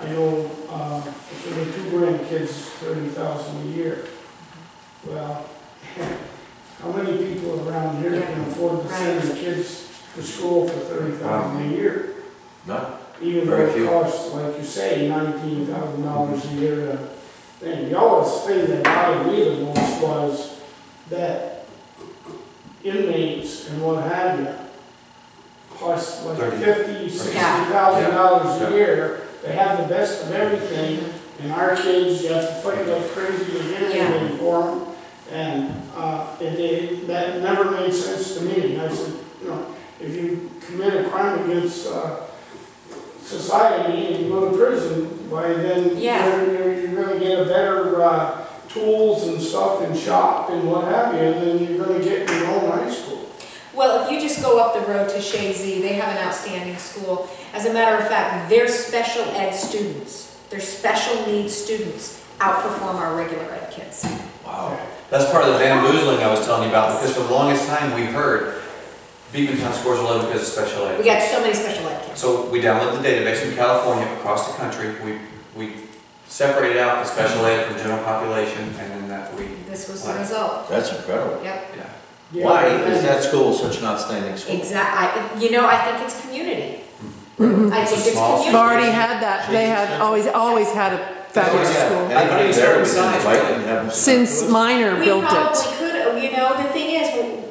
Speaker 5: I know, for the two grandkids, $30,000 a year. Well, how many people around here can afford to send their kids to school for $30,000 a year?
Speaker 1: None.
Speaker 5: Even though
Speaker 1: Very
Speaker 5: it
Speaker 1: few.
Speaker 5: costs, like you say, $19,000 a year to thing. The always thing that bothered me the most was that inmates and what have you cost like $50,000, $60,000 a year. They have the best of everything, and our kids, you have to fight like crazy to get anything for them. And that never made sense to me. I said, you know, if you commit a crime against society and you go to prison, why then you're going to get a better tools and stuff and shop and what have you, and then you're going to get in your own high school.
Speaker 6: Well, if you just go up the road to Shazy, they have an outstanding school. As a matter of fact, their special ed students, their special needs students outperform our regular ed kids.
Speaker 3: Wow. That's part of the bamboozling I was telling you about, because for the longest time we heard Beekmantown scores are low because of special ed.
Speaker 6: We got so many special ed kids.
Speaker 3: So we downloaded the database in California, across the country. We separated out the special ed from general population, and then that we,
Speaker 6: This was the result.
Speaker 1: That's incredible.
Speaker 6: Yep.
Speaker 3: yeah.
Speaker 1: Why is that school such an outstanding school?
Speaker 6: Exactly. You know, I think it's community. I think it's
Speaker 3: Small
Speaker 6: community.
Speaker 7: They've already had that, they had always had a fabulous
Speaker 3: Yeah.
Speaker 7: school.
Speaker 1: Anybody
Speaker 3: I-
Speaker 1: there
Speaker 3: I-
Speaker 1: we can invite and have them
Speaker 7: Since
Speaker 1: sit
Speaker 7: Minor
Speaker 6: We
Speaker 7: built it.
Speaker 6: probably could, you know, the thing is,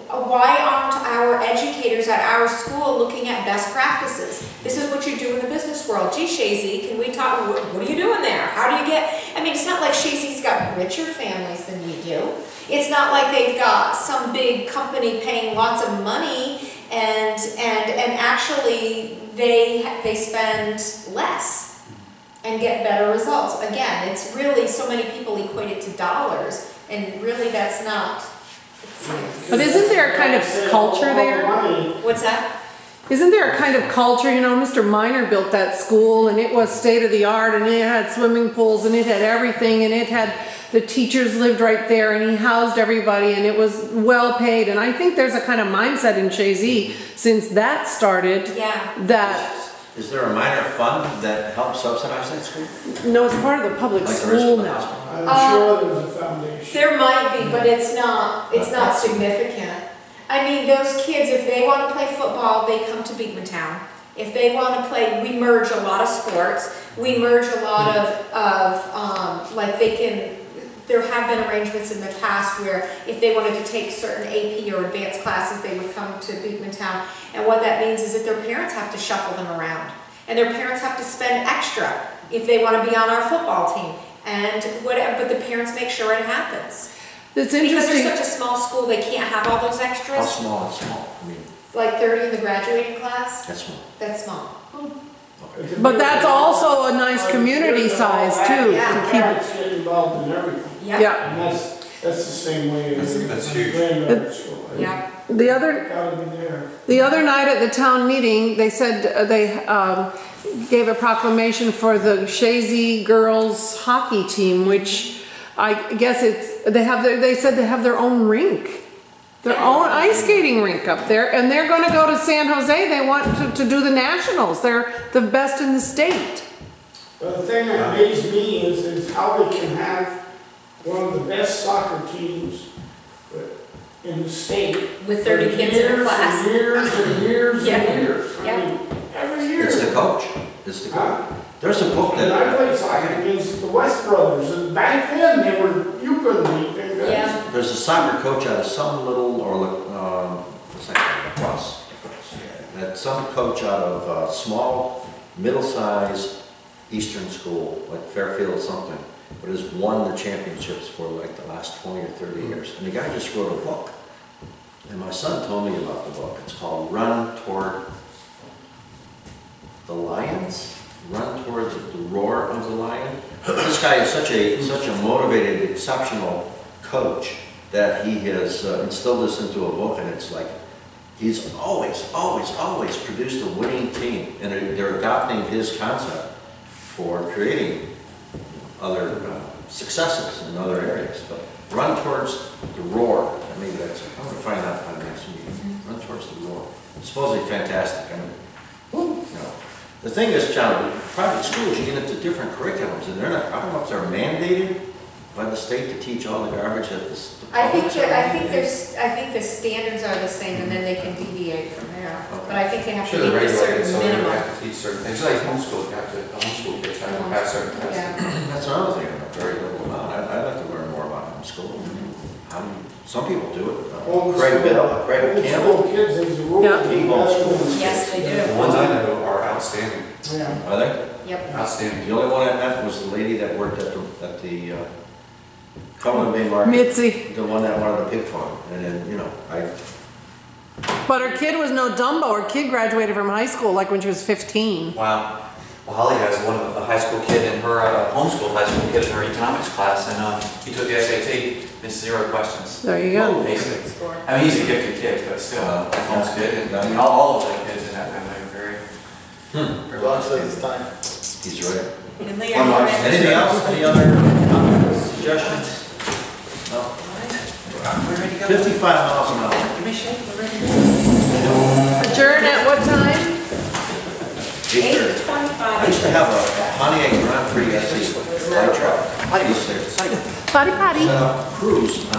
Speaker 6: why aren't our educators at our school looking at best practices? This is what you do in the business world. Gee, Shazy, can we talk, what are you doing there? How do you get, I mean, it's not like Shazy's got richer families than we do. It's not like they've got some big company paying lots of money and actually they spend less and get better results. Again, it's really, so many people equate it to dollars, and really that's not.
Speaker 7: But isn't there a kind of culture there?
Speaker 6: What's that?
Speaker 7: Isn't there a kind of culture, you know, Mr. Minor built that school and it was state of the art and it had swimming pools and it had everything and it had, the teachers lived right there and he housed everybody and it was well paid. And I think there's a kind of mindset in Shazy since that started
Speaker 6: Yeah.
Speaker 7: that,
Speaker 1: Is there a minor fund that helps subsidize that school?
Speaker 7: no, it's part of the public
Speaker 1: Like the rest
Speaker 7: school
Speaker 1: of the
Speaker 7: now.
Speaker 1: hospital?
Speaker 5: I'm sure there's a foundation.
Speaker 6: There might be, but it's not significant. I mean, those kids, if they want to play football, they come to Beekmantown. If they want to play, we merge a lot of sports. We merge a lot of like they can, there have been arrangements in the past where if they wanted to take certain AP or advanced classes, they would come to Beekmantown. And what that means is that their parents have to shuffle them around. And their parents have to spend extra if they want to be on our football team. And whatever, but the parents make sure it happens.
Speaker 7: It's
Speaker 6: Because
Speaker 7: interesting.
Speaker 6: they're such a small school, they can't have all those
Speaker 1: How
Speaker 6: extras.
Speaker 1: small is small? I mean,
Speaker 6: Like 30 in the graduating class,
Speaker 1: that's small.
Speaker 6: that's small.
Speaker 7: But that's also a nice community size too.
Speaker 6: Yeah.
Speaker 7: To keep,
Speaker 5: Parents get involved in everything.
Speaker 7: yeah.
Speaker 5: And that's the same way as
Speaker 3: That's
Speaker 5: the
Speaker 3: huge.
Speaker 5: granddaughter school.
Speaker 6: Yeah.
Speaker 7: The other,
Speaker 5: Gotta be there.
Speaker 7: the other night at the town meeting, they said they gave a proclamation for the Shazy girls hockey team, which I guess they said they have their own rink. Their own ice skating rink up there, and they're gonna go to San Jose. They want to do the nationals. They're the best in the state.
Speaker 5: But the thing that amazed me is how they can have one of the best soccer teams in the state.
Speaker 6: With 30 kids in a class.
Speaker 5: Years and years
Speaker 6: Yeah.
Speaker 5: and years. I
Speaker 6: Yeah.
Speaker 5: mean, every year.
Speaker 1: It's the coach. It's the coach.
Speaker 5: Huh?
Speaker 1: There's a book
Speaker 5: And I
Speaker 1: that,
Speaker 5: played soccer against the West Brothers, and back then, you couldn't beat them guys.
Speaker 6: Yeah.
Speaker 1: there's a soccer coach out of some little, or what's that, lacrosse. That some coach out of a small, middle-sized eastern school, like Fairfield something, but has won the championships for like the last 20 or 30 years. And the guy just wrote a book. And my son told me about the book. It's called Run Toward the Lions? Run Toward the Roar of the Lion? This guy is such a motivated, exceptional coach that he has instilled this into a book, and it's like, he's always produced a winning team. And they're adopting his concept for creating other successes in other areas. But Run Towards the Roar, maybe that's, I'm going to find out by the next meeting. Run Towards the Roar. It's supposedly fantastic. I mean, you know. The thing is, John, private schools, you get into different curriculums, and they're not, I don't know if they're mandated by the state to teach all the garbage at the
Speaker 6: I think
Speaker 1: public
Speaker 6: the standards are the same, and then they can deviate from there. But I think they have to
Speaker 3: Sure,
Speaker 6: meet
Speaker 3: they're
Speaker 6: a
Speaker 3: regulated,
Speaker 6: certain
Speaker 3: so they
Speaker 6: minimum.
Speaker 3: have to teach certain things, like homeschool, you have to, the homeschool kids have to pass certain tests.
Speaker 6: Yeah.
Speaker 1: That's another thing I know very little about. I'd like to learn more about homeschool. How do you, some people do it. Craig Campbell.
Speaker 5: Homeschool kids, as a rule,
Speaker 7: Yeah.
Speaker 5: do better than-
Speaker 6: Yes, they
Speaker 3: The
Speaker 6: do.
Speaker 3: ones I know are outstanding,
Speaker 5: Yeah.
Speaker 1: Are they?
Speaker 6: Yep.
Speaker 3: outstanding.
Speaker 1: The only one I met was the lady that worked at the Cumberland Main Market.
Speaker 7: Mitzi.
Speaker 1: The one that wanted a pig farm. And then, you know,
Speaker 7: But her kid was no Dumbo. Her kid graduated from high school like when she was 15.
Speaker 3: Wow. Well, Holly has one of the high school kid in her homeschool high school kid in her economics class, and he took the SAT, missed 0 questions.
Speaker 7: There you go.
Speaker 3: Basic.
Speaker 6: Score.
Speaker 3: I mean, he's a gifted kid, but still, homeschool kid, and all of the kids in that family are very
Speaker 4: Ron
Speaker 3: well
Speaker 4: says it's time.
Speaker 1: he's right.
Speaker 6: And Leah,
Speaker 3: One more.
Speaker 6: you ready?
Speaker 1: Anything else? Any other comments, suggestions? No?
Speaker 3: We're ready to go.
Speaker 1: 55 miles an hour.
Speaker 3: Give me a shake, we're ready to go.
Speaker 7: Adjourn at what time?
Speaker 1: 8:30.
Speaker 6: 8:25.
Speaker 1: I used to have a Pontiac Grand Prix SE light truck. I used to
Speaker 7: Potty potty.
Speaker 1: cruise on